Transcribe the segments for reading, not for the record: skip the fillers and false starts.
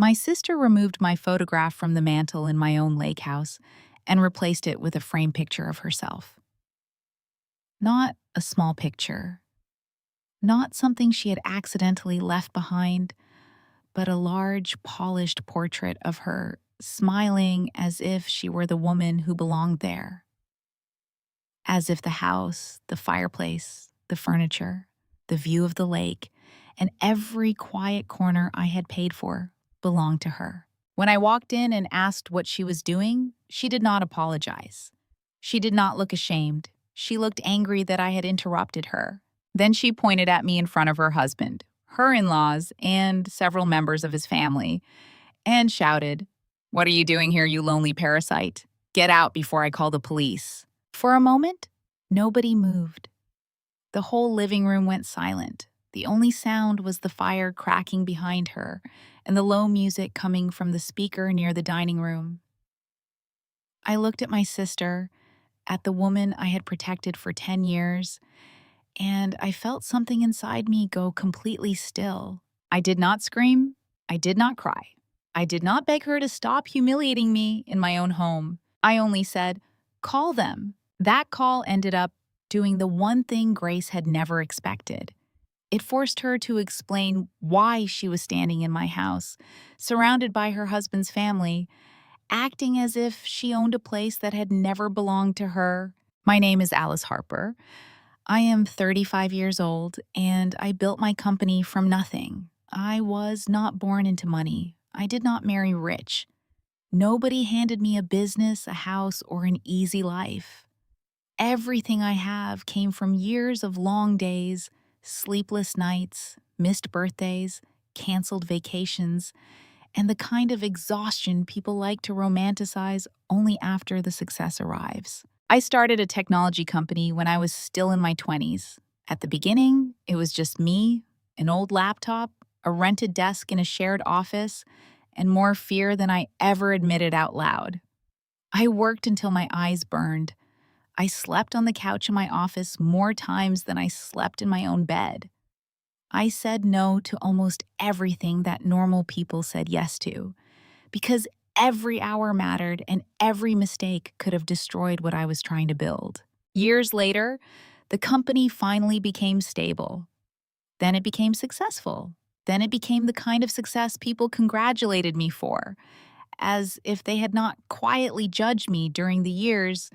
My sister removed my photograph from the mantel in my own lake house and replaced it with a framed picture of herself. Not a small picture, not something she had accidentally left behind, but a large, polished portrait of her, smiling as if she were the woman who belonged there. As if the house, the fireplace, the furniture, the view of the lake, and every quiet corner I had paid for belonged to her. When I walked in and asked what she was doing, she did not apologize. She did not look ashamed. She looked angry that I had interrupted her. Then she pointed at me in front of her husband, her in-laws, and several members of his family, and shouted, "What are you doing here, you lonely parasite? Get out before I call the police." For a moment, nobody moved. The whole living room went silent. The only sound was the fire cracking behind her and the low music coming from the speaker near the dining room. I looked at my sister, at the woman I had protected for 10 years, and I felt something inside me go completely still. I did not scream. I did not cry. I did not beg her to stop humiliating me in my own home. I only said, "Call them." That call ended up doing the one thing Grace had never expected. It forced her to explain why she was standing in my house, surrounded by her husband's family, acting as if she owned a place that had never belonged to her. My name is Alice Harper. I am 35 years old, and I built my company from nothing. I was not born into money. I did not marry rich. Nobody handed me a business, a house, or an easy life. Everything I have came from years of long days, sleepless nights, missed birthdays, canceled vacations, and the kind of exhaustion people like to romanticize only after the success arrives. I started a technology company when I was still in my 20s. At the beginning, it was just me, an old laptop, a rented desk in a shared office, and more fear than I ever admitted out loud. I worked until my eyes burned. I slept on the couch in my office more times than I slept in my own bed. I said no to almost everything that normal people said yes to, because every hour mattered and every mistake could have destroyed what I was trying to build. Years later, the company finally became stable. Then it became successful. Then it became the kind of success people congratulated me for, as if they had not quietly judged me during the years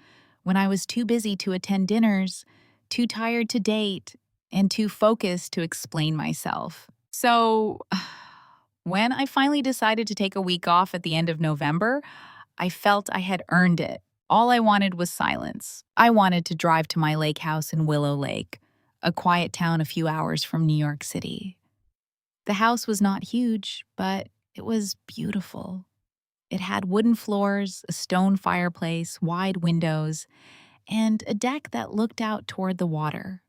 when I was too busy to attend dinners, too tired to date, and too focused to explain myself. So, when I finally decided to take a week off at the end of November, I felt I had earned it. All I wanted was silence. I wanted to drive to my lake house in Willow Lake, a quiet town a few hours from New York City. The house was not huge, but it was beautiful. It had wooden floors, a stone fireplace, wide windows, and a deck that looked out toward the water.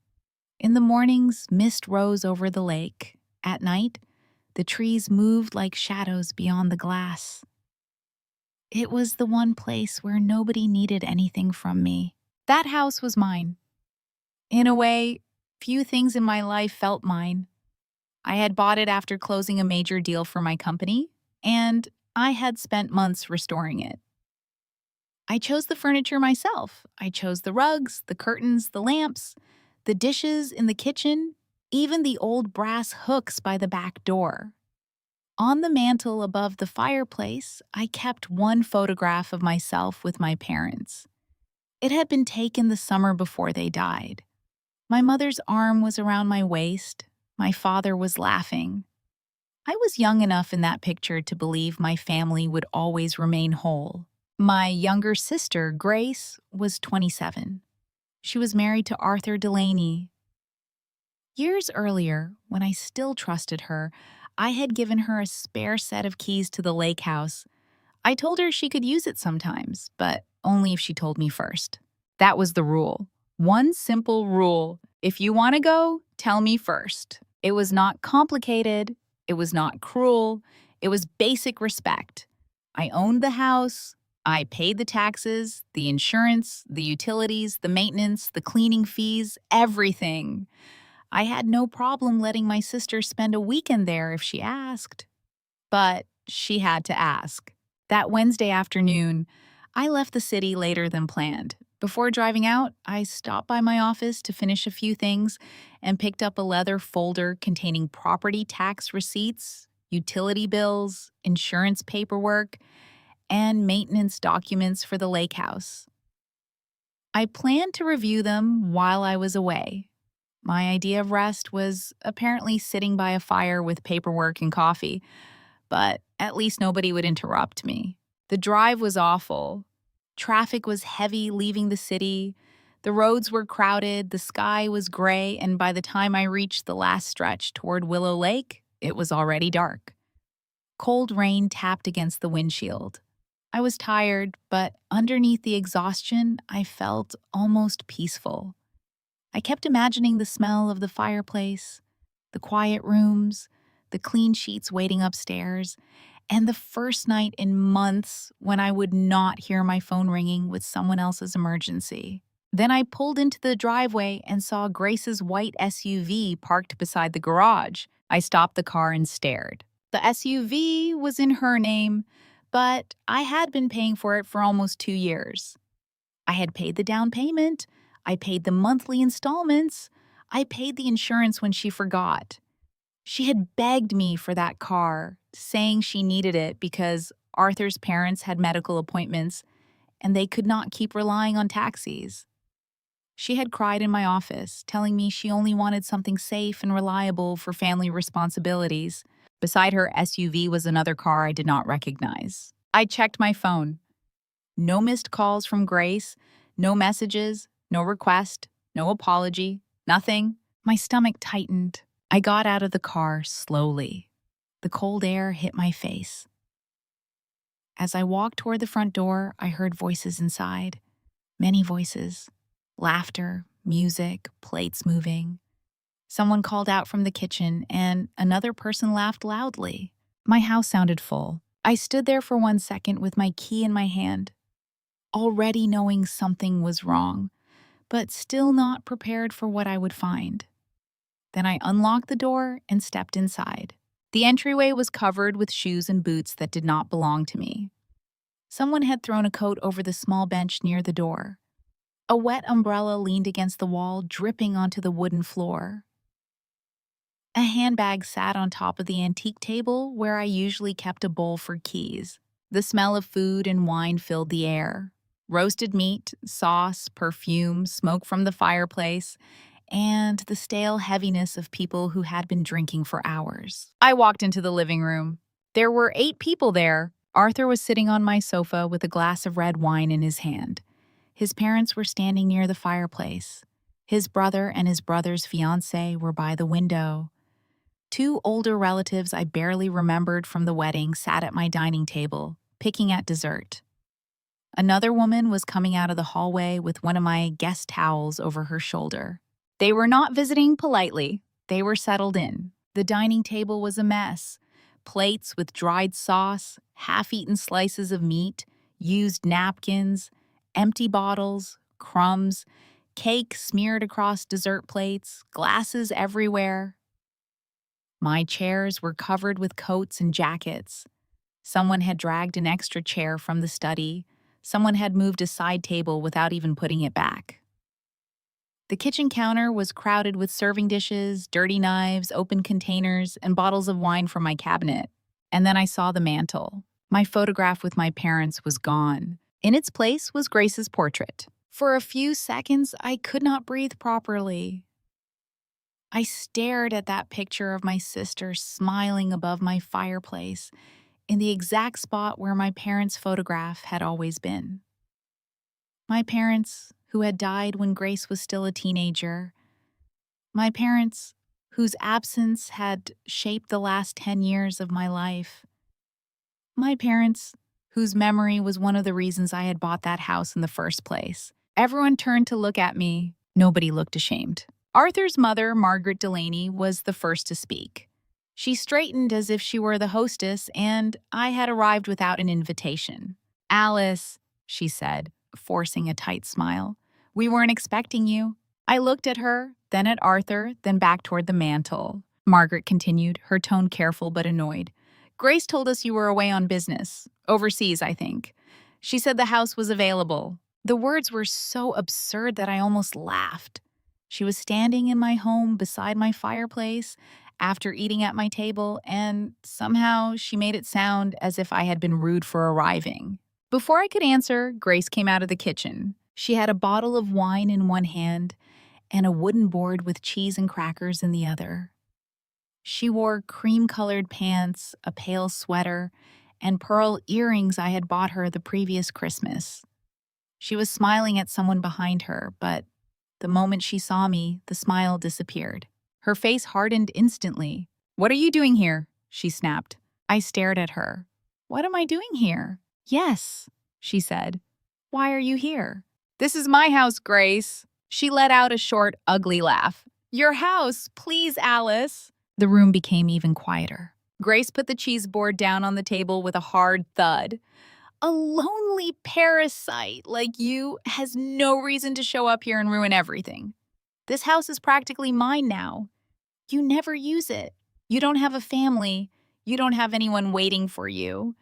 In the mornings, mist rose over the lake. At night, the trees moved like shadows beyond the glass. It was the one place where nobody needed anything from me. That house was mine. In a way, few things in my life felt mine. I had bought it after closing a major deal for my company, and I had spent months restoring it. I chose the furniture myself. I chose the rugs, the curtains, the lamps, the dishes in the kitchen, even the old brass hooks by the back door. On the mantel above the fireplace, I kept one photograph of myself with my parents. It had been taken the summer before they died. My mother's arm was around my waist. My father was laughing. I was young enough in that picture to believe my family would always remain whole. My younger sister, Grace, was 27. She was married to Arthur Delaney. Years earlier, when I still trusted her, I had given her a spare set of keys to the lake house. I told her she could use it sometimes, but only if she told me first. That was the rule. One simple rule. If you want to go, tell me first. It was not complicated. It was not cruel. It was basic respect. I owned the house. I paid the taxes, the insurance, the utilities, the maintenance, the cleaning fees, everything. I had no problem letting my sister spend a weekend there if she asked. But she had to ask. That Wednesday afternoon, I left the city later than planned. Before driving out, I stopped by my office to finish a few things and picked up a leather folder containing property tax receipts, utility bills, insurance paperwork, and maintenance documents for the lake house. I planned to review them while I was away. My idea of rest was apparently sitting by a fire with paperwork and coffee, but at least nobody would interrupt me. The drive was awful. Traffic was heavy leaving the city. The roads were crowded, the sky was gray, and by the time I reached the last stretch toward Willow Lake, it was already dark. Cold rain tapped against the windshield. I was tired, but underneath the exhaustion, I felt almost peaceful. I kept imagining the smell of the fireplace, the quiet rooms, the clean sheets waiting upstairs, and the first night in months when I would not hear my phone ringing with someone else's emergency. Then I pulled into the driveway and saw Grace's white SUV parked beside the garage. I stopped the car and stared. The SUV was in her name, but I had been paying for it for almost 2 years. I had paid the down payment, I paid the monthly installments, I paid the insurance when she forgot. She had begged me for that car, saying she needed it because Arthur's parents had medical appointments and they could not keep relying on taxis. She had cried in my office, telling me she only wanted something safe and reliable for family responsibilities. Beside her SUV was another car I did not recognize. I checked my phone. No missed calls from Grace, no messages, no request, no apology, nothing. My stomach tightened. I got out of the car slowly. The cold air hit my face. As I walked toward the front door, I heard voices inside. Many voices. Laughter, music, plates moving. Someone called out from the kitchen, and another person laughed loudly. My house sounded full. I stood there for 1 second with my key in my hand, already knowing something was wrong, but still not prepared for what I would find. Then I unlocked the door and stepped inside. The entryway was covered with shoes and boots that did not belong to me. Someone had thrown a coat over the small bench near the door. A wet umbrella leaned against the wall, dripping onto the wooden floor. A handbag sat on top of the antique table where I usually kept a bowl for keys. The smell of food and wine filled the air. Roasted meat, sauce, perfume, smoke from the fireplace, and the stale heaviness of people who had been drinking for hours. I walked into the living room. There were 8 people there. Arthur was sitting on my sofa with a glass of red wine in his hand. His parents were standing near the fireplace. His brother and his brother's fiancée were by the window. 2 older relatives I barely remembered from the wedding sat at my dining table, picking at dessert. Another woman was coming out of the hallway with one of my guest towels over her shoulder. They were not visiting politely. They were settled in. The dining table was a mess. Plates with dried sauce, half-eaten slices of meat, used napkins, empty bottles, crumbs, cake smeared across dessert plates, glasses everywhere. My chairs were covered with coats and jackets. Someone had dragged an extra chair from the study. Someone had moved a side table without even putting it back. The kitchen counter was crowded with serving dishes, dirty knives, open containers, and bottles of wine from my cabinet. And then I saw the mantel. My photograph with my parents was gone. In its place was Grace's portrait. For a few seconds, I could not breathe properly. I stared at that picture of my sister smiling above my fireplace in the exact spot where my parents' photograph had always been. My parents, who had died when Grace was still a teenager. My parents, whose absence had shaped the last 10 years of my life. My parents, whose memory was one of the reasons I had bought that house in the first place. Everyone turned to look at me. Nobody looked ashamed. Arthur's mother, Margaret Delaney, was the first to speak. She straightened as if she were the hostess, and I had arrived without an invitation. "Alice," she said, forcing a tight smile, "we weren't expecting you." I looked at her, then at Arthur, then back toward the mantel. Margaret continued, her tone careful but annoyed. Grace told us you were away on business. Overseas, I think. She said the house was available. The words were so absurd that I almost laughed. She was standing in my home beside my fireplace after eating at my table, and somehow she made it sound as if I had been rude for arriving. Before I could answer, Grace came out of the kitchen. She had a bottle of wine in one hand and a wooden board with cheese and crackers in the other. She wore cream-colored pants, a pale sweater, and pearl earrings I had bought her the previous Christmas. She was smiling at someone behind her, but the moment she saw me, the smile disappeared. Her face hardened instantly. "What are you doing here?" she snapped. I stared at her. "What am I doing here?" "Yes," she said. "Why are you here?" "This is my house, Grace." She let out a short, ugly laugh. "Your house, please, Alice." The room became even quieter. Grace put the cheese board down on the table with a hard thud. "A lonely parasite like you has no reason to show up here and ruin everything. This house is practically mine now. You never use it. You don't have a family. You don't have anyone waiting for you.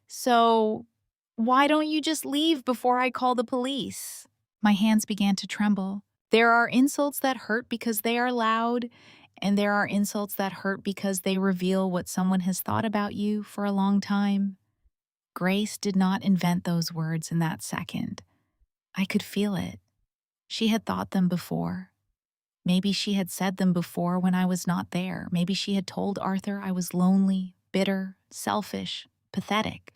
So why don't you just leave before I call the police?" My hands began to tremble. There are insults that hurt because they are loud, and there are insults that hurt because they reveal what someone has thought about you for a long time. Grace did not invent those words in that second. I could feel it. She had thought them before. Maybe she had said them before when I was not there. Maybe she had told Arthur I was lonely, bitter, selfish, pathetic.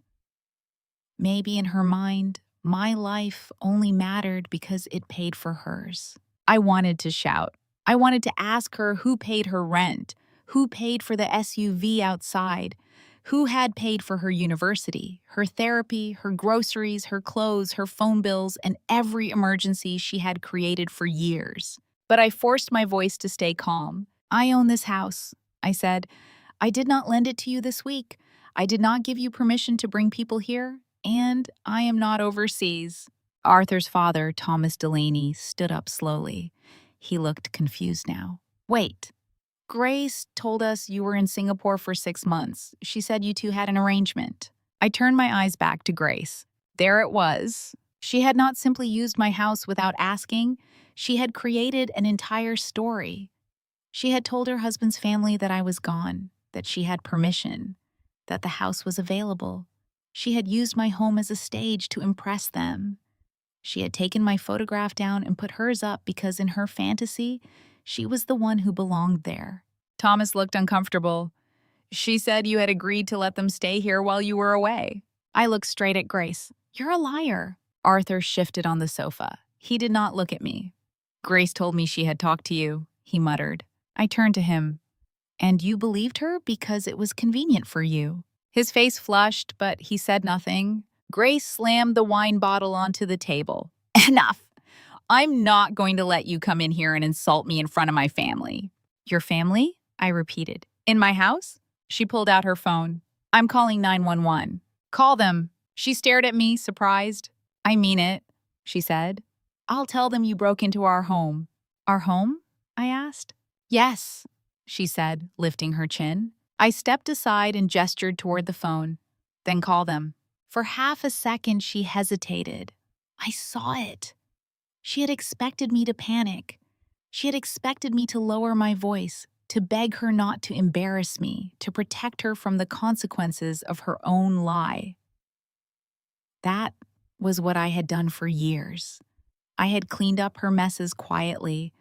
Maybe in her mind, my life only mattered because it paid for hers. I wanted to shout. I wanted to ask her who paid her rent, who paid for the SUV outside, who had paid for her university, her therapy, her groceries, her clothes, her phone bills, and every emergency she had created for years. But I forced my voice to stay calm. "I own this house," I said. "I did not lend it to you this week. I did not give you permission to bring people here, and I am not overseas." Arthur's father, Thomas Delaney, stood up slowly. He looked confused now. "Wait. Grace told us you were in Singapore for 6 months. She said you two had an arrangement." I turned my eyes back to Grace. There it was. She had not simply used my house without asking. She had created an entire story. She had told her husband's family that I was gone, that she had permission, that the house was available. She had used my home as a stage to impress them. She had taken my photograph down and put hers up because in her fantasy, she was the one who belonged there. Thomas looked uncomfortable. "She said you had agreed to let them stay here while you were away." I looked straight at Grace. "You're a liar." Arthur shifted on the sofa. He did not look at me. "Grace told me she had talked to you," he muttered. I turned to him. "And you believed her because it was convenient for you." His face flushed, but he said nothing. Grace slammed the wine bottle onto the table. "Enough! I'm not going to let you come in here and insult me in front of my family." "Your family?" I repeated. "In my house?" She pulled out her phone. "I'm calling 911. "Call them." She stared at me, surprised. "I mean it," she said. "I'll tell them you broke into our home." "Our home?" I asked. "Yes," she said, lifting her chin. I stepped aside and gestured toward the phone. "Then call them." For half a second, she hesitated. I saw it. She had expected me to panic. She had expected me to lower my voice, to beg her not to embarrass me, to protect her from the consequences of her own lie. That was what I had done for years. I had cleaned up her messes quietly.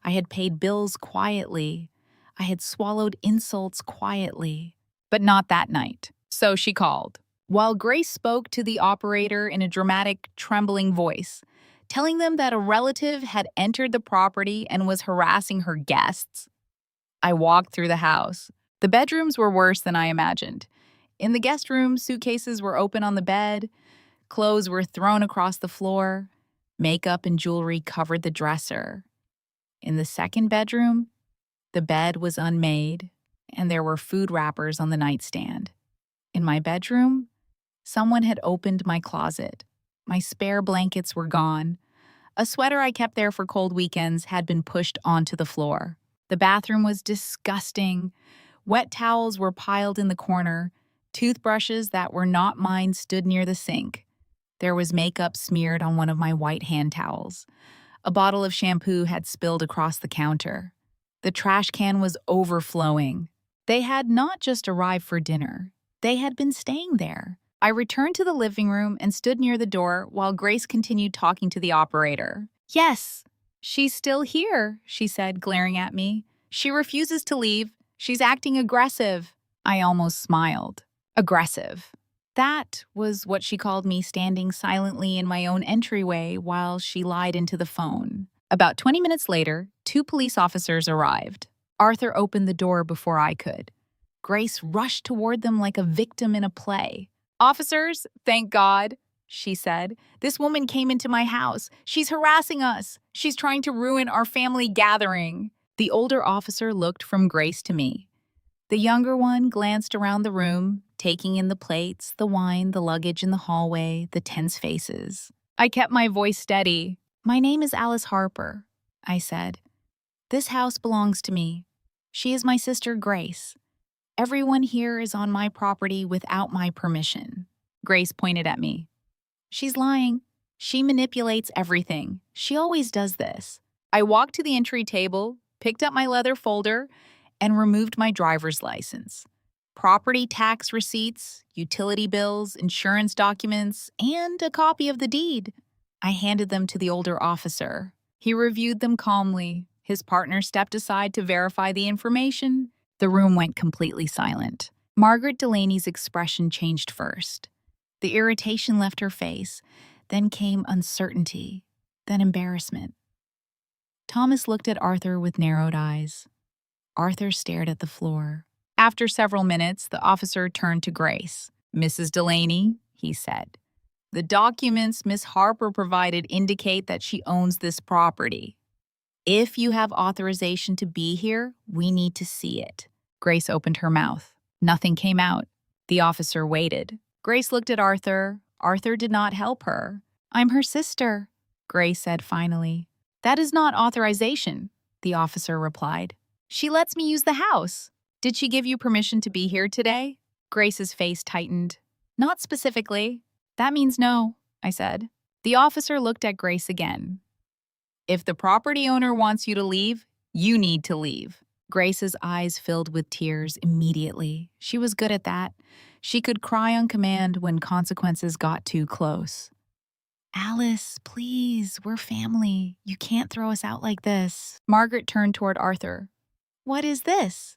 I had paid bills quietly. I had swallowed insults quietly. But not that night. So she called. While Grace spoke to the operator in a dramatic, trembling voice, telling them that a relative had entered the property and was harassing her guests, I walked through the house. The bedrooms were worse than I imagined. In the guest room, suitcases were open on the bed, clothes were thrown across the floor, makeup and jewelry covered the dresser. In the second bedroom, the bed was unmade, and there were food wrappers on the nightstand. In my bedroom, someone had opened my closet. My spare blankets were gone. A sweater I kept there for cold weekends had been pushed onto the floor. The bathroom was disgusting. Wet towels were piled in the corner. Toothbrushes that were not mine stood near the sink. There was makeup smeared on one of my white hand towels. A bottle of shampoo had spilled across the counter. The trash can was overflowing. They had not just arrived for dinner, they had been staying there. I returned to the living room and stood near the door while Grace continued talking to the operator. Yes, she's still here, she said, glaring at me. She refuses to leave. She's acting aggressive. I almost smiled. Aggressive. That was what she called me, standing silently in my own entryway while she lied into the phone. About 20 minutes later, 2 police officers arrived. Arthur opened the door before I could. Grace rushed toward them like a victim in a play. Officers, thank God, she said. This woman came into my house. She's harassing us. She's trying to ruin our family gathering. The older officer looked from Grace to me. The younger one glanced around the room, taking in the plates, the wine, the luggage in the hallway, the tense faces. I kept my voice steady. My name is Alice Harper, I said. This house belongs to me. She is my sister Grace. Everyone here is on my property without my permission. Grace pointed at me. She's lying. She manipulates everything. She always does this. I walked to the entry table, picked up my leather folder, and removed my driver's license. Property tax receipts, utility bills, insurance documents, and a copy of the deed. I handed them to the older officer. He reviewed them calmly. His partner stepped aside to verify the information. The room went completely silent. Margaret Delaney's expression changed first. The irritation left her face, then came uncertainty, then embarrassment. Thomas looked at Arthur with narrowed eyes. Arthur stared at the floor. After several minutes, the officer turned to Grace. Mrs. Delaney, he said, the documents Miss Harper provided indicate that she owns this property. If you have authorization to be here, we need to see it. Grace opened her mouth. Nothing came out. The officer waited. Grace looked at Arthur. Arthur did not help her. I'm her sister, Grace said finally. That is not authorization, the officer replied. She lets me use the house. Did she give you permission to be here today? Grace's face tightened. Not specifically. That means no, I said. The officer looked at Grace again. If the property owner wants you to leave, you need to leave. Grace's eyes filled with tears immediately. She was good at that. She could cry on command when consequences got too close. Alice, please, we're family. You can't throw us out like this. Margaret turned toward Arthur. What is this?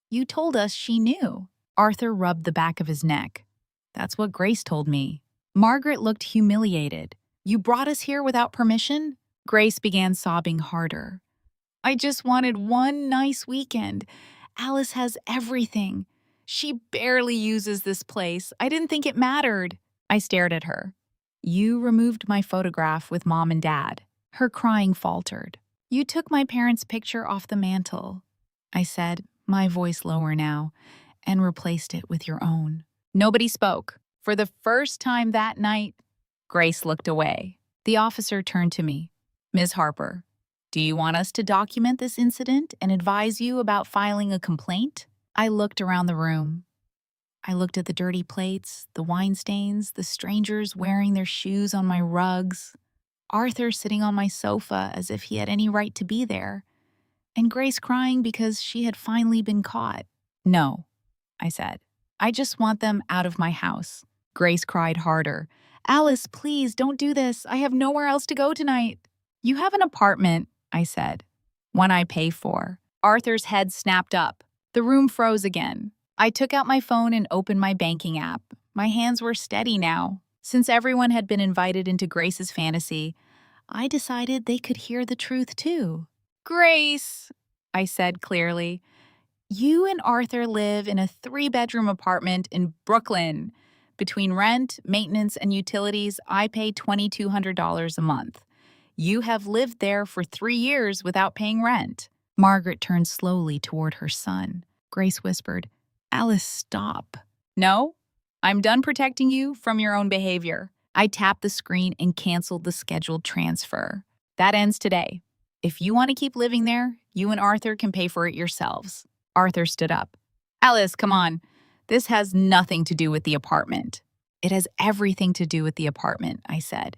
You told us she knew. Arthur rubbed the back of his neck. That's what Grace told me. Margaret looked humiliated. You brought us here without permission? Grace began sobbing harder. I just wanted one nice weekend. Alice has everything. She barely uses this place. I didn't think it mattered. I stared at her. You removed my photograph with Mom and Dad. Her crying faltered. You took my parents' picture off the mantle, I said, my voice lower now, and replaced it with your own. Nobody spoke. For the first time that night, Grace looked away. The officer turned to me. Ms. Harper, do you want us to document this incident and advise you about filing a complaint? I looked around the room. I looked at the dirty plates, the wine stains, the strangers wearing their shoes on my rugs, Arthur sitting on my sofa as if he had any right to be there, and Grace crying because she had finally been caught. No, I said. I just want them out of my house. Grace cried harder. Alice, please don't do this. I have nowhere else to go tonight. You have an apartment, I said. One I pay for. Arthur's head snapped up. The room froze again. I took out my phone and opened my banking app. My hands were steady now. Since everyone had been invited into Grace's fantasy, I decided they could hear the truth too. Grace, I said clearly, you and Arthur live in a 3-bedroom apartment in Brooklyn. Between rent, maintenance, and utilities, I pay $2,200 a month. You have lived there for 3 years without paying rent. Margaret turned slowly toward her son. Grace whispered, Alice, stop. No, I'm done protecting you from your own behavior. I tapped the screen and canceled the scheduled transfer. That ends today. If you want to keep living there, you and Arthur can pay for it yourselves. Arthur stood up. Alice, come on. This has nothing to do with the apartment. It has everything to do with the apartment, I said.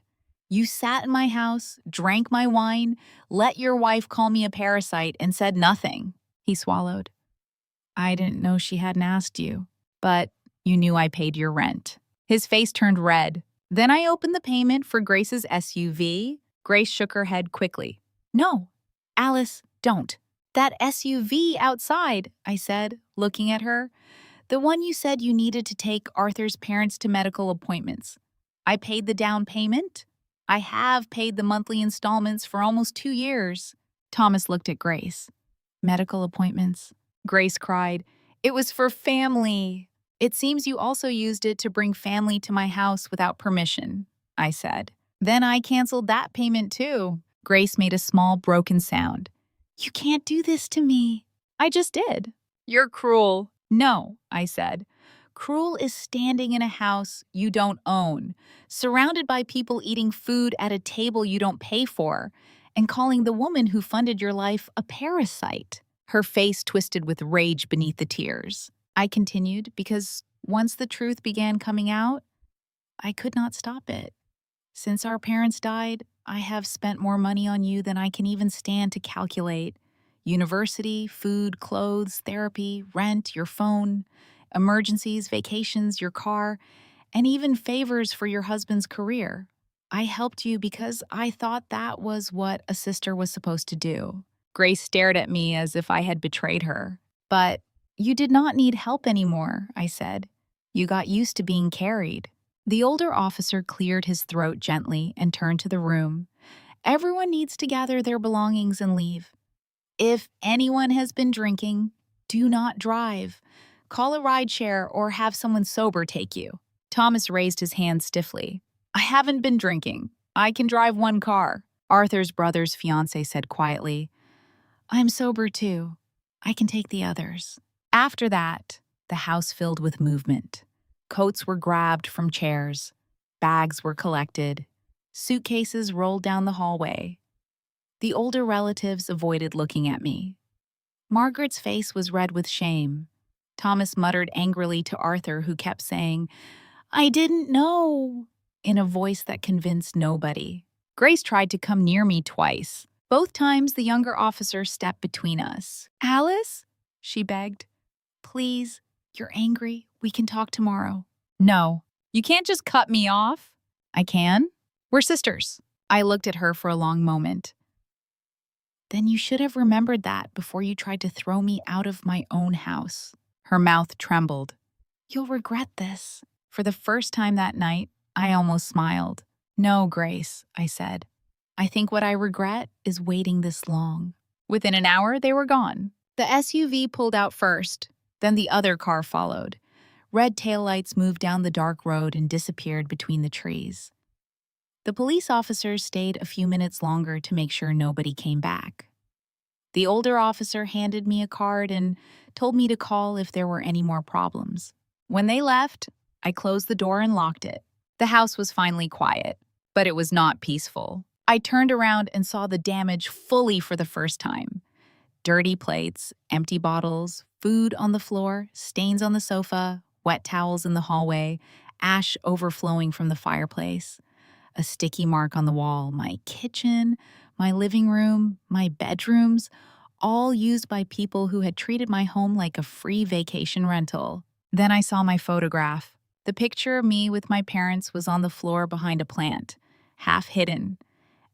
You sat in my house, drank my wine, let your wife call me a parasite, and said nothing. He swallowed. I didn't know she hadn't asked you, but you knew I paid your rent. His face turned red. Then I opened the payment for Grace's SUV. Grace shook her head quickly. No, Alice, don't. That SUV outside, I said, looking at her. The one you said you needed to take Arthur's parents to medical appointments. I paid the down payment. I have paid the monthly installments for almost 2 years. Thomas looked at Grace. Medical appointments? Grace cried. It was for family. It seems you also used it to bring family to my house without permission, I said. Then I canceled that payment too. Grace made a small broken sound. You can't do this to me. I just did. You're cruel. No, I said. Cruel is standing in a house you don't own, surrounded by people eating food at a table you don't pay for, and calling the woman who funded your life a parasite. Her face twisted with rage beneath the tears. I continued because once the truth began coming out, I could not stop it. Since our parents died, I have spent more money on you than I can even stand to calculate. University, food, clothes, therapy, rent, your phone, emergencies, vacations, your car, and even favors for your husband's career. I helped you because I thought that was what a sister was supposed to do. Grace stared at me as if I had betrayed her. But you did not need help anymore, I said. You got used to being carried. The older officer cleared his throat gently and turned to the room. Everyone needs to gather their belongings and leave. If anyone has been drinking, do not drive. Call a rideshare or have someone sober take you. Thomas raised his hand stiffly. I haven't been drinking. I can drive one car. Arthur's brother's fiancé said quietly. I'm sober too. I can take the others. After that, the house filled with movement. Coats were grabbed from chairs. Bags were collected. Suitcases rolled down the hallway. The older relatives avoided looking at me. Margaret's face was red with shame. Thomas muttered angrily to Arthur, who kept saying, I didn't know, in a voice that convinced nobody. Grace tried to come near me twice. Both times the younger officer stepped between us. Alice? She begged. Please, you're angry. We can talk tomorrow. No, you can't just cut me off. I can. We're sisters. I looked at her for a long moment. Then you should have remembered that before you tried to throw me out of my own house. Her mouth trembled. You'll regret this. For the first time that night, I almost smiled. No, Grace, I said. I think what I regret is waiting this long. Within an hour, they were gone. The SUV pulled out first, then the other car followed. Red taillights moved down the dark road and disappeared between the trees. The police officers stayed a few minutes longer to make sure nobody came back. The older officer handed me a card and told me to call if there were any more problems. When they left, I closed the door and locked it. The house was finally quiet, but it was not peaceful. I turned around and saw the damage fully for the first time. Dirty plates, empty bottles, food on the floor, stains on the sofa, wet towels in the hallway, ash overflowing from the fireplace, a sticky mark on the wall, my kitchen, my living room, my bedrooms, all used by people who had treated my home like a free vacation rental. Then I saw my photograph. The picture of me with my parents was on the floor behind a plant, half hidden,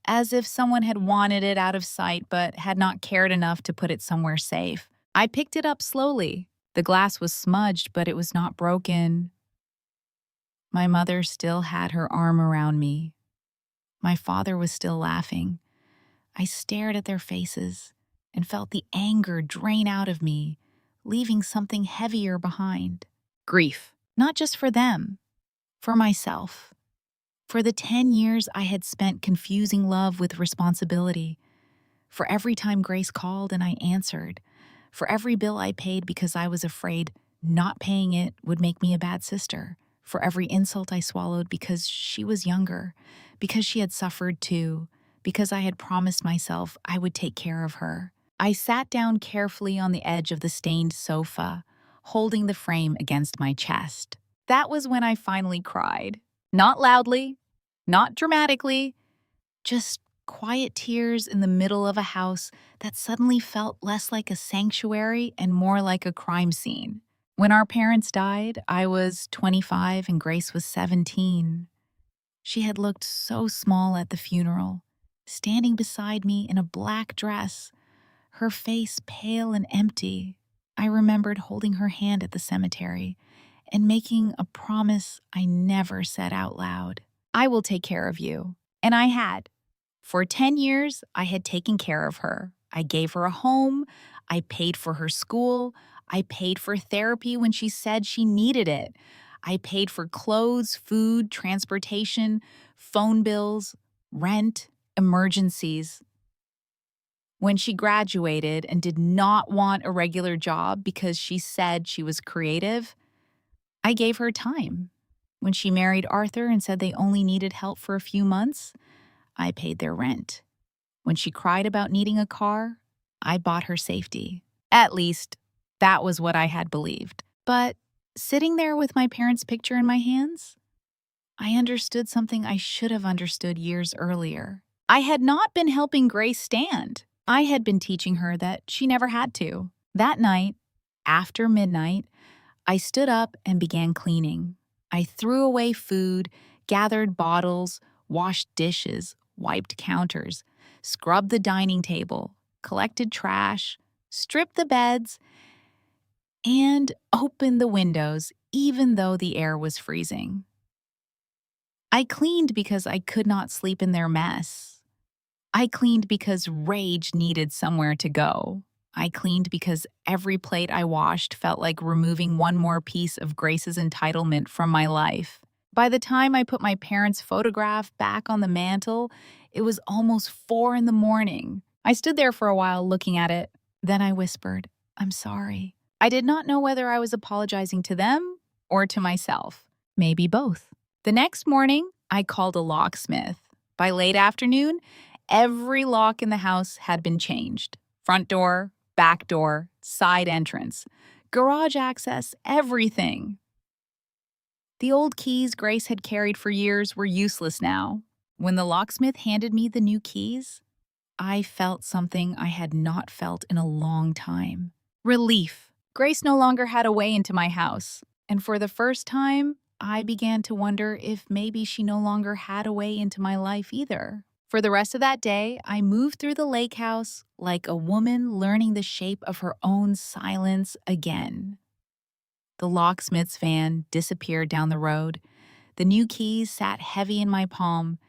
as if someone had wanted it out of sight but had not cared enough to put it somewhere safe. I picked it up slowly. The glass was smudged, but it was not broken. My mother still had her arm around me. My father was still laughing. I stared at their faces and felt the anger drain out of me, leaving something heavier behind. Grief, not just for them, for myself. For the 10 years I had spent confusing love with responsibility. For every time Grace called and I answered. For every bill I paid because I was afraid not paying it would make me a bad sister. For every insult I swallowed because she was younger, because she had suffered too, because I had promised myself I would take care of her. I sat down carefully on the edge of the stained sofa, holding the frame against my chest. That was when I finally cried. Not loudly, not dramatically, just quiet tears in the middle of a house that suddenly felt less like a sanctuary and more like a crime scene. When our parents died, I was 25 and Grace was 17. She had looked so small at the funeral, standing beside me in a black dress, her face pale and empty. I remembered holding her hand at the cemetery and making a promise I never said out loud. I will take care of you. And I had. For 10 years, I had taken care of her. I gave her a home. I paid for her school. I paid for therapy when she said she needed it. I paid for clothes, food, transportation, phone bills, rent, emergencies. When she graduated and did not want a regular job because she said she was creative, I gave her time. When she married Arthur and said they only needed help for a few months, I paid their rent. When she cried about needing a car, I bought her safety. At least, that was what I had believed. But sitting there with my parents' picture in my hands, I understood something I should have understood years earlier. I had not been helping Grace stand. I had been teaching her that she never had to. That night, after midnight, I stood up and began cleaning. I threw away food, gathered bottles, washed dishes, wiped counters, scrubbed the dining table, collected trash, stripped the beds, and opened the windows even though the air was freezing. I cleaned because I could not sleep in their mess. I cleaned because rage needed somewhere to go. I cleaned because every plate I washed felt like removing one more piece of Grace's entitlement from my life. By the time I put my parents' photograph back on the mantle, it was almost 4 in the morning. I stood there for a while looking at it. Then I whispered, "I'm sorry." I did not know whether I was apologizing to them or to myself. Maybe both. The next morning, I called a locksmith. By late afternoon, every lock in the house had been changed. Front door, back door, side entrance, garage access, everything. The old keys Grace had carried for years were useless now. When the locksmith handed me the new keys, I felt something I had not felt in a long time. Relief. Grace no longer had a way into my house, and for the first time, I began to wonder if maybe she no longer had a way into my life either. For the rest of that day, I moved through the lake house like a woman learning the shape of her own silence again. The locksmith's van disappeared down the road. The new keys sat heavy in my palm,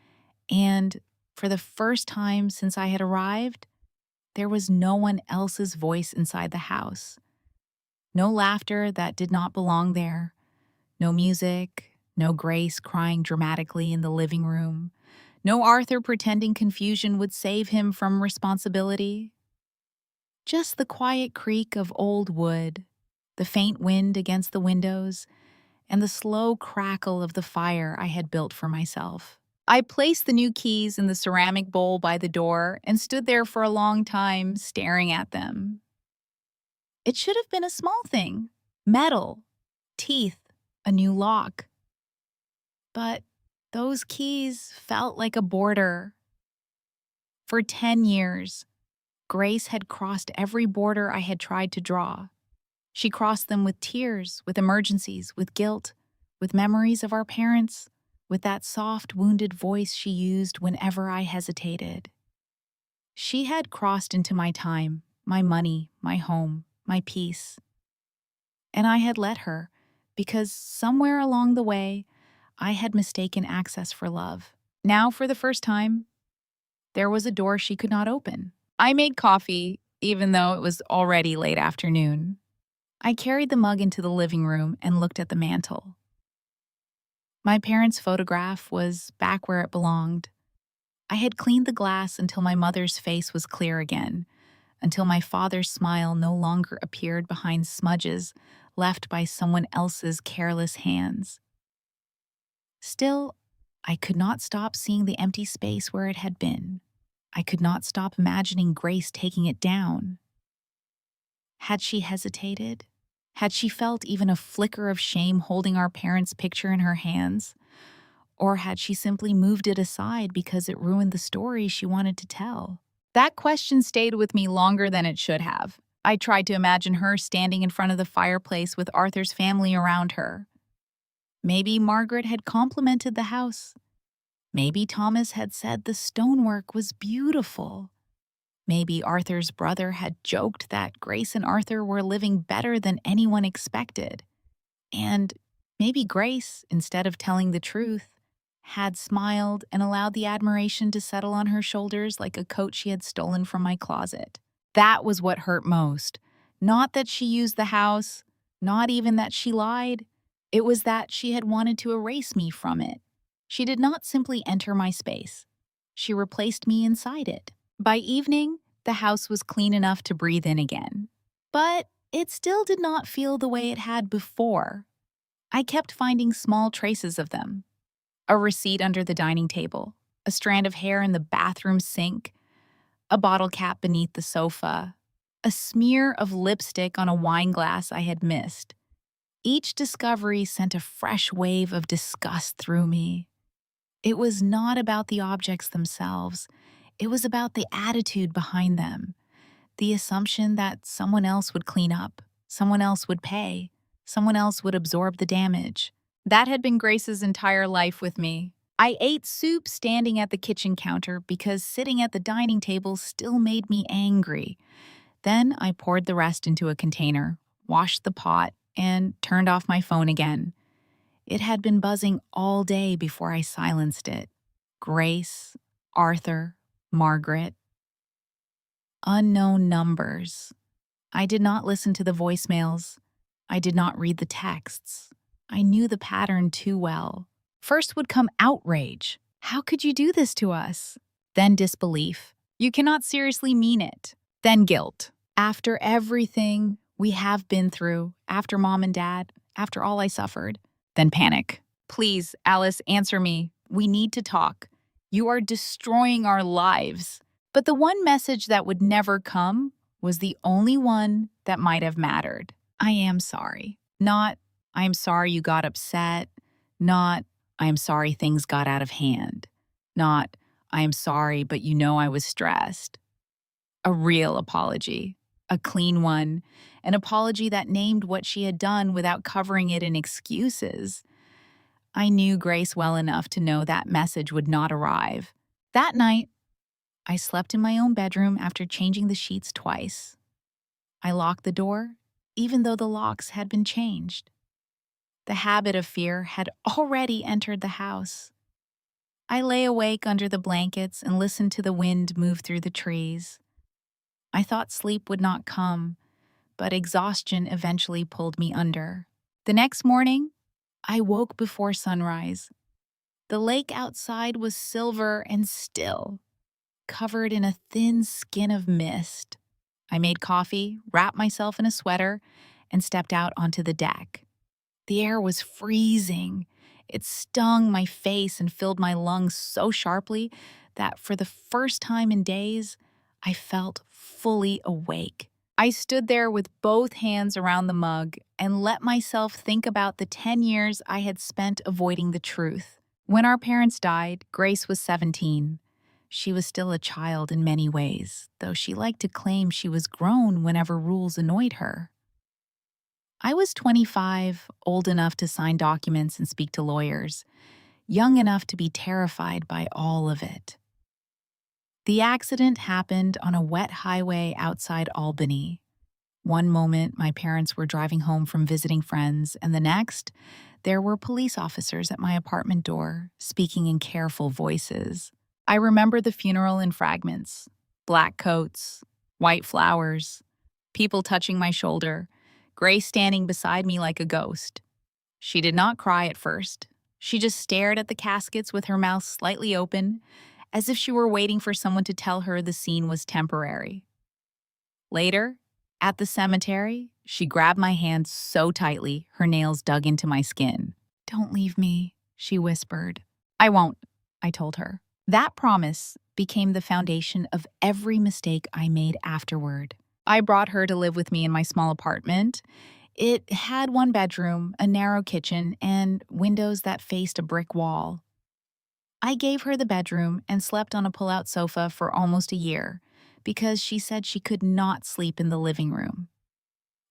and for the first time since I had arrived, there was no one else's voice inside the house. No laughter that did not belong there. No music, no Grace crying dramatically in the living room. No Arthur pretending confusion would save him from responsibility. Just the quiet creak of old wood, the faint wind against the windows, and the slow crackle of the fire I had built for myself. I placed the new keys in the ceramic bowl by the door and stood there for a long time, staring at them. It should have been a small thing. Metal, teeth, a new lock. But those keys felt like a border. For 10 years, Grace had crossed every border I had tried to draw. She crossed them with tears, with emergencies, with guilt, with memories of our parents, with that soft, wounded voice she used whenever I hesitated. She had crossed into my time, my money, my home, my peace. And I had let her, because somewhere along the way, I had mistaken access for love. Now, for the first time, there was a door she could not open. I made coffee, even though it was already late afternoon. I carried the mug into the living room and looked at the mantel. My parents' photograph was back where it belonged. I had cleaned the glass until my mother's face was clear again, until my father's smile no longer appeared behind smudges left by someone else's careless hands. Still, I could not stop seeing the empty space where it had been. I could not stop imagining Grace taking it down. Had she hesitated? Had she felt even a flicker of shame holding our parents' picture in her hands? Or had she simply moved it aside because it ruined the story she wanted to tell? That question stayed with me longer than it should have. I tried to imagine her standing in front of the fireplace with Arthur's family around her. Maybe Margaret had complimented the house. Maybe Thomas had said the stonework was beautiful. Maybe Arthur's brother had joked that Grace and Arthur were living better than anyone expected. And maybe Grace, instead of telling the truth, had smiled and allowed the admiration to settle on her shoulders like a coat she had stolen from my closet. That was what hurt most. Not that she used the house, not even that she lied. It was that she had wanted to erase me from it. She did not simply enter my space. She replaced me inside it. By evening, the house was clean enough to breathe in again. But it still did not feel the way it had before. I kept finding small traces of them. A receipt under the dining table, a strand of hair in the bathroom sink, a bottle cap beneath the sofa, a smear of lipstick on a wine glass I had missed. Each discovery sent a fresh wave of disgust through me. It was not about the objects themselves. It was about the attitude behind them, the assumption that someone else would clean up, someone else would pay, someone else would absorb the damage. That had been Grace's entire life with me. I ate soup standing at the kitchen counter because sitting at the dining table still made me angry. Then I poured the rest into a container, washed the pot, and turned off my phone again. It had been buzzing all day before I silenced it. Grace, Arthur, Margaret. Unknown numbers. I did not listen to the voicemails. I did not read the texts. I knew the pattern too well. First would come outrage. How could you do this to us? Then disbelief. You cannot seriously mean it. Then guilt. After everything we have been through, after Mom and Dad, after all I suffered. Then panic. Please, Alice, answer me. We need to talk. You are destroying our lives. But the one message that would never come was the only one that might have mattered. I am sorry. Not, I am sorry you got upset. Not, I am sorry things got out of hand. Not, I am sorry, but you know I was stressed. A real apology. A clean one. An apology that named what she had done without covering it in excuses. I knew Grace well enough to know that message would not arrive. That night, I slept in my own bedroom after changing the sheets twice. I locked the door, even though the locks had been changed. The habit of fear had already entered the house. I lay awake under the blankets and listened to the wind move through the trees. I thought sleep would not come, but exhaustion eventually pulled me under. The next morning, I woke before sunrise. The lake outside was silver and still, covered in a thin skin of mist. I made coffee, wrapped myself in a sweater, and stepped out onto the deck. The air was freezing. It stung my face and filled my lungs so sharply that for the first time in days, I felt fully awake. I stood there with both hands around the mug and let myself think about the 10 years I had spent avoiding the truth. When our parents died, Grace was 17. She was still a child in many ways, though she liked to claim she was grown whenever rules annoyed her. I was 25, old enough to sign documents and speak to lawyers, young enough to be terrified by all of it. The accident happened on a wet highway outside Albany. One moment, my parents were driving home from visiting friends, and the next, there were police officers at my apartment door, speaking in careful voices. I remember the funeral in fragments. Black coats, white flowers, people touching my shoulder, Grace standing beside me like a ghost. She did not cry at first. She just stared at the caskets with her mouth slightly open, as if she were waiting for someone to tell her the scene was temporary. Later, at the cemetery, she grabbed my hand so tightly her nails dug into my skin. "Don't leave me," she whispered. "I won't," I told her. That promise became the foundation of every mistake I made afterward. I brought her to live with me in my small apartment. It had one bedroom, a narrow kitchen, and windows that faced a brick wall. I gave her the bedroom and slept on a pull-out sofa for almost a year because she said she could not sleep in the living room.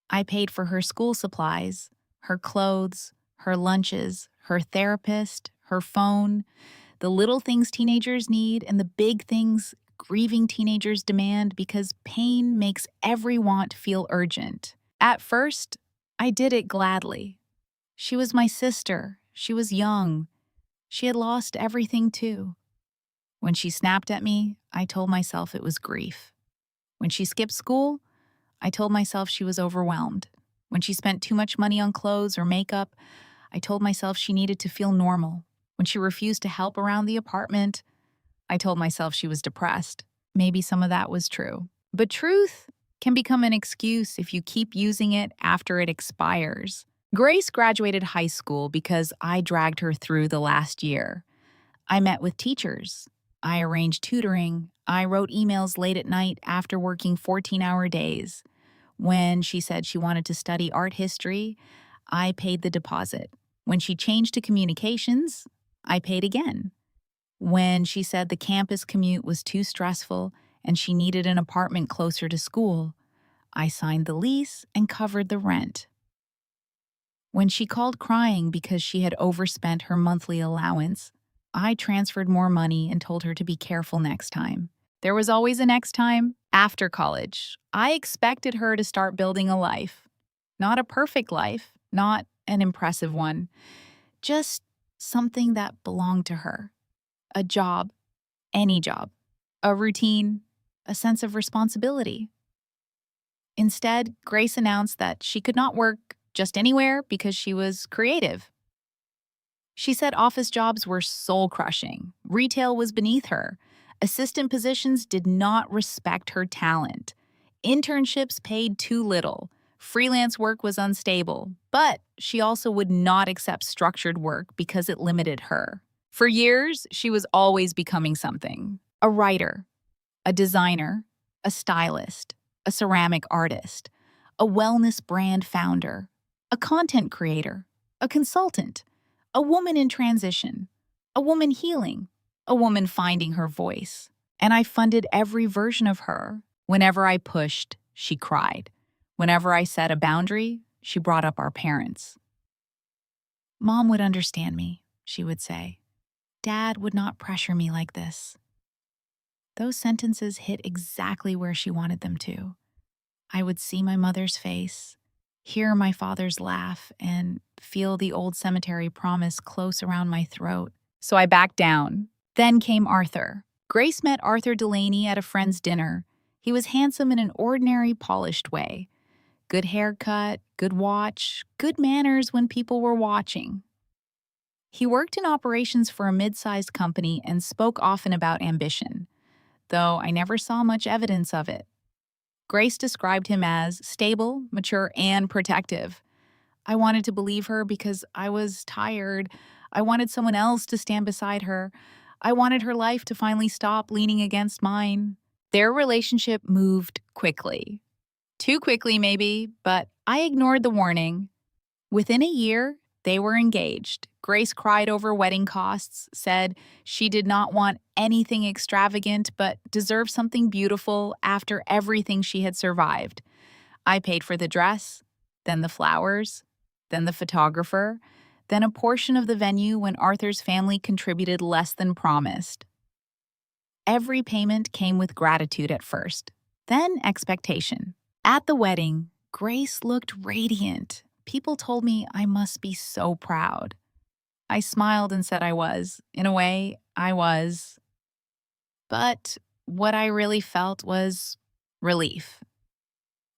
I paid for her school supplies, her clothes, her lunches, her therapist, her phone, the little things teenagers need and the big things grieving teenagers demand because pain makes every want feel urgent. At first, I did it gladly. She was my sister. She was young. She had lost everything too. When she snapped at me, I told myself it was grief. When she skipped school, I told myself she was overwhelmed. When she spent too much money on clothes or makeup, I told myself she needed to feel normal. When she refused to help around the apartment, I told myself she was depressed. Maybe some of that was true. But truth can become an excuse if you keep using it after it expires. Grace graduated high school because I dragged her through the last year. I met with teachers. I arranged tutoring. I wrote emails late at night after working 14-hour days. When she said she wanted to study art history, I paid the deposit. When she changed to communications, I paid again. When she said the campus commute was too stressful and she needed an apartment closer to school, I signed the lease and covered the rent. When she called crying because she had overspent her monthly allowance, I transferred more money and told her to be careful next time. There was always a next time. After college, I expected her to start building a life. Not a perfect life, not an impressive one, just something that belonged to her. A job, any job, a routine, a sense of responsibility. Instead, Grace announced that she could not work just anywhere because she was creative. She said office jobs were soul-crushing. Retail was beneath her. Assistant positions did not respect her talent. Internships paid too little. Freelance work was unstable. But she also would not accept structured work because it limited her. For years, she was always becoming something. A writer, a designer, a stylist, a ceramic artist, a wellness brand founder, a content creator, a consultant, a woman in transition, a woman healing, a woman finding her voice. And I funded every version of her. Whenever I pushed, she cried. Whenever I set a boundary, she brought up our parents. Mom would understand me, she would say. Dad would not pressure me like this. Those sentences hit exactly where she wanted them to. I would see my mother's face, hear my father's laugh, and feel the old cemetery promise close around my throat. So I backed down. Then came Arthur. Grace met Arthur Delaney at a friend's dinner. He was handsome in an ordinary, polished way. Good haircut, good watch, good manners when people were watching. He worked in operations for a mid-sized company and spoke often about ambition, though I never saw much evidence of it. Grace described him as stable, mature, and protective. I wanted to believe her because I was tired. I wanted someone else to stand beside her. I wanted her life to finally stop leaning against mine. Their relationship moved quickly. Too quickly, maybe, but I ignored the warning. Within a year, they were engaged. Grace cried over wedding costs, said she did not want anything extravagant but deserved something beautiful after everything she had survived. I paid for the dress, then the flowers, then the photographer, then a portion of the venue when Arthur's family contributed less than promised. Every payment came with gratitude at first, then expectation. At the wedding, Grace looked radiant. People told me I must be so proud. I smiled and said I was. In a way, I was. But what I really felt was relief.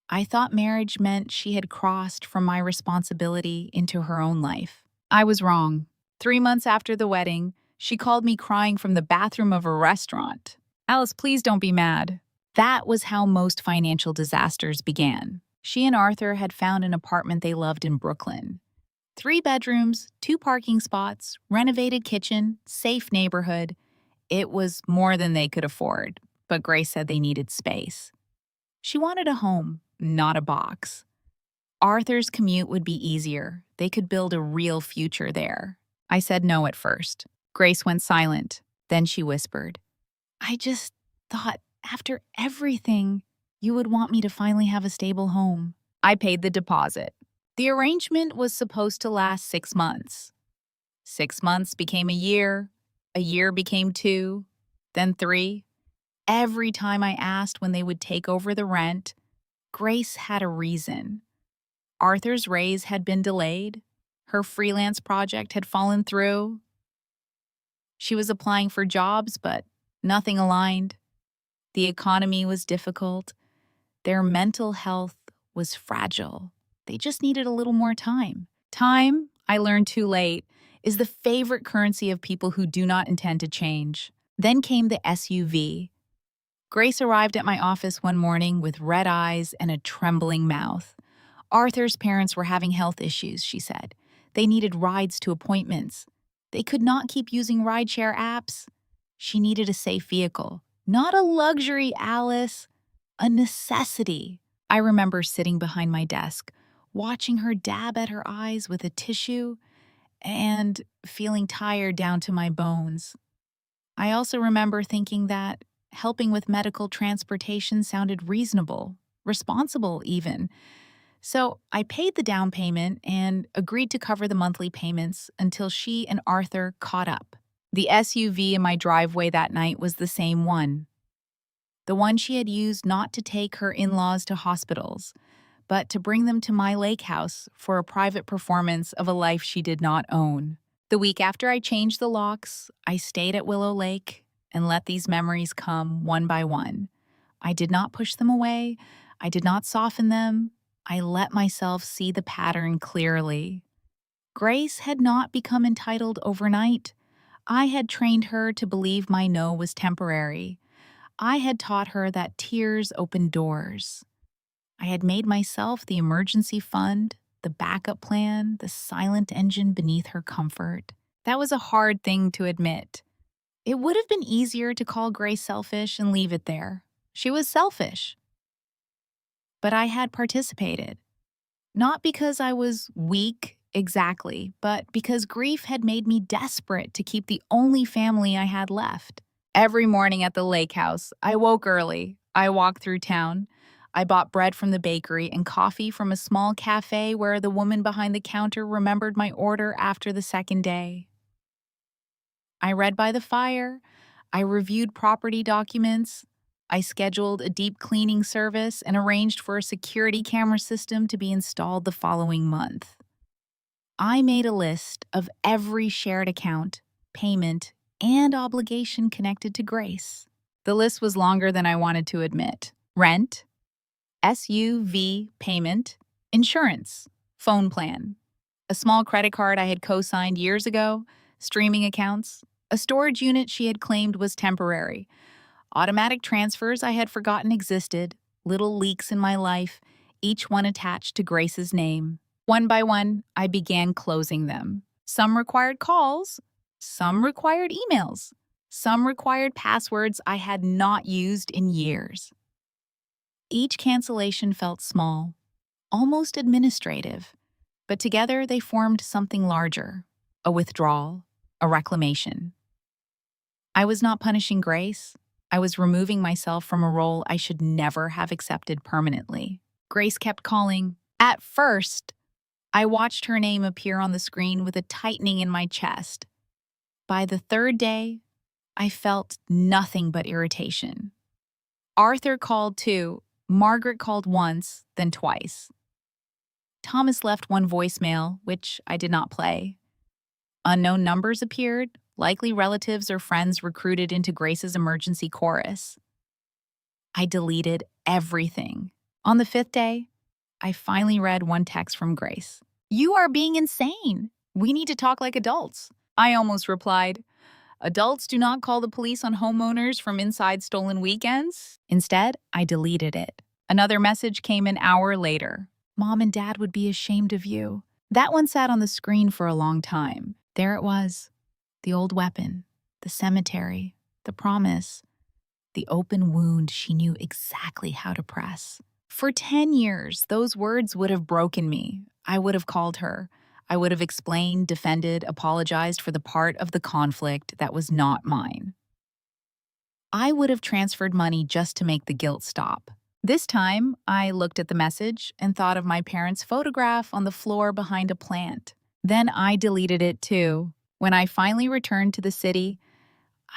I thought marriage meant she had crossed from my responsibility into her own life. I was wrong. 3 months after the wedding, she called me crying from the bathroom of a restaurant. Alice, please don't be mad. That was how most financial disasters began. She and Arthur had found an apartment they loved in Brooklyn. 3 bedrooms, 2 parking spots, renovated kitchen, safe neighborhood. It was more than they could afford, but Grace said they needed space. She wanted a home, not a box. Arthur's commute would be easier. They could build a real future there. I said no at first. Grace went silent. Then she whispered, I just thought after everything, you would want me to finally have a stable home. I paid the deposit. The arrangement was supposed to last 6 months. 6 months became a year became 2, then 3. Every time I asked when they would take over the rent, Grace had a reason. Arthur's raise had been delayed. Her freelance project had fallen through. She was applying for jobs, but nothing aligned. The economy was difficult. Their mental health was fragile. They just needed a little more time. Time, I learned too late, is the favorite currency of people who do not intend to change. Then came the SUV. Grace arrived at my office one morning with red eyes and a trembling mouth. Arthur's parents were having health issues, she said. They needed rides to appointments. They could not keep using rideshare apps. She needed a safe vehicle. Not a luxury, Alice. A necessity. I remember sitting behind my desk, watching her dab at her eyes with a tissue and feeling tired down to my bones. I also remember thinking that helping with medical transportation sounded reasonable, responsible even. So I paid the down payment and agreed to cover the monthly payments until she and Arthur caught up. The SUV in my driveway that night was the same one. The one she had used not to take her in-laws to hospitals, but to bring them to my lake house for a private performance of a life she did not own. The week after I changed the locks, I stayed at Willow Lake and let these memories come one by one. I did not push them away. I did not soften them. I let myself see the pattern clearly. Grace had not become entitled overnight. I had trained her to believe my no was temporary. I had taught her that tears open doors. I had made myself the emergency fund, the backup plan, the silent engine beneath her comfort. That was a hard thing to admit. It would have been easier to call Grace selfish and leave it there. She was selfish. But I had participated. Not because I was weak, exactly, but because grief had made me desperate to keep the only family I had left. Every morning at the lake house, I woke early. I walked through town. I bought bread from the bakery and coffee from a small cafe where the woman behind the counter remembered my order after the second day. I read by the fire. I reviewed property documents. I scheduled a deep cleaning service and arranged for a security camera system to be installed the following month. I made a list of every shared account, payment, and obligation connected to Grace. The list was longer than I wanted to admit. Rent, SUV payment, insurance, phone plan, a small credit card I had co-signed years ago, streaming accounts, a storage unit she had claimed was temporary, automatic transfers I had forgotten existed, little leaks in my life, each one attached to Grace's name. One by one, I began closing them. Some required calls, some required emails, some required passwords I had not used in years. Each cancellation felt small, almost administrative, but together they formed something larger, a withdrawal, a reclamation. I was not punishing Grace. I was removing myself from a role I should never have accepted permanently. Grace kept calling. At first, I watched her name appear on the screen with a tightening in my chest. By the third day, I felt nothing but irritation. Arthur called too. Margaret called once, then twice. Thomas left one voicemail, which I did not play. Unknown numbers appeared, likely relatives or friends recruited into Grace's emergency chorus. I deleted everything. On the 5th day, I finally read one text from Grace. "You are being insane. We need to talk like adults." I almost replied, "Adults do not call the police on homeowners from inside stolen weekends." Instead, I deleted it. Another message came an hour later. "Mom and Dad would be ashamed of you." That one sat on the screen for a long time. There it was. The old weapon, the cemetery, the promise, the open wound she knew exactly how to press. For 10 years, those words would have broken me. I would have called her. I would have explained, defended, apologized for the part of the conflict that was not mine. I would have transferred money just to make the guilt stop. This time, I looked at the message and thought of my parents' photograph on the floor behind a plant. Then I deleted it too. When I finally returned to the city,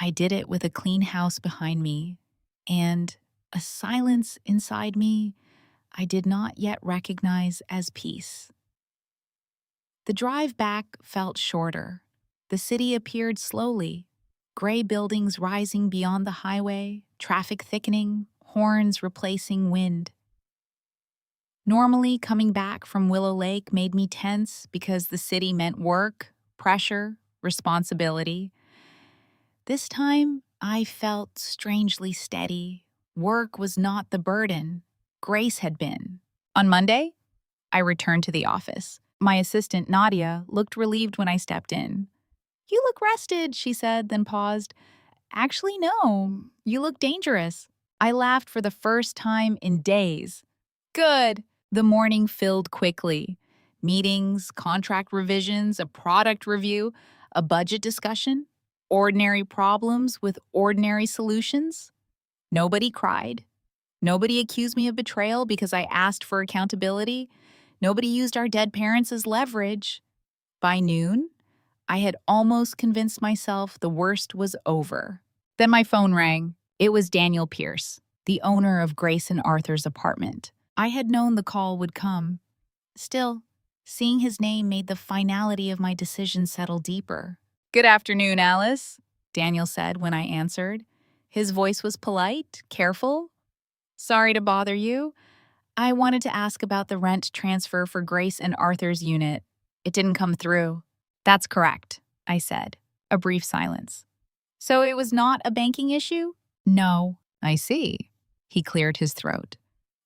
I did it with a clean house behind me and a silence inside me I did not yet recognize as peace. The drive back felt shorter. The city appeared slowly, gray buildings rising beyond the highway, traffic thickening, horns replacing wind. Normally, coming back from Willow Lake made me tense because the city meant work, pressure, responsibility. This time, I felt strangely steady. Work was not the burden. Grace had been. On Monday, I returned to the office. My assistant, Nadia, looked relieved when I stepped in. "You look rested," she said, then paused. "Actually, no. You look dangerous." I laughed for the first time in days. "Good." The morning filled quickly. Meetings, contract revisions, a product review, a budget discussion, ordinary problems with ordinary solutions. Nobody cried. Nobody accused me of betrayal because I asked for accountability. Nobody used our dead parents as leverage. By noon, I had almost convinced myself the worst was over. Then my phone rang. It was Daniel Pierce, the owner of Grace and Arthur's apartment. I had known the call would come. Still, seeing his name made the finality of my decision settle deeper. "Good afternoon, Alice," Daniel said when I answered. His voice was polite, careful. "Sorry to bother you. I wanted to ask about the rent transfer for Grace and Arthur's unit. It didn't come through." "That's correct," I said. A brief silence. "So it was not a banking issue?" "No." "I see." He cleared his throat.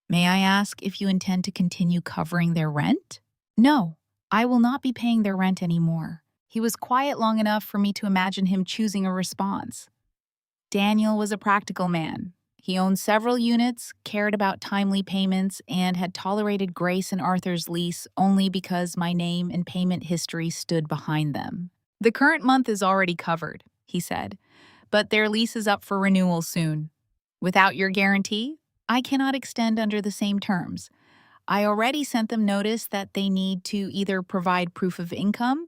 "May I ask if you intend to continue covering their rent?" "No. I will not be paying their rent anymore." He was quiet long enough for me to imagine him choosing a response. Daniel was a practical man. He owned several units, cared about timely payments, and had tolerated Grace and Arthur's lease only because my name and payment history stood behind them. "The current month is already covered," he said, "but their lease is up for renewal soon. Without your guarantee, I cannot extend under the same terms. I already sent them notice that they need to either provide proof of income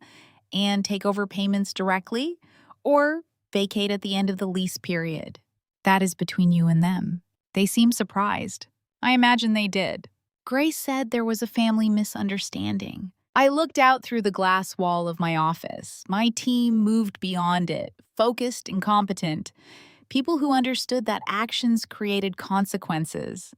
and take over payments directly, or vacate at the end of the lease period. That is between you and them." They seemed surprised. I imagine they did. Grace said there was a family misunderstanding. I looked out through the glass wall of my office. My team moved beyond it, focused and competent. People who understood that actions created consequences.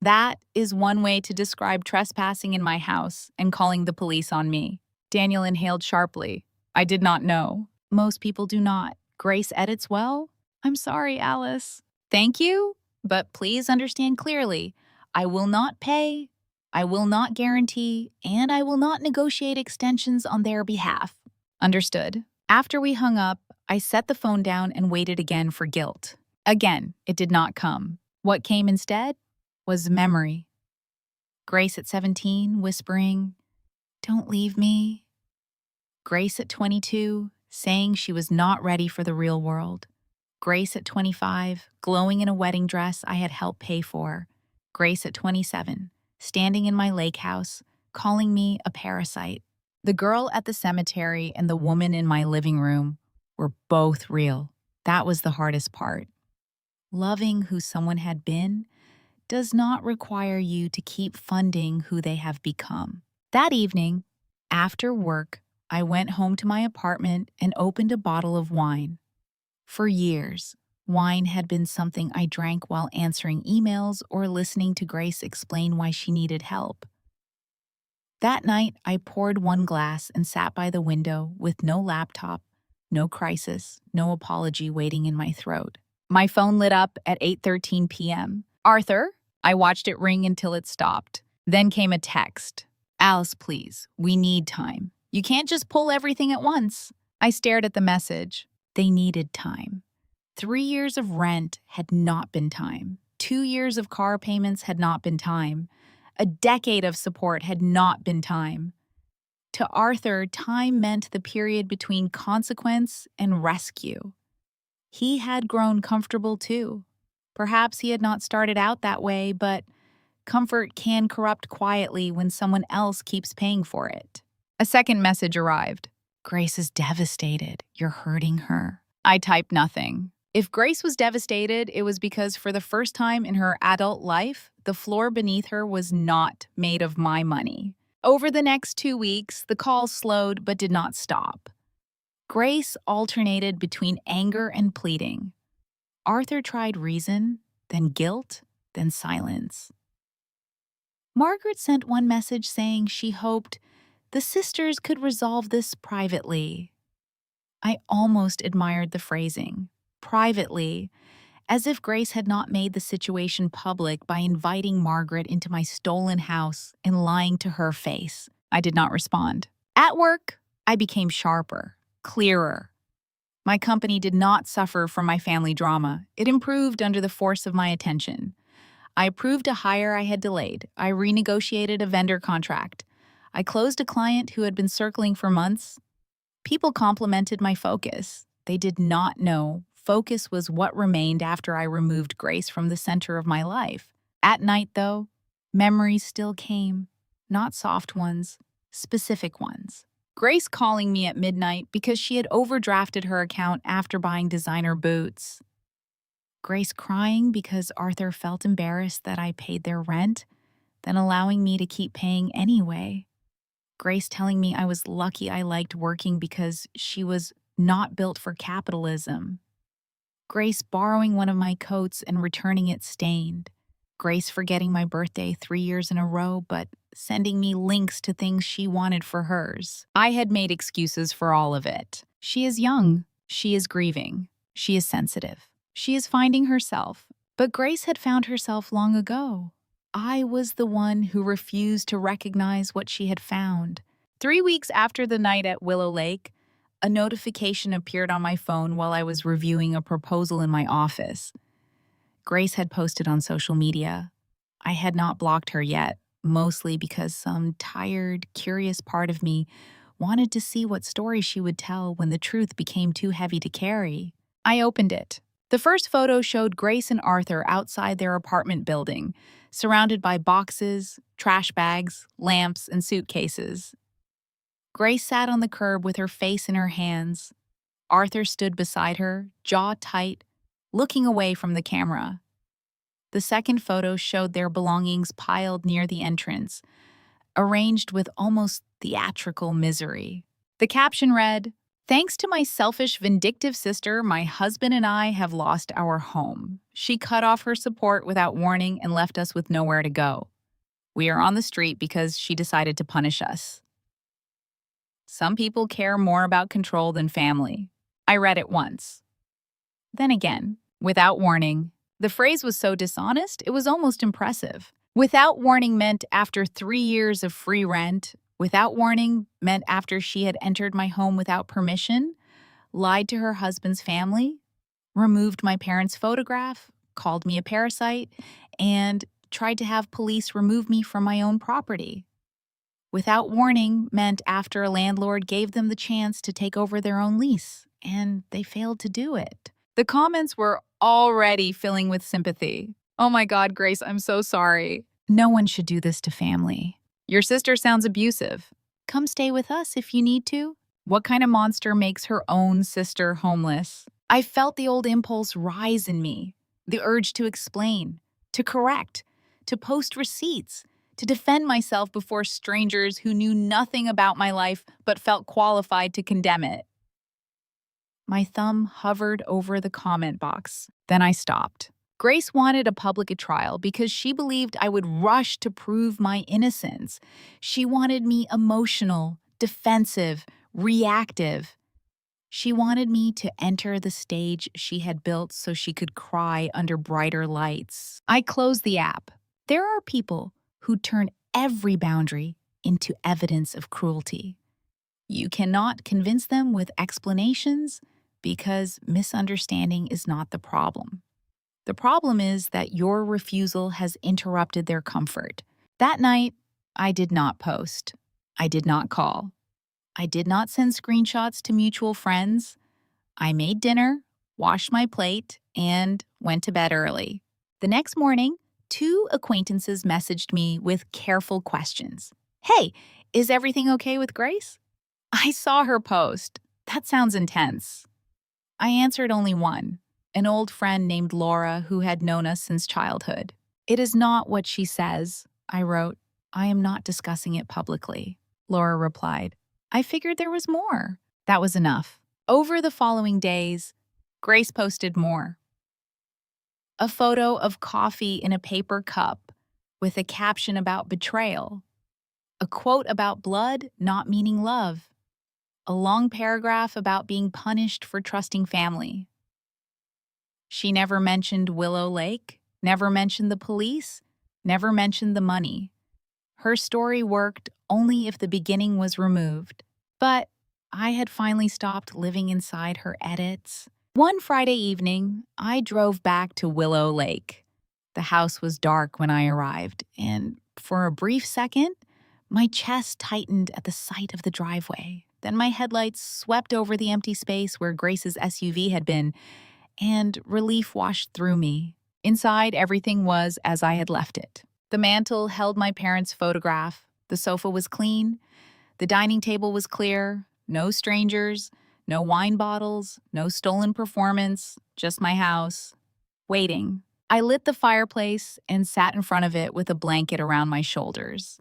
That is one way to describe trespassing in my house and calling the police on me. Daniel inhaled sharply. "I did not know." "Most people do not. Grace edits well." "I'm sorry, Alice." "Thank you, but please understand clearly. I will not pay, I will not guarantee, and I will not negotiate extensions on their behalf." "Understood." After we hung up, I set the phone down and waited again for guilt. Again, it did not come. What came instead was memory. Grace at 17, whispering, "Don't leave me." Grace at 22, saying she was not ready for the real world. Grace at 25, glowing in a wedding dress I had helped pay for. Grace at 27, standing in my lake house, calling me a parasite. The girl at the cemetery and the woman in my living room were both real. That was the hardest part. Loving who someone had been does not require you to keep funding who they have become. That evening, after work, I went home to my apartment and opened a bottle of wine. For years, wine had been something I drank while answering emails or listening to Grace explain why she needed help. That night, I poured one glass and sat by the window with no laptop, no crisis, no apology waiting in my throat. My phone lit up at 8:13 p.m. "Arthur?" I watched it ring until it stopped. Then came a text. "Alice, please, we need time. You can't just pull everything at once." I stared at the message. They needed time. 3 years of rent had not been time. 2 years of car payments had not been time. A decade of support had not been time. To Arthur, time meant the period between consequence and rescue. He had grown comfortable too. Perhaps he had not started out that way, but comfort can corrupt quietly when someone else keeps paying for it. A second message arrived. Grace is devastated. You're hurting her. I typed nothing. If Grace was devastated, it was because for the first time in her adult life, the floor beneath her was not made of my money. Over the next 2 weeks, the calls slowed but did not stop. Grace alternated between anger and pleading. Arthur tried reason, then guilt, then silence. Margaret sent one message saying she hoped the sisters could resolve this privately. I almost admired the phrasing, privately, as if Grace had not made the situation public by inviting Margaret into my stolen house and lying to her face. I did not respond. At work, I became sharper, clearer. My company did not suffer from my family drama. It improved under the force of my attention. I approved a hire I had delayed. I renegotiated a vendor contract. I closed a client who had been circling for months. People complimented my focus. They did not know focus was what remained after I removed Grace from the center of my life. At night, though, memories still came. Not soft ones, specific ones. Grace calling me at midnight because she had overdrafted her account after buying designer boots. Grace crying because Arthur felt embarrassed that I paid their rent, then allowing me to keep paying anyway. Grace telling me I was lucky I liked working because she was not built for capitalism. Grace borrowing one of my coats and returning it stained. Grace forgetting my birthday 3 years in a row, but sending me links to things she wanted for hers. I had made excuses for all of it. She is young. She is grieving. She is sensitive. She is finding herself. But Grace had found herself long ago. I was the one who refused to recognize what she had found. 3 weeks after the night at Willow Lake, a notification appeared on my phone while I was reviewing a proposal in my office. Grace had posted on social media. I had not blocked her yet, mostly because some tired, curious part of me wanted to see what story she would tell when the truth became too heavy to carry. I opened it. The first photo showed Grace and Arthur outside their apartment building, surrounded by boxes, trash bags, lamps, and suitcases. Grace sat on the curb with her face in her hands. Arthur stood beside her, jaw tight, looking away from the camera. The second photo showed their belongings piled near the entrance, arranged with almost theatrical misery. The caption read, "Thanks to my selfish, vindictive sister, my husband and I have lost our home. She cut off her support without warning and left us with nowhere to go. We are on the street because she decided to punish us." Some people care more about control than family. I read it once. Then again, without warning. The phrase was so dishonest, it was almost impressive. Without warning meant after 3 years of free rent. Without warning meant after she had entered my home without permission, lied to her husband's family, removed my parents' photograph, called me a parasite, and tried to have police remove me from my own property. Without warning meant after a landlord gave them the chance to take over their own lease, and they failed to do it. The comments were already filling with sympathy. "Oh my God, Grace, I'm so sorry. No one should do this to family. Your sister sounds abusive. Come stay with us if you need to." What kind of monster makes her own sister homeless? I felt the old impulse rise in me, the urge to explain, to correct, to post receipts, to defend myself before strangers who knew nothing about my life but felt qualified to condemn it. My thumb hovered over the comment box. Then I stopped. Grace wanted a public trial because she believed I would rush to prove my innocence. She wanted me emotional, defensive, reactive. She wanted me to enter the stage she had built so she could cry under brighter lights. I closed the app. There are people who turn every boundary into evidence of cruelty. You cannot convince them with explanations because misunderstanding is not the problem. The problem is that your refusal has interrupted their comfort. That night, I did not post. I did not call. I did not send screenshots to mutual friends. I made dinner, washed my plate, and went to bed early. The next morning, two acquaintances messaged me with careful questions. Hey, is everything okay with Grace? I saw her post. That sounds intense. I answered only one, an old friend named Laura who had known us since childhood. It is not what she says, I wrote. I am not discussing it publicly. Laura replied. I figured there was more. That was enough. Over the following days, Grace posted more. A photo of coffee in a paper cup with a caption about betrayal. A quote about blood not meaning love. A long paragraph about being punished for trusting family. She never mentioned Willow Lake, never mentioned the police, never mentioned the money. Her story worked only if the beginning was removed. But I had finally stopped living inside her edits. One Friday evening, I drove back to Willow Lake. The house was dark when I arrived, and for a brief second, my chest tightened at the sight of the driveway. Then my headlights swept over the empty space where Grace's SUV had been, and relief washed through me. Inside, everything was as I had left it. The mantel held my parents' photograph. The sofa was clean. The dining table was clear. No strangers, no wine bottles, no stolen performance, just my house. Waiting. I lit the fireplace and sat in front of it with a blanket around my shoulders.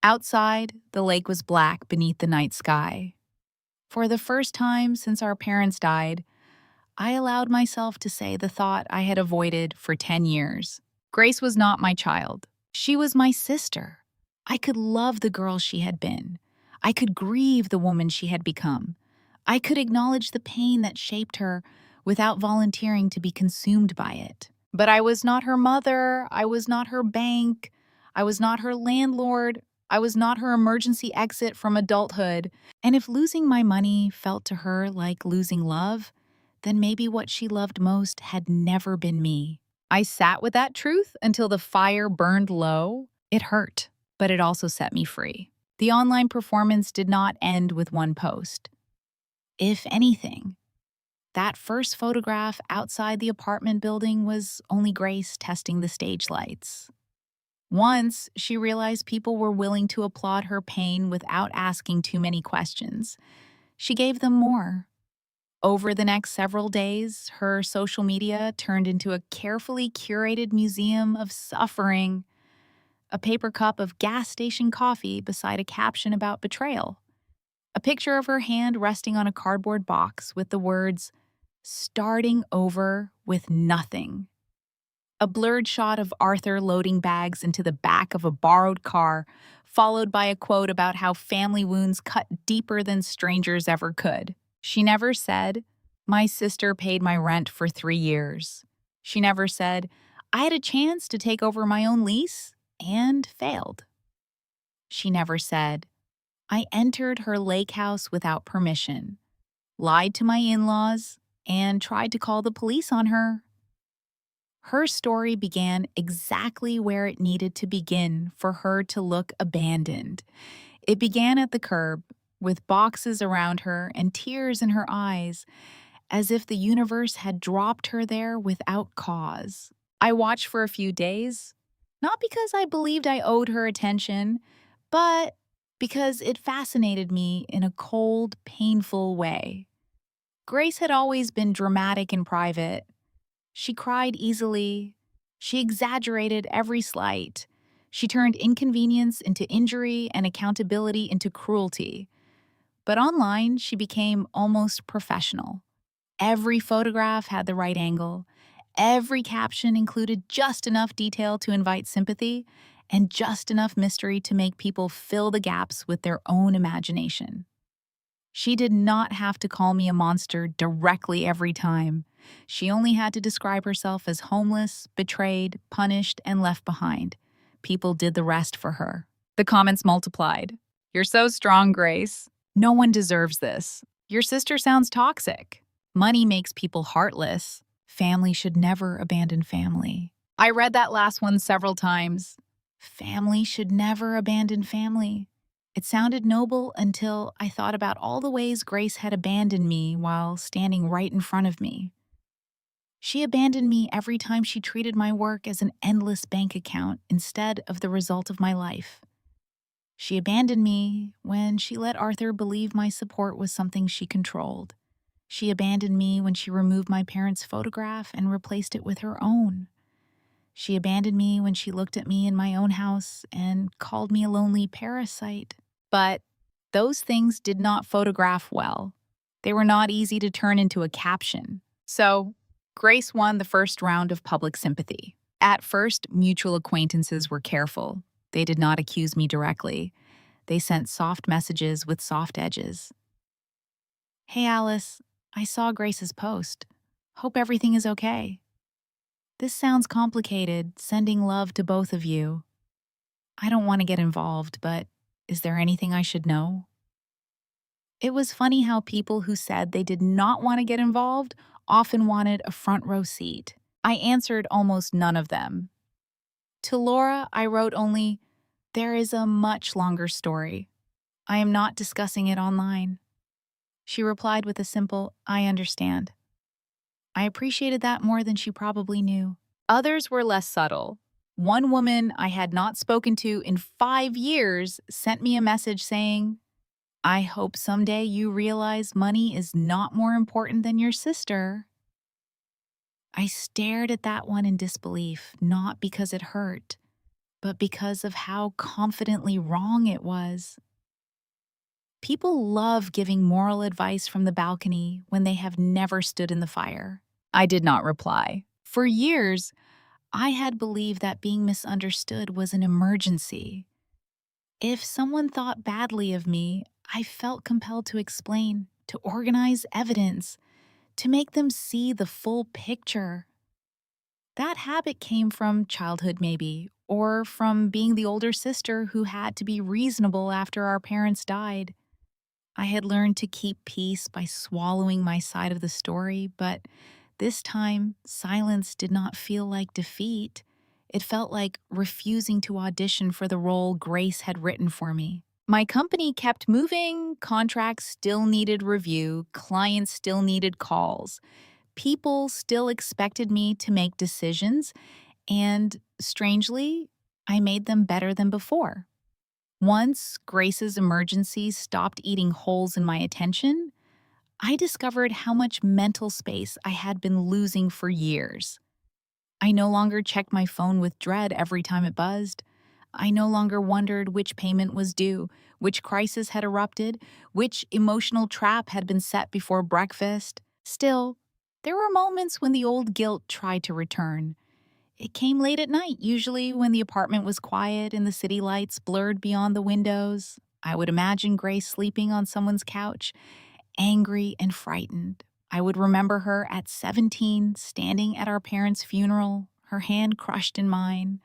Outside, the lake was black beneath the night sky. For the first time since our parents died, I allowed myself to say the thought I had avoided for 10 years. Grace was not my child. She was my sister. I could love the girl she had been. I could grieve the woman she had become. I could acknowledge the pain that shaped her without volunteering to be consumed by it. But I was not her mother. I was not her bank. I was not her landlord. I was not her emergency exit from adulthood. And if losing my money felt to her like losing love, then maybe what she loved most had never been me. I sat with that truth until the fire burned low. It hurt, but it also set me free. The online performance did not end with one post. If anything, that first photograph outside the apartment building was only Grace testing the stage lights. Once, she realized people were willing to applaud her pain without asking too many questions. She gave them more. Over the next several days, her social media turned into a carefully curated museum of suffering. A paper cup of gas station coffee beside a caption about betrayal. A picture of her hand resting on a cardboard box with the words, "Starting over with nothing." A blurred shot of Arthur loading bags into the back of a borrowed car, followed by a quote about how family wounds cut deeper than strangers ever could. She never said, "My sister paid my rent for 3 years." She never said, "I had a chance to take over my own lease and failed." She never said, "I entered her lake house without permission, lied to my in-laws, and tried to call the police on her." Her story began exactly where it needed to begin for her to look abandoned. It began at the curb, with boxes around her and tears in her eyes, as if the universe had dropped her there without cause. I watched for a few days, not because I believed I owed her attention, but because it fascinated me in a cold, painful way. Grace had always been dramatic in private. She cried easily. She exaggerated every slight. She turned inconvenience into injury and accountability into cruelty. But online, she became almost professional. Every photograph had the right angle. Every caption included just enough detail to invite sympathy and just enough mystery to make people fill the gaps with their own imagination. She did not have to call me a monster directly every time. She only had to describe herself as homeless, betrayed, punished, and left behind. People did the rest for her. The comments multiplied. "You're so strong, Grace. No one deserves this. Your sister sounds toxic. Money makes people heartless. Family should never abandon family. I read that last one several times. Family should never abandon family. It sounded noble until I thought about all the ways Grace had abandoned me while standing right in front of me. She abandoned me every time she treated my work as an endless bank account instead of the result of my life. She abandoned me when she let Arthur believe my support was something she controlled. She abandoned me when she removed my parents' photograph and replaced it with her own. She abandoned me when she looked at me in my own house and called me a lonely parasite. But those things did not photograph well. They were not easy to turn into a caption. So, Grace won the first round of public sympathy. At first, mutual acquaintances were careful. They did not accuse me directly. They sent soft messages with soft edges. Hey, Alice, I saw Grace's post. Hope everything is okay. This sounds complicated, sending love to both of you. I don't want to get involved, but is there anything I should know? It was funny how people who said they did not want to get involved often wanted a front row seat. I answered almost none of them. To Laura, I wrote only, "There is a much longer story. I am not discussing it online." She replied with a simple, "I understand." I appreciated that more than she probably knew. Others were less subtle. One woman I had not spoken to in 5 years sent me a message saying, "I hope someday you realize money is not more important than your sister." I stared at that one in disbelief, not because it hurt, but because of how confidently wrong it was. People love giving moral advice from the balcony when they have never stood in the fire. I did not reply. For years, I had believed that being misunderstood was an emergency. If someone thought badly of me, I felt compelled to explain, to organize evidence, to make them see the full picture. That habit came from childhood, maybe, or from being the older sister who had to be reasonable after our parents died. I had learned to keep peace by swallowing my side of the story, but this time, silence did not feel like defeat. It felt like refusing to audition for the role Grace had written for me. My company kept moving, contracts still needed review, clients still needed calls. People still expected me to make decisions, and strangely, I made them better than before. Once Grace's emergency stopped eating holes in my attention, I discovered how much mental space I had been losing for years. I no longer checked my phone with dread every time it buzzed. I no longer wondered which payment was due, which crisis had erupted, which emotional trap had been set before breakfast. Still, there were moments when the old guilt tried to return. It came late at night, usually when the apartment was quiet and the city lights blurred beyond the windows. I would imagine Grace sleeping on someone's couch, angry and frightened. I would remember her at 17, standing at our parents' funeral, her hand crushed in mine.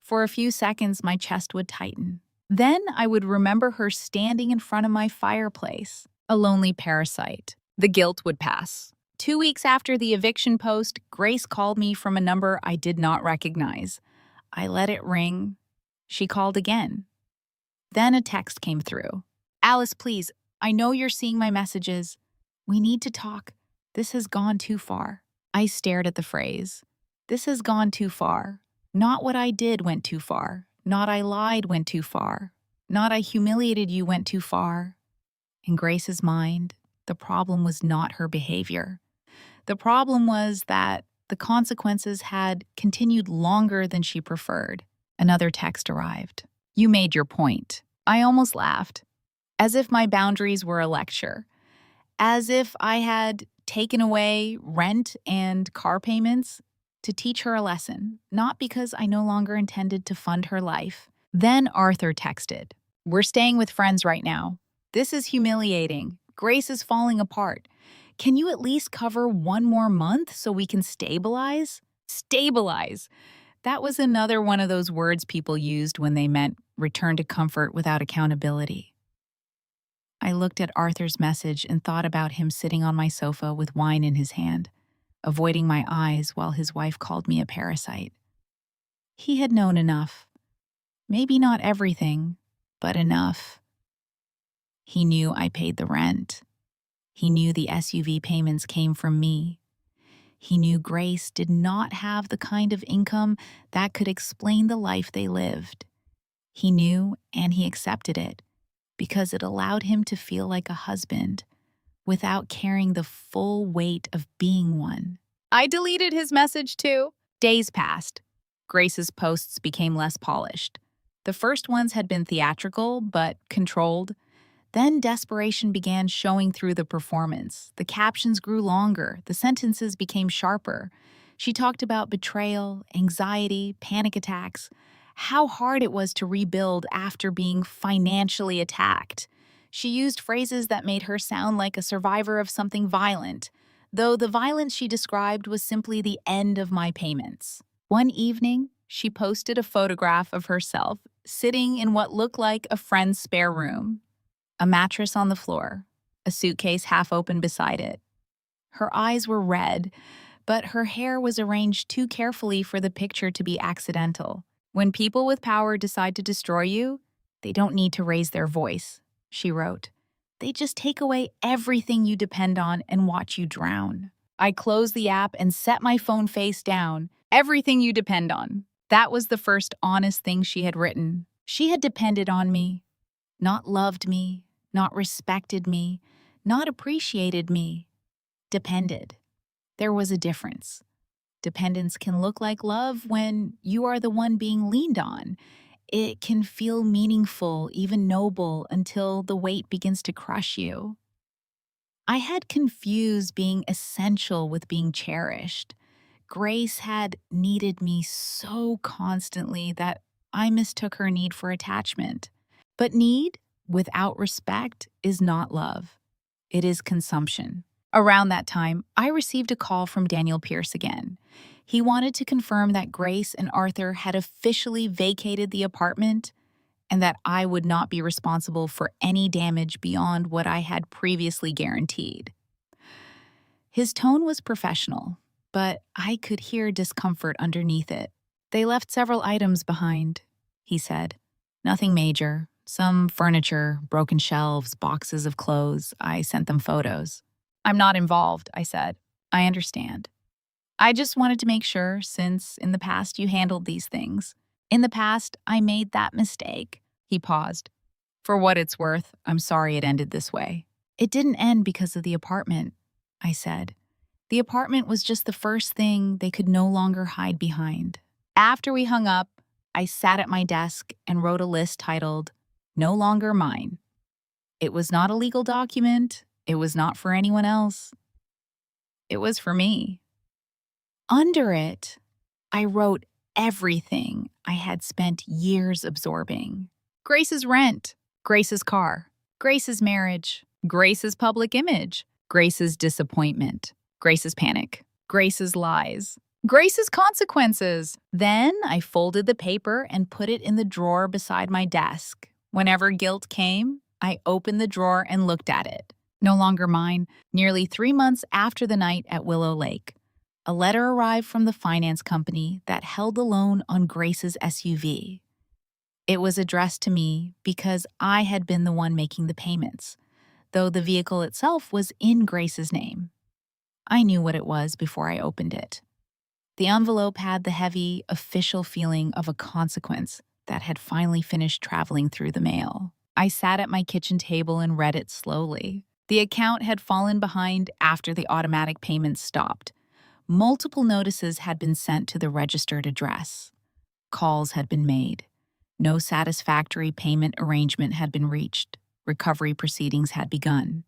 For a few seconds, my chest would tighten. Then I would remember her standing in front of my fireplace, a lonely parasite. The guilt would pass. 2 weeks after the eviction post, Grace called me from a number I did not recognize. I let it ring. She called again. Then a text came through. "Alice, please, I know you're seeing my messages. We need to talk. This has gone too far." I stared at the phrase. This has gone too far. Not what I did went too far. Not I lied went too far. Not I humiliated you went too far. In Grace's mind, the problem was not her behavior. The problem was that the consequences had continued longer than she preferred. Another text arrived. "You made your point." I almost laughed, as if my boundaries were a lecture, as if I had taken away rent and car payments to teach her a lesson, not because I no longer intended to fund her life. Then Arthur texted, "We're staying with friends right now. This is humiliating. Grace is falling apart. Can you at least cover 1 more month so we can stabilize?" Stabilize. That was another one of those words people used when they meant return to comfort without accountability. I looked at Arthur's message and thought about him sitting on my sofa with wine in his hand. avoiding my eyes while his wife called me a parasite. He had known enough. Maybe not everything, but enough. He knew I paid the rent. He knew the SUV payments came from me. He knew Grace did not have the kind of income that could explain the life they lived. He knew, and he accepted it, because it allowed him to feel like a husband without carrying the full weight of being one. I deleted his message too. Days passed. Grace's posts became less polished. The first ones had been theatrical, but controlled. Then desperation began showing through the performance. The captions grew longer, the sentences became sharper. She talked about betrayal, anxiety, panic attacks, how hard it was to rebuild after being financially attacked. She used phrases that made her sound like a survivor of something violent, though the violence she described was simply the end of my payments. One evening, she posted a photograph of herself sitting in what looked like a friend's spare room. A mattress on the floor, a suitcase half open beside it. Her eyes were red, but her hair was arranged too carefully for the picture to be accidental. When people with power decide to destroy you, they don't need to raise their voice, she wrote. They just take away everything you depend on and watch you drown. I closed the app and set my phone face down. Everything you depend on. That was the first honest thing she had written. She had depended on me, not loved me, not respected me, not appreciated me. Depended. There was a difference. Dependence can look like love when you are the one being leaned on. It can feel meaningful, even noble, until the weight begins to crush you. I had confused being essential with being cherished. Grace had needed me so constantly that I mistook her need for attachment. But need, without respect, is not love. It is consumption. Around that time, I received a call from Daniel Pierce again. He wanted to confirm that Grace and Arthur had officially vacated the apartment and that I would not be responsible for any damage beyond what I had previously guaranteed. His tone was professional, but I could hear discomfort underneath it. They left several items behind, he said. Nothing major. Some furniture, broken shelves, boxes of clothes. I sent them photos. I'm not involved, I said. I understand. I just wanted to make sure, since in the past you handled these things. In the past, I made that mistake. He paused. For what it's worth, I'm sorry it ended this way. It didn't end because of the apartment, I said. The apartment was just the first thing they could no longer hide behind. After we hung up, I sat at my desk and wrote a list titled, No Longer Mine. It was not a legal document. It was not for anyone else. It was for me. Under it, I wrote everything I had spent years absorbing. Grace's rent, Grace's car, Grace's marriage, Grace's public image, Grace's disappointment, Grace's panic, Grace's lies, Grace's consequences. Then I folded the paper and put it in the drawer beside my desk. Whenever guilt came, I opened the drawer and looked at it. No longer mine. Nearly 3 months after the night at Willow Lake, a letter arrived from the finance company that held the loan on Grace's SUV. It was addressed to me because I had been the one making the payments, though the vehicle itself was in Grace's name. I knew what it was before I opened it. The envelope had the heavy, official feeling of a consequence that had finally finished traveling through the mail. I sat at my kitchen table and read it slowly. The account had fallen behind after the automatic payments stopped. Multiple notices had been sent to the registered address. Calls had been made. No satisfactory payment arrangement had been reached. Recovery proceedings had begun.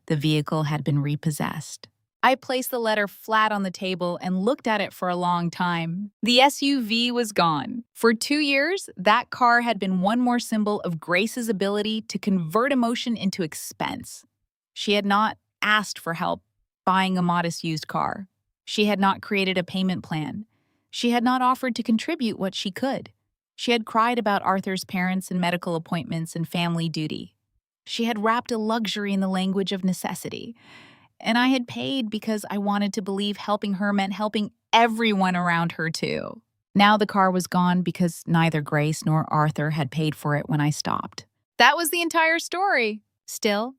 The vehicle had been repossessed. I placed the letter flat on the table and looked at it for a long time. The SUV was gone. For 2 years, that car had been one more symbol of Grace's ability to convert emotion into expense. She had not asked for help buying a modest used car. She had not created a payment plan. She had not offered to contribute what she could. She had cried about Arthur's parents and medical appointments and family duty. She had wrapped a luxury in the language of necessity. And I had paid because I wanted to believe helping her meant helping everyone around her too. Now the car was gone because neither Grace nor Arthur had paid for it when I stopped. That was the entire story. Still,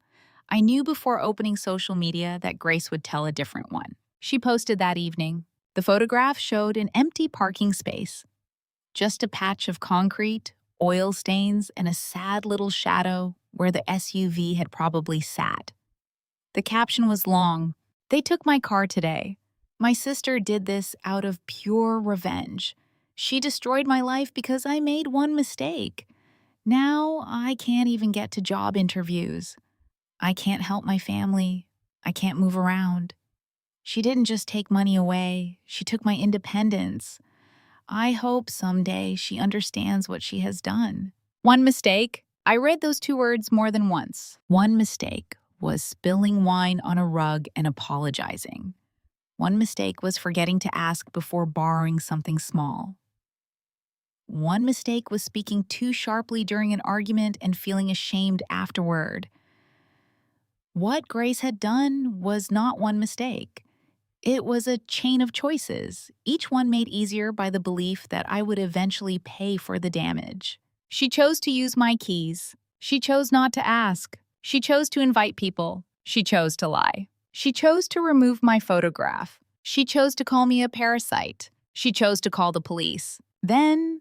I knew before opening social media that Grace would tell a different one. She posted that evening. The photograph showed an empty parking space, just a patch of concrete, oil stains, and a sad little shadow where the SUV had probably sat. The caption was long. They took my car today. My sister did this out of pure revenge. She destroyed my life because I made one mistake. Now I can't even get to job interviews. I can't help my family. I can't move around. She didn't just take money away, she took my independence. I hope someday she understands what she has done. One mistake. I read those two words more than once. One mistake was spilling wine on a rug and apologizing. One mistake was forgetting to ask before borrowing something small. One mistake was speaking too sharply during an argument and feeling ashamed afterward. What Grace had done was not one mistake. It was a chain of choices, each one made easier by the belief that I would eventually pay for the damage. She chose to use my keys. She chose not to ask. She chose to invite people. She chose to lie. She chose to remove my photograph. She chose to call me a parasite. She chose to call the police. Then,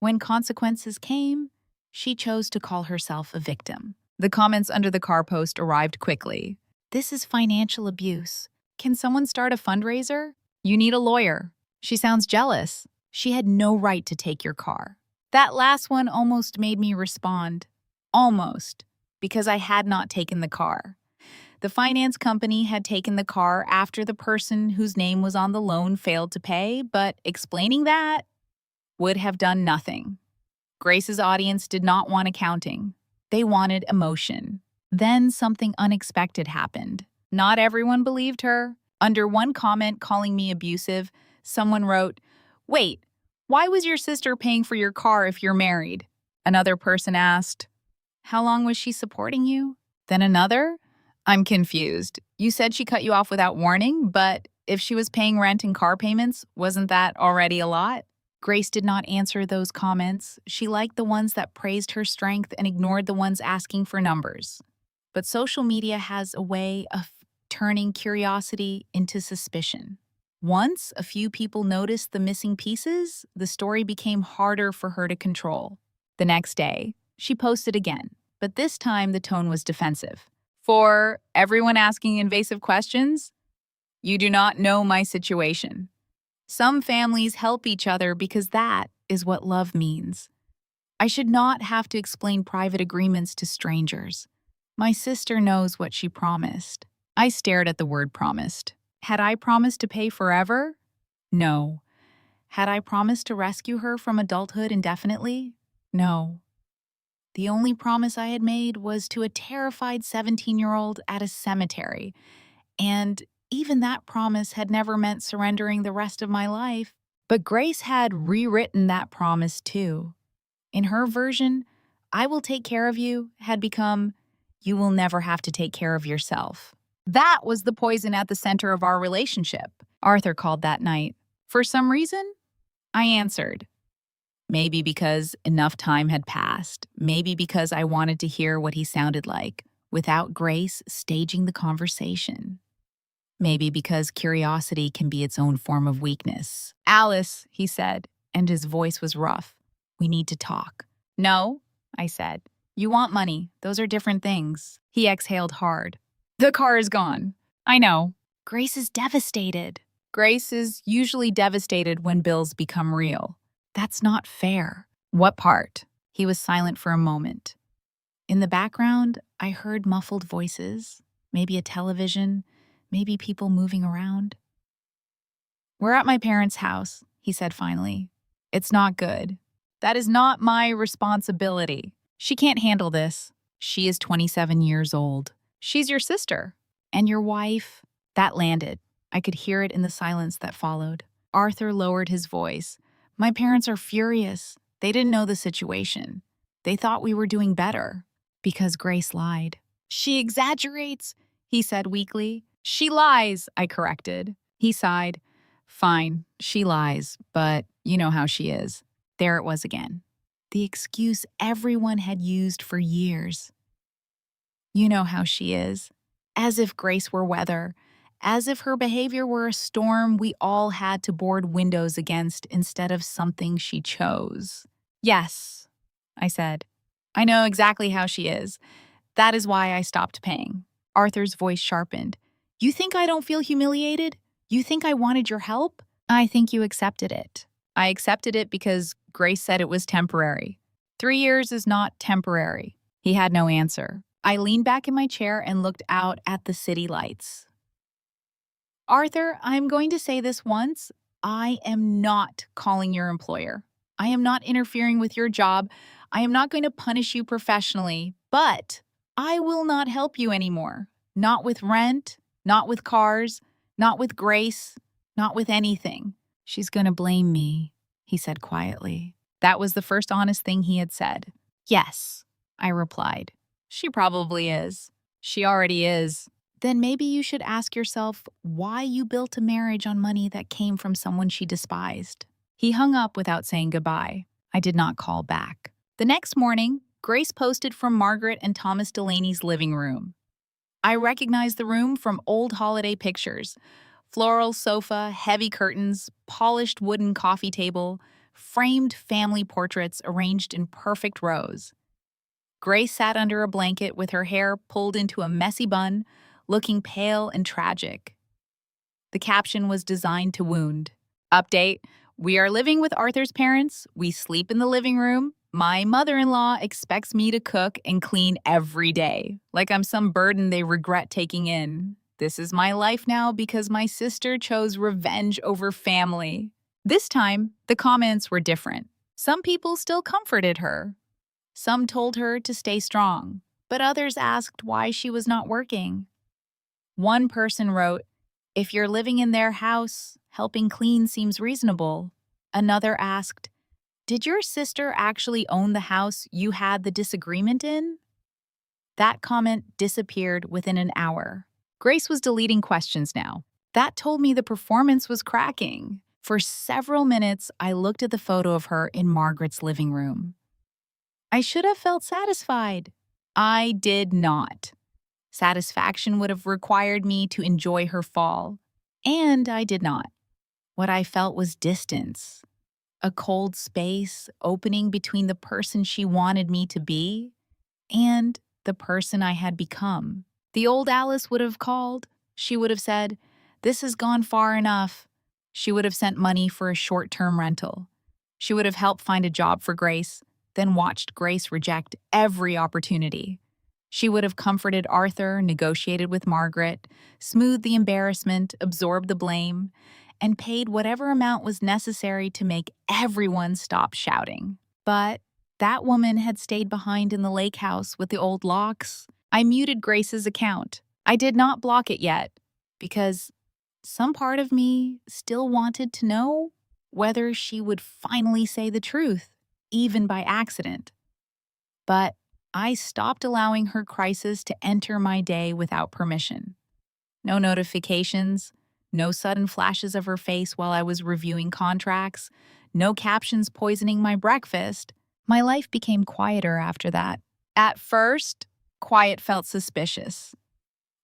when consequences came, she chose to call herself a victim. The comments under the car post arrived quickly. This is financial abuse. Can someone start a fundraiser? You need a lawyer. She sounds jealous. She had no right to take your car. That last one almost made me respond. Almost. Because I had not taken the car. The finance company had taken the car after the person whose name was on the loan failed to pay, but explaining that would have done nothing. Grace's audience did not want accounting. They wanted emotion. Then something unexpected happened. Not everyone believed her. Under one comment calling me abusive, someone wrote, "Wait, why was your sister paying for your car if you're married?" Another person asked, "How long was she supporting you?" Then another, "I'm confused. You said she cut you off without warning, but if she was paying rent and car payments, wasn't that already a lot?" Grace did not answer those comments. She liked the ones that praised her strength and ignored the ones asking for numbers. But social media has a way of turning curiosity into suspicion. Once a few people noticed the missing pieces, the story became harder for her to control. The next day, she posted again, but this time the tone was defensive. For everyone asking invasive questions, you do not know my situation. Some families help each other because that is what love means. I should not have to explain private agreements to strangers. My sister knows what she promised. I stared at the word promised. Had I promised to pay forever? No. Had I promised to rescue her from adulthood indefinitely? No. The only promise I had made was to a terrified 17-year-old at a cemetery, and even that promise had never meant surrendering the rest of my life. But Grace had rewritten that promise too. In her version, "I will take care of you" had become, "You will never have to take care of yourself." That was the poison at the center of our relationship. Arthur called that night. For some reason, I answered. Maybe because enough time had passed. Maybe because I wanted to hear what he sounded like, without Grace staging the conversation. Maybe because curiosity can be its own form of weakness. "Alice," he said, and his voice was rough. "We need to talk." "No," I said. "You want money. Those are different things." He exhaled hard. "The car is gone." "I know." "Grace is devastated." "Grace is usually devastated when bills become real." "That's not fair." "What part?" He was silent for a moment. In the background, I heard muffled voices, maybe a television, maybe people moving around. "We're at my parents' house," he said finally. "It's not good. That is not my responsibility. She can't handle this. She is 27 years old. She's your sister. And your wife." That landed. I could hear it in the silence that followed. Arthur lowered his voice. "My parents are furious. They didn't know the situation. They thought we were doing better." Because Grace lied. "She exaggerates," he said weakly. She lies, I corrected. He sighed. Fine, she lies, but you know how she is. There it was again. The excuse everyone had used for years. You know how she is. As if Grace were weather. As if her behavior were a storm we all had to board windows against instead of something she chose. Yes, I said. I know exactly how she is. That is why I stopped paying. Arthur's voice sharpened. You think I don't feel humiliated? You think I wanted your help? I think you accepted it. I accepted it because Grace said it was temporary. 3 years is not temporary. He had no answer. I leaned back in my chair and looked out at the city lights. Arthur, I'm going to say this once. I am not calling your employer. I am not interfering with your job. I am not going to punish you professionally, but I will not help you anymore. Not with rent, not with cars, not with Grace, not with anything. She's going to blame me, he said quietly. That was the first honest thing he had said. Yes, I replied. She probably is. She already is. Then maybe you should ask yourself why you built a marriage on money that came from someone she despised. He hung up without saying goodbye. I did not call back. The next morning, Grace posted from Margaret and Thomas Delaney's living room. I recognized the room from old holiday pictures. Floral sofa, heavy curtains, polished wooden coffee table, framed family portraits arranged in perfect rows. Grace sat under a blanket with her hair pulled into a messy bun, looking pale and tragic. The caption was designed to wound. Update: we are living with Arthur's parents. We sleep in the living room. My mother-in-law expects me to cook and clean every day, like I'm some burden they regret taking in. This is my life now because my sister chose revenge over family. This time, the comments were different. Some people still comforted her. Some told her to stay strong, but others asked why she was not working. One person wrote, "If you're living in their house, helping clean seems reasonable." Another asked, "Did your sister actually own the house you had the disagreement in?" That comment disappeared within an hour. Grace was deleting questions now. That told me the performance was cracking. For several minutes, I looked at the photo of her in Margaret's living room. I should have felt satisfied. I did not. Satisfaction would have required me to enjoy her fall, and I did not. What I felt was distance, a cold space opening between the person she wanted me to be and the person I had become. The old Alice would have called. She would have said, "This has gone far enough." She would have sent money for a short-term rental. She would have helped find a job for Grace, then watched Grace reject every opportunity. She would have comforted Arthur, negotiated with Margaret, smoothed the embarrassment, absorbed the blame, and paid whatever amount was necessary to make everyone stop shouting. But that woman had stayed behind in the lake house with the old locks. I muted Grace's account. I did not block it yet, because some part of me still wanted to know whether she would finally say the truth, even by accident. But I stopped allowing her crisis to enter my day without permission. No notifications, no sudden flashes of her face while I was reviewing contracts, no captions poisoning my breakfast. My life became quieter after that. At first, quiet felt suspicious.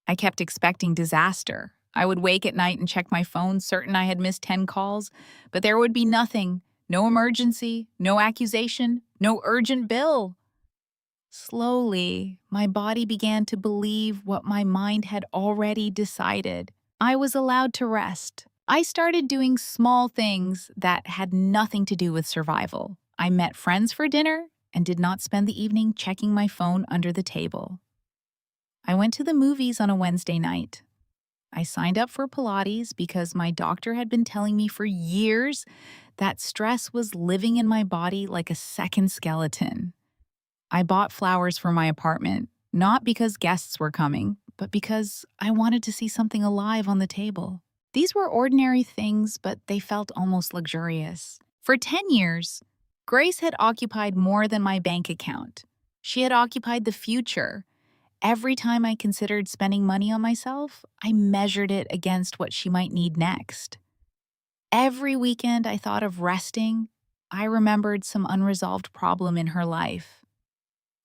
I kept expecting disaster. I would wake at night and check my phone, certain I had missed 10 calls, but there would be nothing. No emergency, no accusation, no urgent bill. Slowly, my body began to believe what my mind had already decided. I was allowed to rest. I started doing small things that had nothing to do with survival. I met friends for dinner and did not spend the evening checking my phone under the table. I went to the movies on a Wednesday night. I signed up for Pilates because my doctor had been telling me for years that stress was living in my body like a second skeleton. I bought flowers for my apartment, not because guests were coming, but because I wanted to see something alive on the table. These were ordinary things, but they felt almost luxurious. For 10 years, Grace had occupied more than my bank account. She had occupied the future. Every time I considered spending money on myself, I measured it against what she might need next. Every weekend I thought of resting, I remembered some unresolved problem in her life.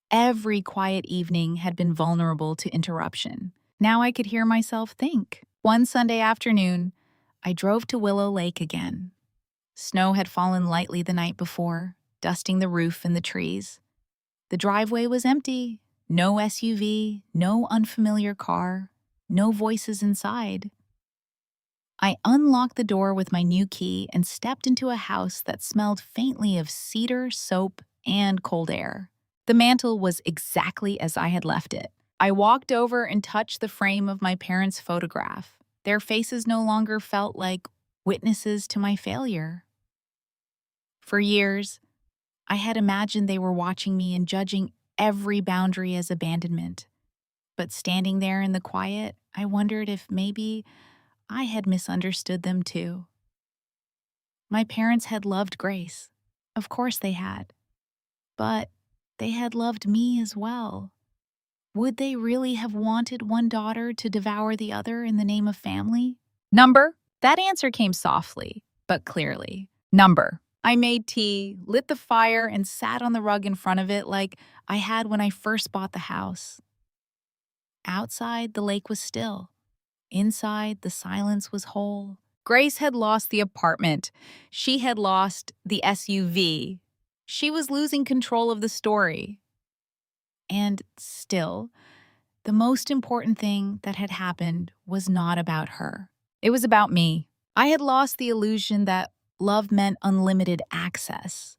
Every quiet evening had been vulnerable to interruption. Now I could hear myself think. One Sunday afternoon, I drove to Willow Lake again. Snow had fallen lightly the night before, dusting the roof and the trees. The driveway was empty. No SUV, no unfamiliar car, no voices inside. I unlocked the door with my new key and stepped into a house that smelled faintly of cedar, soap, and cold air. The mantel was exactly as I had left it. I walked over and touched the frame of my parents' photograph. Their faces no longer felt like witnesses to my failure. For years, I had imagined they were watching me and judging every boundary as abandonment. But standing there in the quiet, I wondered if maybe I had misunderstood them too. My parents had loved Grace. Of course they had. But they had loved me as well. Would they really have wanted one daughter to devour the other in the name of family? Number? That answer came softly, but clearly. Number. I made tea, lit the fire, and sat on the rug in front of it like I had when I first bought the house. Outside, the lake was still. Inside, the silence was whole. Grace had lost the apartment. She had lost the SUV. She was losing control of the story. And still, the most important thing that had happened was not about her. It was about me. I had lost the illusion that love meant unlimited access.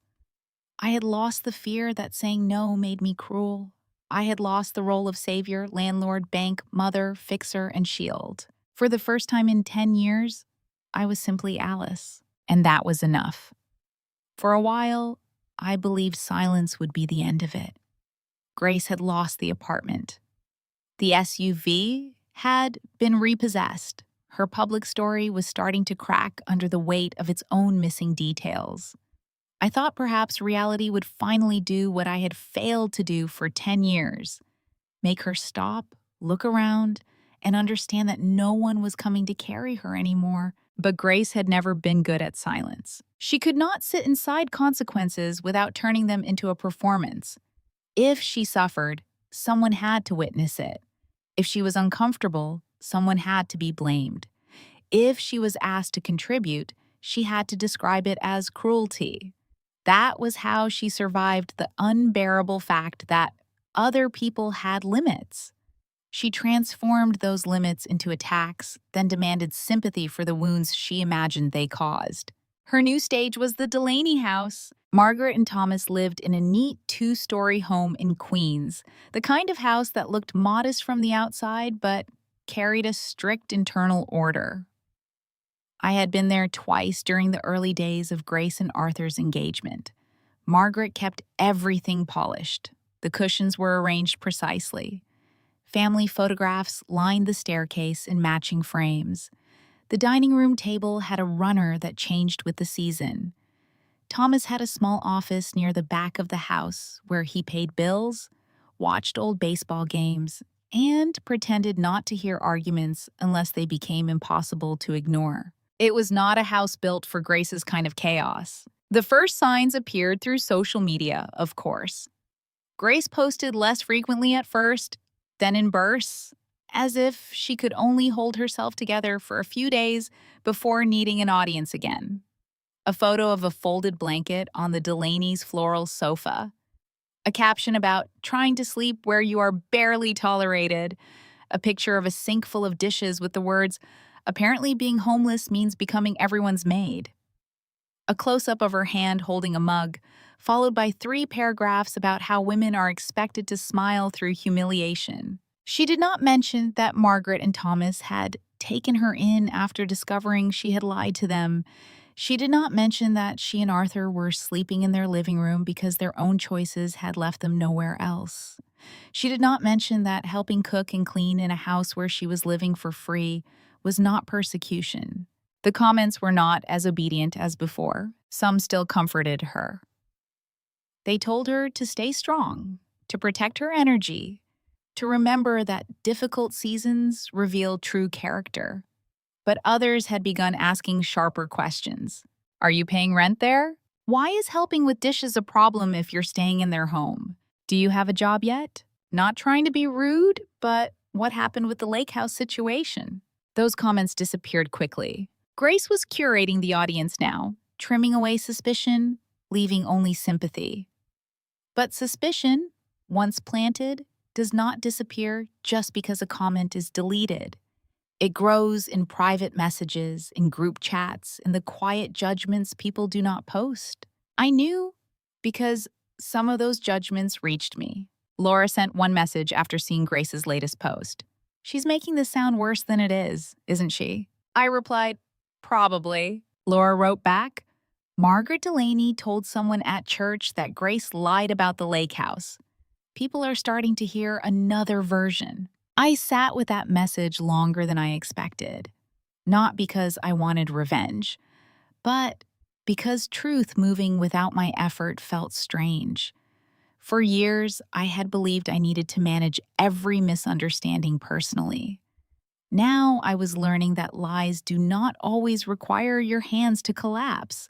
I had lost the fear that saying no made me cruel. I had lost the role of savior, landlord, bank, mother, fixer, and shield. For the first time in 10 years, I was simply Alice, and that was enough. For a while, I believed silence would be the end of it. Grace had lost the apartment. The SUV had been repossessed. Her public story was starting to crack under the weight of its own missing details. I thought perhaps reality would finally do what I had failed to do for 10 years. Make her stop, look around, and understand that no one was coming to carry her anymore. But Grace had never been good at silence. She could not sit inside consequences without turning them into a performance. If she suffered, someone had to witness it. If she was uncomfortable, someone had to be blamed. If she was asked to contribute, she had to describe it as cruelty. That was how she survived the unbearable fact that other people had limits. She transformed those limits into attacks, then demanded sympathy for the wounds she imagined they caused. Her new stage was the Delaney house. Margaret and Thomas lived in a neat two-story home in Queens, the kind of house that looked modest from the outside but carried a strict internal order. I had been there twice during the early days of Grace and Arthur's engagement. Margaret kept everything polished. The cushions were arranged precisely. Family photographs lined the staircase in matching frames. The dining room table had a runner that changed with the season. Thomas had a small office near the back of the house where he paid bills, watched old baseball games, and pretended not to hear arguments unless they became impossible to ignore. It was not a house built for Grace's kind of chaos. The first signs appeared through social media, of course. Grace posted less frequently at first, then in bursts, as if she could only hold herself together for a few days before needing an audience again. A photo of a folded blanket on the Delaney's floral sofa. A caption about trying to sleep where you are barely tolerated. A picture of a sink full of dishes with the words, "Apparently being homeless means becoming everyone's maid." A close-up of her hand holding a mug, followed by 3 paragraphs about how women are expected to smile through humiliation. She did not mention that Margaret and Thomas had taken her in after discovering she had lied to them. She did not mention that she and Arthur were sleeping in their living room because their own choices had left them nowhere else. She did not mention that helping cook and clean in a house where she was living for free was not persecution. The comments were not as obedient as before. Some still comforted her. They told her to stay strong, to protect her energy, to remember that difficult seasons reveal true character. But others had begun asking sharper questions. Are you paying rent there? Why is helping with dishes a problem if you're staying in their home? Do you have a job yet? Not trying to be rude, but what happened with the lake house situation? Those comments disappeared quickly. Grace was curating the audience now, trimming away suspicion, leaving only sympathy. But suspicion, once planted, does not disappear just because a comment is deleted. It grows in private messages, in group chats, in the quiet judgments people do not post. I knew because some of those judgments reached me. Laura sent one message after seeing Grace's latest post. She's making this sound worse than it is, isn't she? I replied, probably. Laura wrote back, Margaret Delaney told someone at church that Grace lied about the lake house. People are starting to hear another version. I sat with that message longer than I expected. Not because I wanted revenge, but because truth moving without my effort felt strange. For years, I had believed I needed to manage every misunderstanding personally. Now I was learning that lies do not always require your hands to collapse.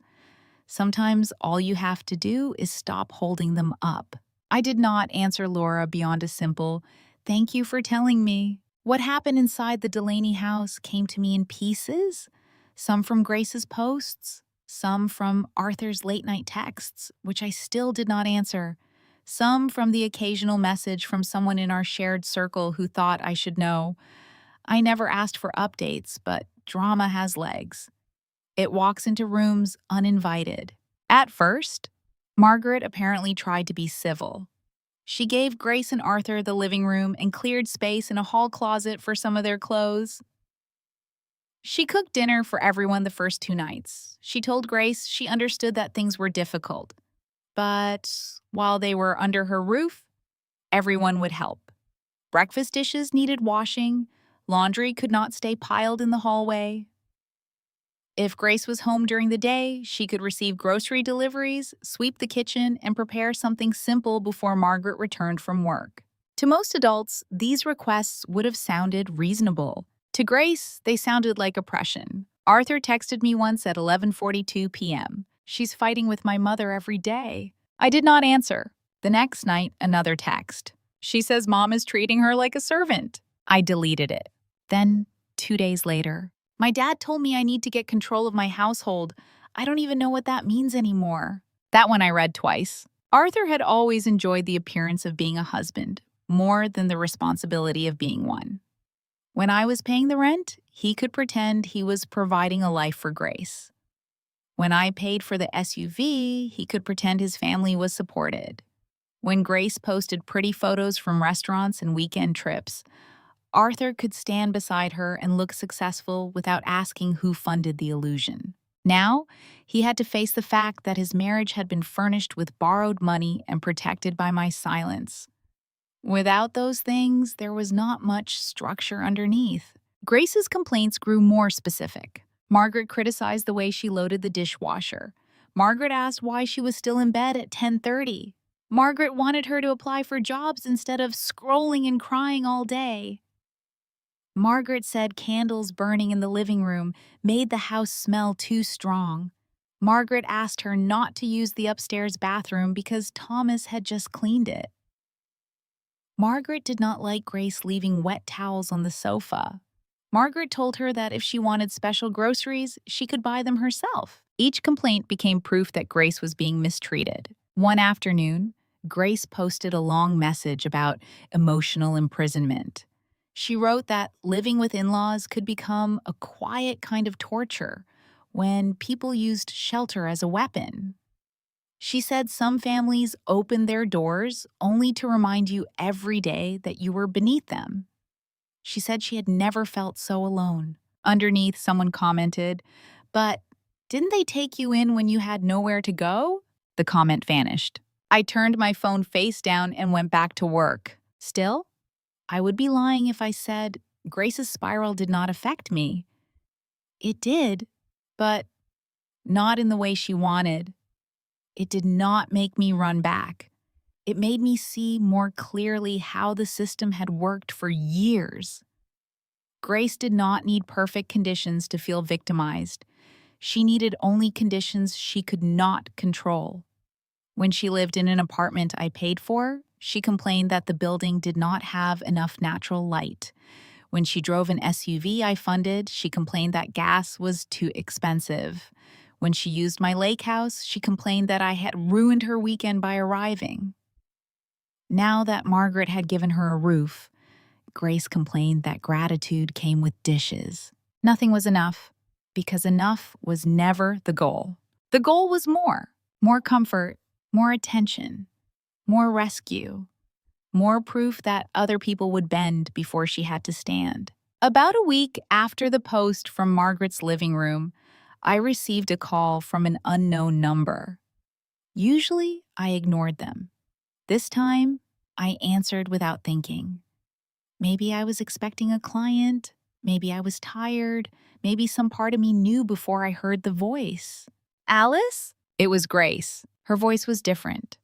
Sometimes all you have to do is stop holding them up. I did not answer Laura beyond a simple, thank you for telling me. What happened inside the Delaney house came to me in pieces, some from Grace's posts, some from Arthur's late-night texts, which I still did not answer, some from the occasional message from someone in our shared circle who thought I should know. I never asked for updates, but drama has legs. It walks into rooms uninvited. At first, Margaret apparently tried to be civil. She gave Grace and Arthur the living room and cleared space in a hall closet for some of their clothes. She cooked dinner for everyone the first 2 nights. She told Grace she understood that things were difficult. But while they were under her roof, everyone would help. Breakfast dishes needed washing, laundry could not stay piled in the hallway. If Grace was home during the day, she could receive grocery deliveries, sweep the kitchen, and prepare something simple before Margaret returned from work. To most adults, these requests would have sounded reasonable. To Grace, they sounded like oppression. Arthur texted me once at 11:42 p.m. She's fighting with my mother every day. I did not answer. The next night, another text. She says mom is treating her like a servant. I deleted it. Then, 2 days later, my dad told me I need to get control of my household. I don't even know what that means anymore. That one I read twice. Arthur had always enjoyed the appearance of being a husband, more than the responsibility of being one. When I was paying the rent, he could pretend he was providing a life for Grace. When I paid for the SUV, he could pretend his family was supported. When Grace posted pretty photos from restaurants and weekend trips, Arthur could stand beside her and look successful without asking who funded the illusion. Now, he had to face the fact that his marriage had been furnished with borrowed money and protected by my silence. Without those things, there was not much structure underneath. Grace's complaints grew more specific. Margaret criticized the way she loaded the dishwasher. Margaret asked why she was still in bed at 10:30. Margaret wanted her to apply for jobs instead of scrolling and crying all day. Margaret said candles burning in the living room made the house smell too strong. Margaret asked her not to use the upstairs bathroom because Thomas had just cleaned it. Margaret did not like Grace leaving wet towels on the sofa. Margaret told her that if she wanted special groceries, she could buy them herself. Each complaint became proof that Grace was being mistreated. One afternoon, Grace posted a long message about emotional imprisonment. She wrote that living with in-laws could become a quiet kind of torture when people used shelter as a weapon. She said some families opened their doors only to remind you every day that you were beneath them. She said she had never felt so alone. Underneath, someone commented, "But didn't they take you in when you had nowhere to go?" The comment vanished. I turned my phone face down and went back to work. Still, I would be lying if I said Grace's spiral did not affect me. It did, but not in the way she wanted. It did not make me run back. It made me see more clearly how the system had worked for years. Grace did not need perfect conditions to feel victimized. She needed only conditions she could not control. When she lived in an apartment I paid for, she complained that the building did not have enough natural light. When she drove an SUV I funded, she complained that gas was too expensive. When she used my lake house, she complained that I had ruined her weekend by arriving. Now that Margaret had given her a roof, Grace complained that gratitude came with dishes. Nothing was enough, because enough was never the goal. The goal was more comfort, more attention, more rescue, more proof that other people would bend before she had to stand. About a week after the post from Margaret's living room, I received a call from an unknown number. Usually, I ignored them. This time, I answered without thinking. Maybe I was expecting a client, maybe I was tired, maybe some part of me knew before I heard the voice. Alice? It was Grace. Her voice was different.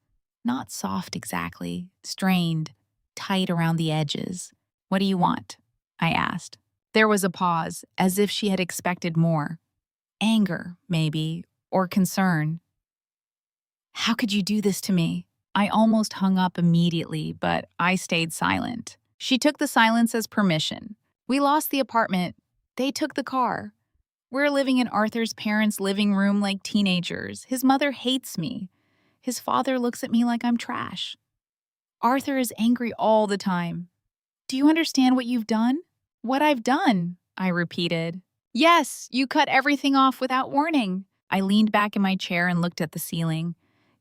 Not soft exactly, strained, tight around the edges. What do you want? I asked. There was a pause, as if she had expected more. Anger, maybe, or concern. How could you do this to me? I almost hung up immediately, but I stayed silent. She took the silence as permission. We lost the apartment. They took the car. We're living in Arthur's parents' living room like teenagers. His mother hates me. His father looks at me like I'm trash. Arthur is angry all the time. Do you understand what you've done? What I've done, I repeated. Yes, you cut everything off without warning. I leaned back in my chair and looked at the ceiling.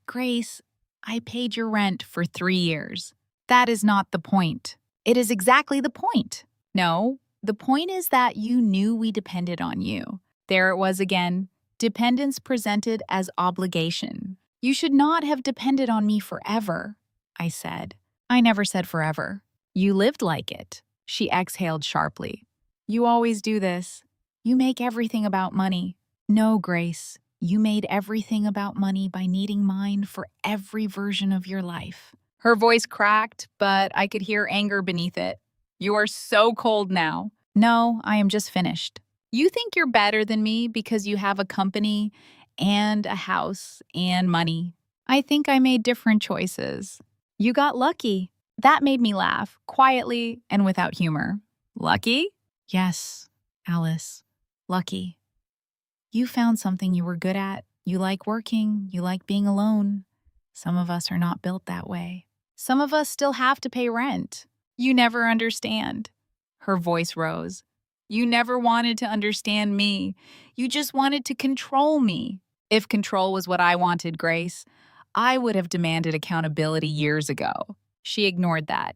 Grace, I paid your rent for 3 years. That is not the point. It is exactly the point. No, the point is that you knew we depended on you. There it was again. Dependence presented as obligation. You should not have depended on me forever, I said. I never said forever. You lived like it. She exhaled sharply. You always do this. You make everything about money. No, Grace, you made everything about money by needing mine for every version of your life. Her voice cracked, but I could hear anger beneath it. You are so cold now. No, I am just finished. You think you're better than me because you have a company and a house and money. I think I made different choices. You got lucky. That made me laugh, quietly and without humor. Lucky? Yes, Alice. Lucky. You found something you were good at. You like working. You like being alone. Some of us are not built that way. Some of us still have to pay rent. You never understand. Her voice rose. You never wanted to understand me. You just wanted to control me. If control was what I wanted, Grace, I would have demanded accountability years ago. She ignored that.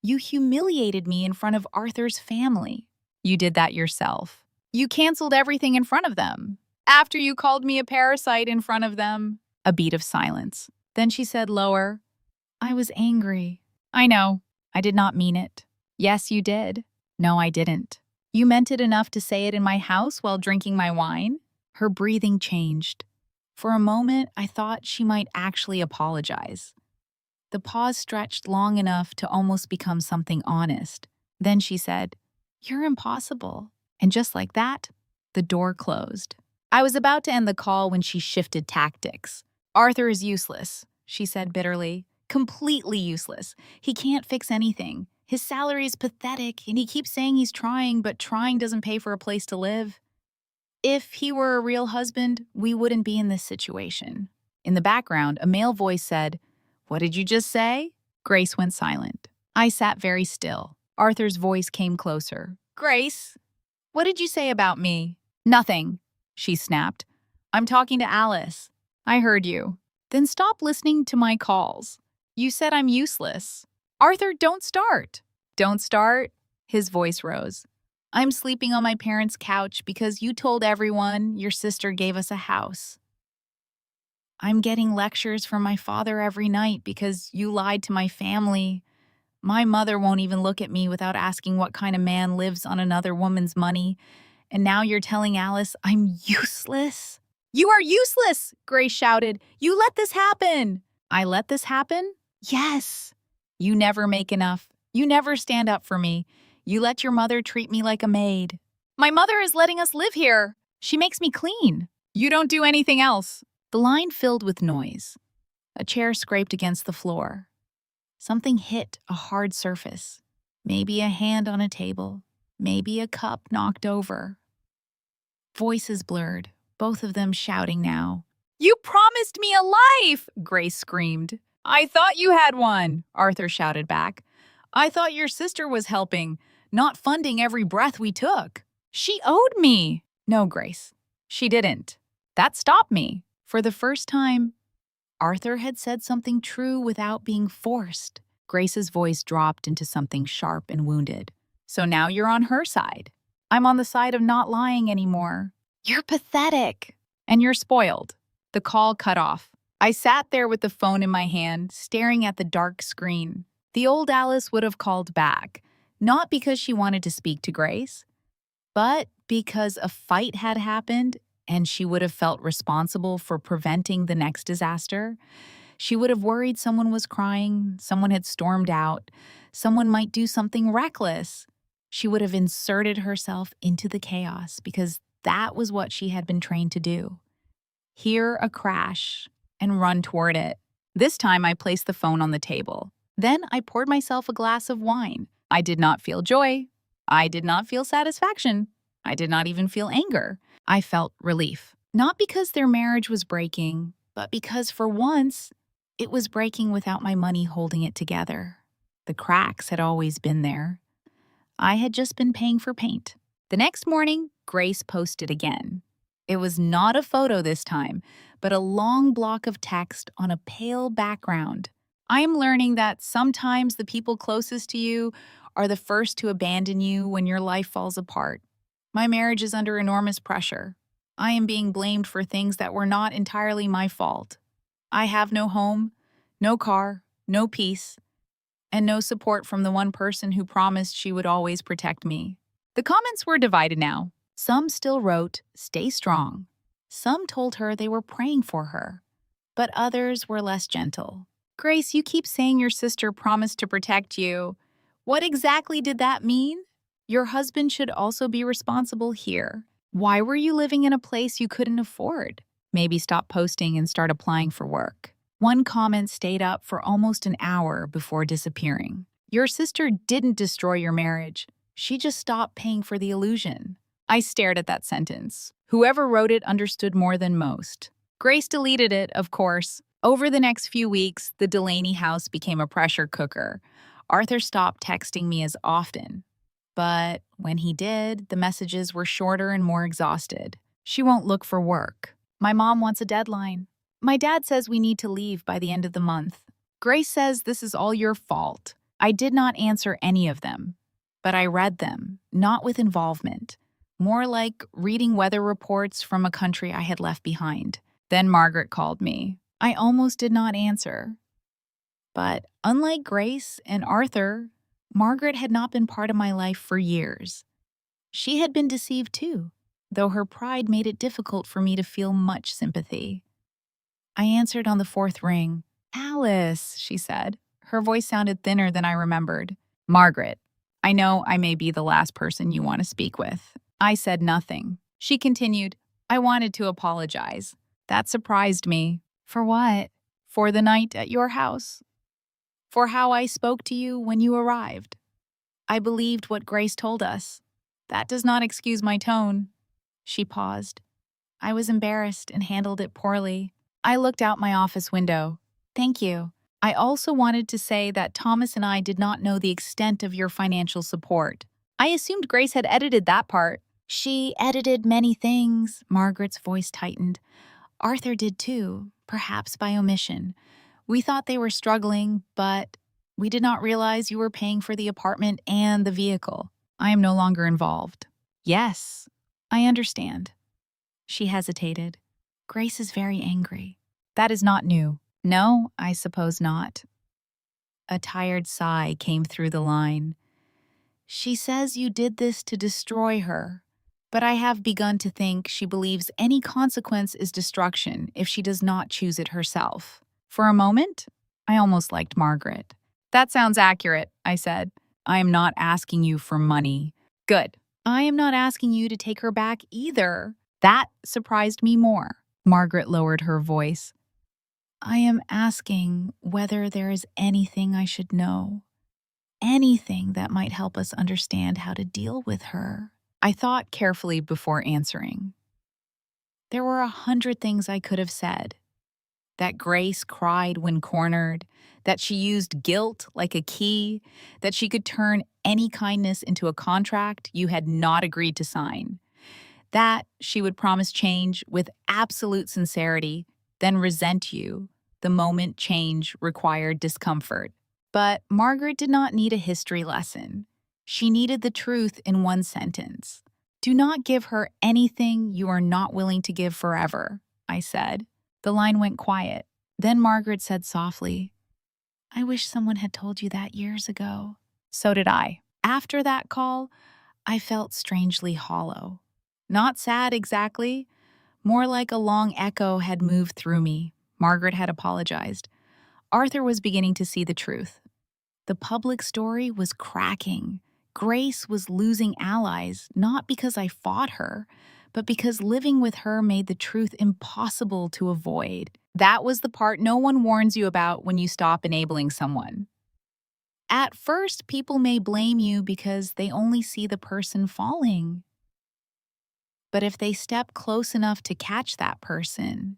You humiliated me in front of Arthur's family. You did that yourself. You canceled everything in front of them. After you called me a parasite in front of them. A beat of silence. Then she said lower, I was angry. I know. I did not mean it. Yes, you did. No, I didn't. You meant it enough to say it in my house while drinking my wine? Her breathing changed. For a moment, I thought she might actually apologize. The pause stretched long enough to almost become something honest. Then she said, You're impossible. And just like that, the door closed. I was about to end the call when she shifted tactics. Arthur is useless, she said bitterly. Completely useless. He can't fix anything. His salary is pathetic, and he keeps saying he's trying, but trying doesn't pay for a place to live. If he were a real husband, we wouldn't be in this situation. In the background, a male voice said, What did you just say? Grace went silent. I sat very still. Arthur's voice came closer. Grace, what did you say about me? Nothing, she snapped. I'm talking to Alice. I heard you. Then stop listening to my calls. You said I'm useless. Arthur, don't start. Don't start? His voice rose. I'm sleeping on my parents' couch because you told everyone your sister gave us a house. I'm getting lectures from my father every night because you lied to my family. My mother won't even look at me without asking what kind of man lives on another woman's money. And now you're telling Alice I'm useless? You are useless, Grace shouted. You let this happen. I let this happen? Yes. You never make enough. You never stand up for me. You let your mother treat me like a maid. My mother is letting us live here. She makes me clean. You don't do anything else. The line filled with noise. A chair scraped against the floor. Something hit a hard surface. Maybe a hand on a table. Maybe a cup knocked over. Voices blurred, both of them shouting now. You promised me a life, Grace screamed. I thought you had one, Arthur shouted back. I thought your sister was helping, not funding every breath we took. She owed me. No, Grace, she didn't. That stopped me. For the first time, Arthur had said something true without being forced. Grace's voice dropped into something sharp and wounded. So now you're on her side. I'm on the side of not lying anymore. You're pathetic. And you're spoiled. The call cut off. I sat there with the phone in my hand, staring at the dark screen. The old Alice would have called back, not because she wanted to speak to Grace, but because a fight had happened and she would have felt responsible for preventing the next disaster. She would have worried someone was crying, someone had stormed out, someone might do something reckless. She would have inserted herself into the chaos because that was what she had been trained to do. Hear a crash and run toward it. This time I placed the phone on the table. Then I poured myself a glass of wine. I did not feel joy. I did not feel satisfaction. I did not even feel anger. I felt relief. Not because their marriage was breaking, but because for once, it was breaking without my money holding it together. The cracks had always been there. I had just been paying for paint. The next morning, Grace posted again. It was not a photo this time, but a long block of text on a pale background. I am learning that sometimes the people closest to you are the first to abandon you when your life falls apart. My marriage is under enormous pressure. I am being blamed for things that were not entirely my fault. I have no home, no car, no peace, and no support from the one person who promised she would always protect me. The comments were divided now. Some still wrote, "Stay strong." Some told her they were praying for her, but others were less gentle. Grace, you keep saying your sister promised to protect you. What exactly did that mean? Your husband should also be responsible here. Why were you living in a place you couldn't afford? Maybe stop posting and start applying for work. One comment stayed up for almost an hour before disappearing. Your sister didn't destroy your marriage. She just stopped paying for the illusion. I stared at that sentence. Whoever wrote it understood more than most. Grace deleted it, of course. Over the next few weeks, the Delaney house became a pressure cooker. Arthur stopped texting me as often. But when he did, the messages were shorter and more exhausted. She won't look for work. My mom wants a deadline. My dad says we need to leave by the end of the month. Grace says this is all your fault. I did not answer any of them, but I read them, not with involvement, more like reading weather reports from a country I had left behind. Then Margaret called me. I almost did not answer. But unlike Grace and Arthur, Margaret had not been part of my life for years. She had been deceived too, though her pride made it difficult for me to feel much sympathy. I answered on the fourth ring. "Alice," she said. Her voice sounded thinner than I remembered. "Margaret, I know I may be the last person you want to speak with." I said nothing. She continued, "I wanted to apologize. That surprised me." "For what?" "For the night at your house. For how I spoke to you when you arrived. I believed what Grace told us. That does not excuse my tone." She paused. I was embarrassed and handled it poorly. I looked out my office window. "Thank you. I also wanted to say that Thomas and I did not know the extent of your financial support. I assumed Grace had edited that part." "She edited many things," Margaret's voice tightened. "Arthur did too, perhaps by omission. We thought they were struggling, but we did not realize you were paying for the apartment and the vehicle. I am no longer involved." "Yes, I understand." She hesitated. "Grace is very angry." "That is not new." "No, I suppose not." A tired sigh came through the line. "She says you did this to destroy her, but I have begun to think she believes any consequence is destruction if she does not choose it herself." For a moment, I almost liked Margaret. That sounds accurate, I said. I am not asking you for money. Good. I am not asking you to take her back either. That surprised me more. Margaret lowered her voice. I am asking whether there is anything I should know. Anything that might help us understand how to deal with her. I thought carefully before answering. There were 100 things I could have said. That Grace cried when cornered, that she used guilt like a key, that she could turn any kindness into a contract you had not agreed to sign, that she would promise change with absolute sincerity, then resent you the moment change required discomfort. But Margaret did not need a history lesson. She needed the truth in one sentence. Do not give her anything you are not willing to give forever, I said. The line went quiet. Then Margaret said softly, I wish someone had told you that years ago. So did I. After that call, I felt strangely hollow. Not sad exactly, more like a long echo had moved through me. Margaret had apologized. Arthur was beginning to see the truth. The public story was cracking. Grace was losing allies, not because I fought her, but because living with her made the truth impossible to avoid. That was the part no one warns you about when you stop enabling someone. At first, people may blame you because they only see the person falling. But if they step close enough to catch that person,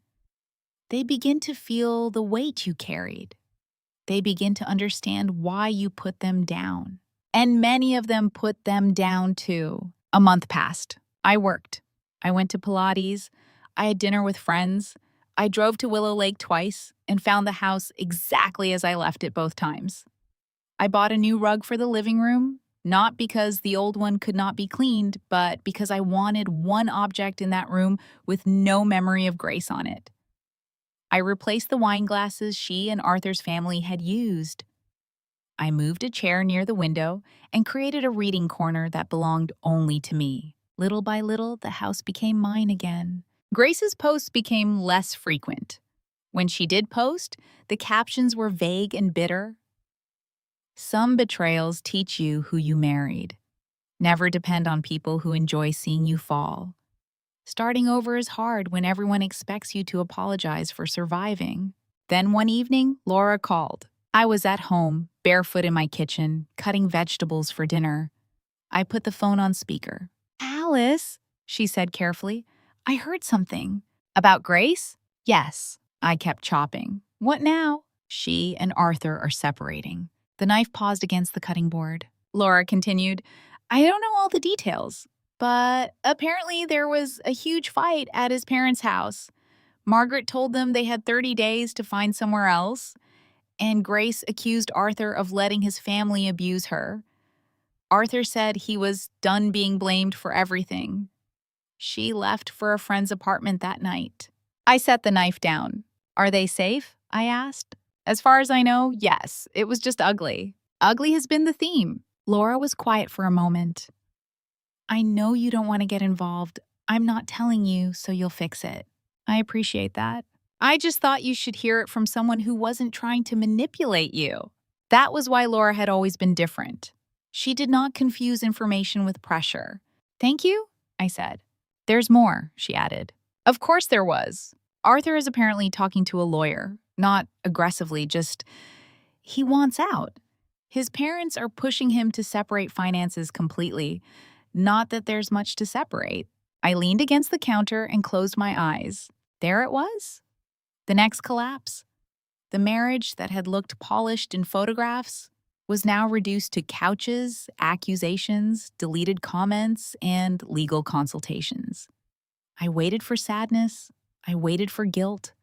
they begin to feel the weight you carried. They begin to understand why you put them down. And many of them put them down too. A month passed. I worked. I went to Pilates. I had dinner with friends. I drove to Willow Lake twice and found the house exactly as I left it both times. I bought a new rug for the living room, not because the old one could not be cleaned, but because I wanted one object in that room with no memory of Grace on it. I replaced the wine glasses she and Arthur's family had used. I moved a chair near the window and created a reading corner that belonged only to me. Little by little, the house became mine again. Grace's posts became less frequent. When she did post, the captions were vague and bitter. Some betrayals teach you who you married. Never depend on people who enjoy seeing you fall. Starting over is hard when everyone expects you to apologize for surviving. Then one evening, Laura called. I was at home, barefoot in my kitchen, cutting vegetables for dinner. I put the phone on speaker. Alice, she said carefully, I heard something. About Grace? Yes. I kept chopping. What now? She and Arthur are separating. The knife paused against the cutting board. Laura continued, I don't know all the details, but apparently there was a huge fight at his parents' house. Margaret told them they had 30 days to find somewhere else, and Grace accused Arthur of letting his family abuse her. Arthur said he was done being blamed for everything. She left for a friend's apartment that night. I set the knife down. Are they safe? I asked. As far as I know, yes. It was just ugly. Ugly has been the theme. Laura was quiet for a moment. I know you don't want to get involved. I'm not telling you, so you'll fix it. I appreciate that. I just thought you should hear it from someone who wasn't trying to manipulate you. That was why Laura had always been different. She did not confuse information with pressure. Thank you, I said. There's more, she added. Of course there was. Arthur is apparently talking to a lawyer. Not aggressively, just he wants out. His parents are pushing him to separate finances completely. Not that there's much to separate. I leaned against the counter and closed my eyes. There it was. The next collapse. The marriage that had looked polished in photographs was now reduced to couches, accusations, deleted comments, and legal consultations. I waited for sadness. I waited for guilt.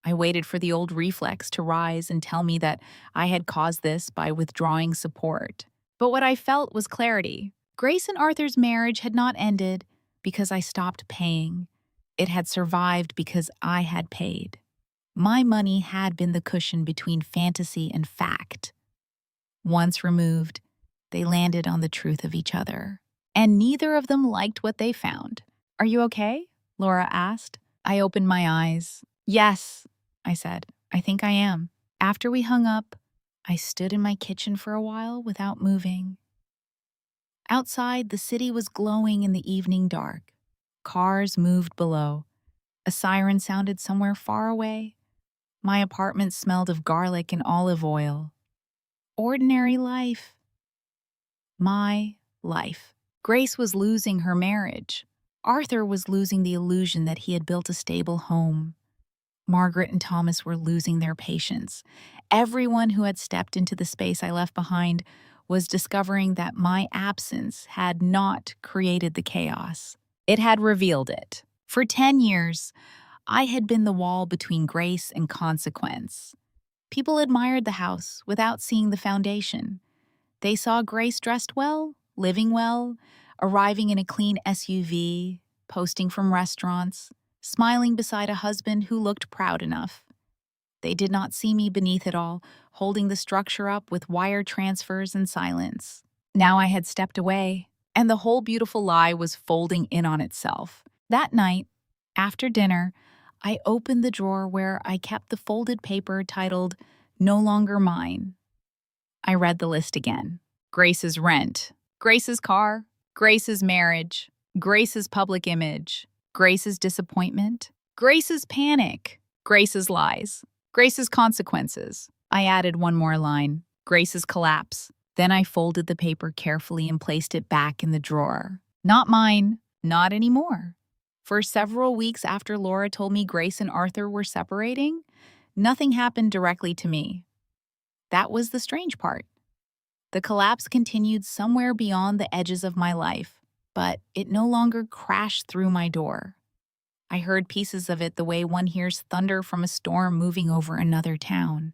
I waited for the old reflex to rise and tell me that I had caused this by withdrawing support. But what I felt was clarity. Grace and Arthur's marriage had not ended because I stopped paying. It had survived because I had paid. My money had been the cushion between fantasy and fact. Once removed, they landed on the truth of each other. And neither of them liked what they found. Are you okay? Laura asked. I opened my eyes. Yes, I said. I think I am. After we hung up, I stood in my kitchen for a while without moving. Outside, the city was glowing in the evening dark. Cars moved below. A siren sounded somewhere far away. My apartment smelled of garlic and olive oil. Ordinary life. My life. Grace was losing her marriage. Arthur was losing the illusion that he had built a stable home. Margaret and Thomas were losing their patience. Everyone who had stepped into the space I left behind was discovering that my absence had not created the chaos. It had revealed it. For 10 years, I had been the wall between grace and consequence. People admired the house without seeing the foundation. They saw Grace dressed well, living well, arriving in a clean SUV, posting from restaurants, smiling beside a husband who looked proud enough. They did not see me beneath it all, holding the structure up with wire transfers and silence. Now I had stepped away, and the whole beautiful lie was folding in on itself. That night, after dinner, I opened the drawer where I kept the folded paper titled, "No Longer Mine." I read the list again. Grace's rent, Grace's car, Grace's marriage, Grace's public image, Grace's disappointment, Grace's panic, Grace's lies, Grace's consequences. I added one more line, Grace's collapse. Then I folded the paper carefully and placed it back in the drawer. Not mine, not anymore. For several weeks after Laura told me Grace and Arthur were separating, nothing happened directly to me. That was the strange part. The collapse continued somewhere beyond the edges of my life, but it no longer crashed through my door. I heard pieces of it the way one hears thunder from a storm moving over another town.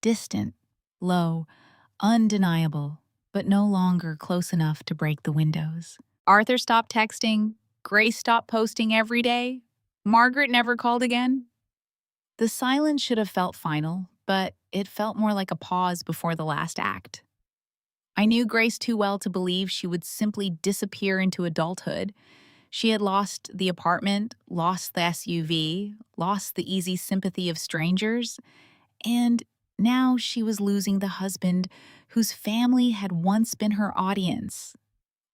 Distant, low, undeniable, but no longer close enough to break the windows. Arthur stopped texting. Grace stopped posting every day. Margaret never called again. The silence should have felt final, but it felt more like a pause before the last act. I knew Grace too well to believe she would simply disappear into adulthood. She had lost the apartment, lost the SUV, lost the easy sympathy of strangers, and now she was losing the husband whose family had once been her audience.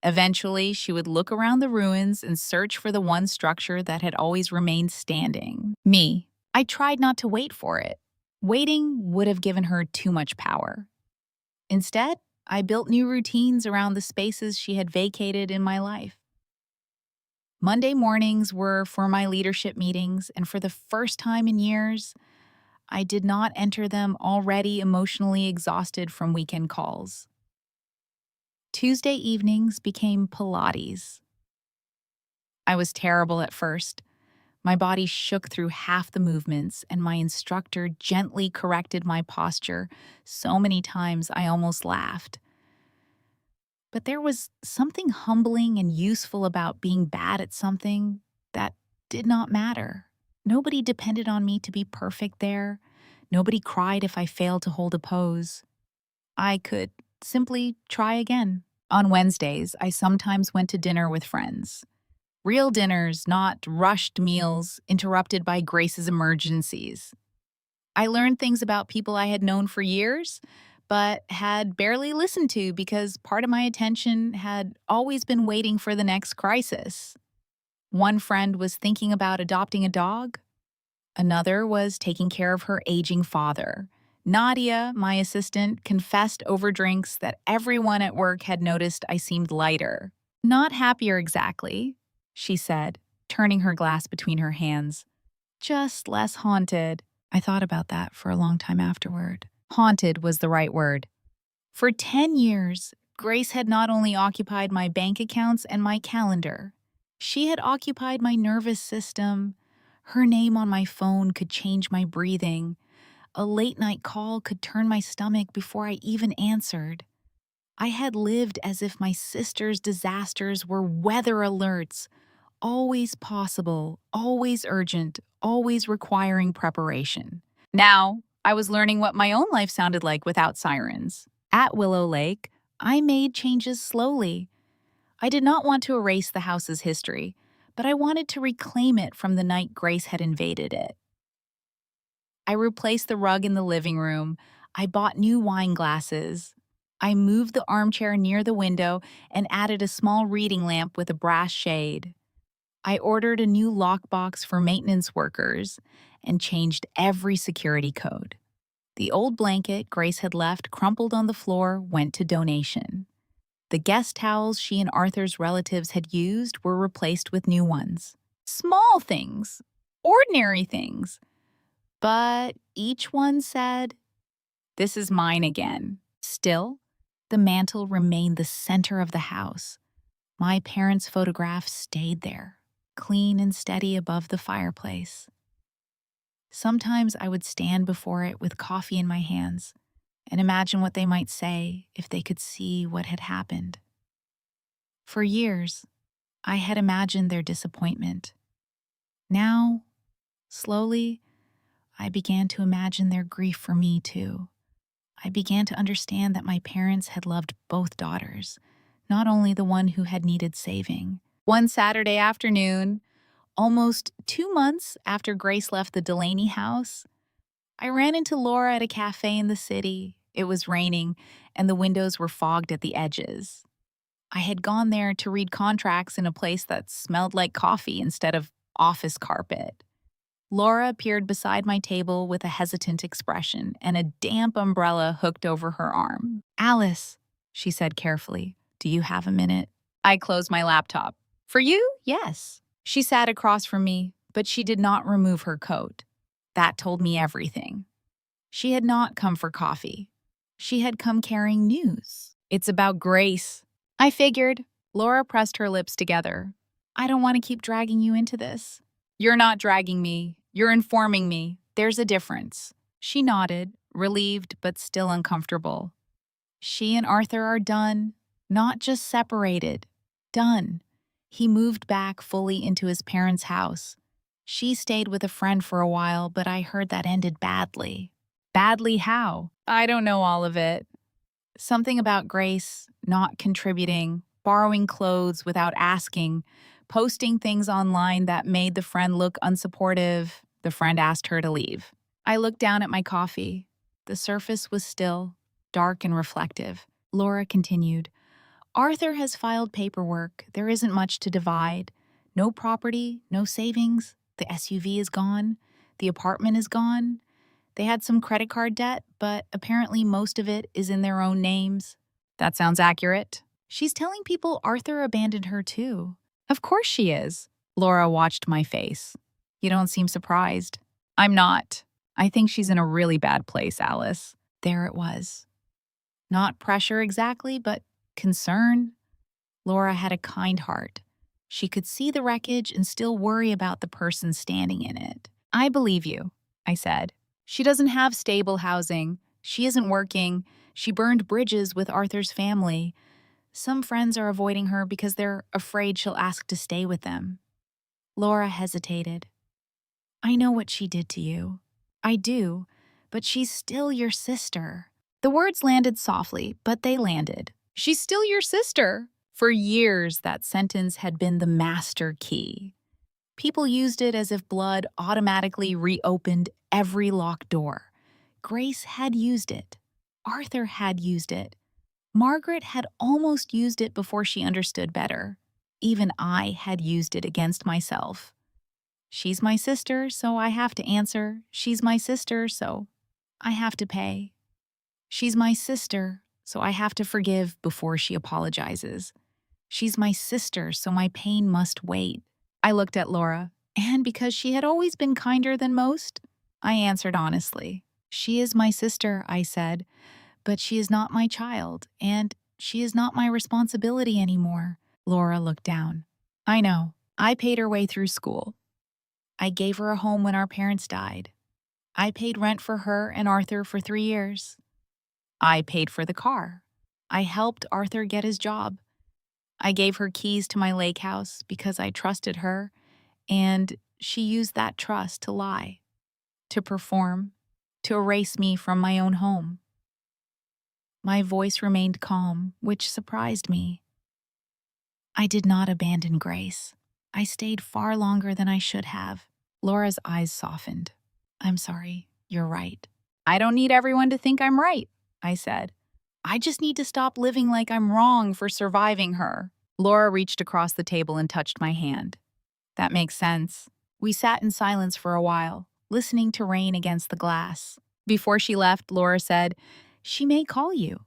Eventually, she would look around the ruins and search for the one structure that had always remained standing. Me. I tried not to wait for it. Waiting would have given her too much power. Instead, I built new routines around the spaces she had vacated in my life. Monday mornings were for my leadership meetings, and for the first time in years, I did not enter them already emotionally exhausted from weekend calls. Tuesday evenings became Pilates. I was terrible at first. My body shook through half the movements, and my instructor gently corrected my posture so many times I almost laughed. But there was something humbling and useful about being bad at something that did not matter. Nobody depended on me to be perfect there. Nobody cried if I failed to hold a pose. I could simply try again. On Wednesdays, I sometimes went to dinner with friends. Real dinners, not rushed meals interrupted by Grace's emergencies. I learned things about people I had known for years, but had barely listened to because part of my attention had always been waiting for the next crisis. One friend was thinking about adopting a dog. Another was taking care of her aging father. Nadia, my assistant, confessed over drinks that everyone at work had noticed I seemed lighter. Not happier exactly, she said, turning her glass between her hands. Just less haunted. I thought about that for a long time afterward. Haunted was the right word. For 10 years, Grace had not only occupied my bank accounts and my calendar, she had occupied my nervous system. Her name on my phone could change my breathing. A late-night call could turn my stomach before I even answered. I had lived as if my sister's disasters were weather alerts, always possible, always urgent, always requiring preparation. Now, I was learning what my own life sounded like without sirens. At Willow Lake, I made changes slowly. I did not want to erase the house's history, but I wanted to reclaim it from the night Grace had invaded it. I replaced the rug in the living room. I bought new wine glasses. I moved the armchair near the window and added a small reading lamp with a brass shade. I ordered a new lockbox for maintenance workers and changed every security code. The old blanket Grace had left crumpled on the floor went to donation. The guest towels she and Arthur's relatives had used were replaced with new ones. Small things, ordinary things. But each one said, "This is mine again." Still, the mantle remained the center of the house. My parents' photograph stayed there, clean and steady above the fireplace. Sometimes I would stand before it with coffee in my hands and imagine what they might say if they could see what had happened. For years, I had imagined their disappointment. Now, slowly, I began to imagine their grief for me too. I began to understand that my parents had loved both daughters, not only the one who had needed saving. One Saturday afternoon, almost 2 months after Grace left the Delaney house, I ran into Laura at a cafe in the city. It was raining, and the windows were fogged at the edges. I had gone there to read contracts in a place that smelled like coffee instead of office carpet. Laura appeared beside my table with a hesitant expression and a damp umbrella hooked over her arm. "Alice," she said carefully, "do you have a minute?" I closed my laptop. "For you? Yes." She sat across from me, but she did not remove her coat. That told me everything. She had not come for coffee. She had come carrying news. "It's about Grace." I figured. Laura pressed her lips together. "I don't want to keep dragging you into this." "You're not dragging me. You're informing me. There's a difference." She nodded, relieved but still uncomfortable. "She and Arthur are done. Not just separated. Done." He moved back fully into his parents' house. She stayed with a friend for a while, but I heard that ended badly. Badly how? I don't know all of it. Something about Grace not contributing, borrowing clothes without asking, posting things online that made the friend look unsupportive. The friend asked her to leave. I looked down at my coffee. The surface was still, dark and reflective. Laura continued, "Arthur has filed paperwork. There isn't much to divide. No property, no savings. The SUV is gone. The apartment is gone. They had some credit card debt, but apparently most of it is in their own names." That sounds accurate. She's telling people Arthur abandoned her too. Of course she is. Laura watched my face. You don't seem surprised. I'm not. I think she's in a really bad place, Alice. There it was. Not pressure exactly, but concern. Laura had a kind heart. She could see the wreckage and still worry about the person standing in it. "I believe you," I said. "She doesn't have stable housing. She isn't working. She burned bridges with Arthur's family. Some friends are avoiding her because they're afraid she'll ask to stay with them." Laura hesitated. "I know what she did to you. I do, but she's still your sister." The words landed softly, but they landed. "She's still your sister." For years, that sentence had been the master key. People used it as if blood automatically reopened every locked door. Grace had used it. Arthur had used it. Margaret had almost used it before she understood better. Even I had used it against myself. She's my sister, so I have to answer. She's my sister, so I have to pay. She's my sister, so I have to forgive before she apologizes. She's my sister, so my pain must wait. I looked at Laura, and because she had always been kinder than most, I answered honestly. "She is my sister," I said, "but she is not my child, and she is not my responsibility anymore." Laura looked down. "I know. I paid her way through school. I gave her a home when our parents died. I paid rent for her and Arthur for 3 years. I paid for the car. I helped Arthur get his job. I gave her keys to my lake house because I trusted her, and she used that trust to lie, to perform, to erase me from my own home." My voice remained calm, which surprised me. "I did not abandon Grace. I stayed far longer than I should have." Laura's eyes softened. "I'm sorry. You're right. I don't need everyone to think I'm right, I said. I just need to stop living like I'm wrong for surviving her. Laura reached across the table and touched my hand. That makes sense. We sat in silence for a while, listening to rain against the glass. Before she left, Laura said, "She may call you."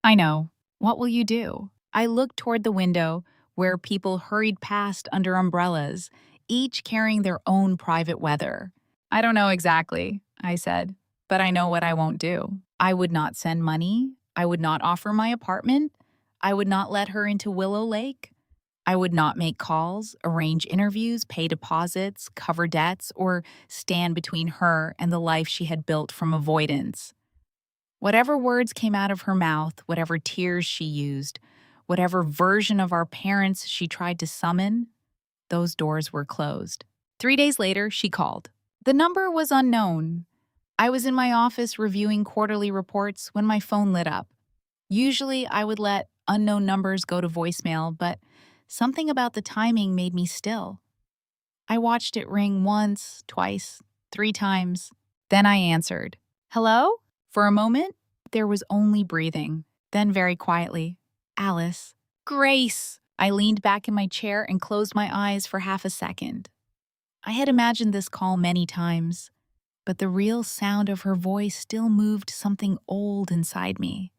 I know. What will you do? I looked toward the window, where people hurried past under umbrellas, each carrying their own private weather. I don't know exactly, I said, but I know what I won't do. I would not send money. I would not offer my apartment. I would not let her into Willow Lake. I would not make calls, arrange interviews, pay deposits, cover debts, or stand between her and the life she had built from avoidance. Whatever words came out of her mouth, whatever tears she used, whatever version of our parents she tried to summon, those doors were closed. 3 days later, she called. The number was unknown. I was in my office reviewing quarterly reports when my phone lit up. Usually, I would let unknown numbers go to voicemail, but something about the timing made me still. I watched it ring once, twice, 3 times. Then I answered. Hello? For a moment, there was only breathing. Then very quietly, Alice. Grace! I leaned back in my chair and closed my eyes for half a second. I had imagined this call many times, but the real sound of her voice still moved something old inside me.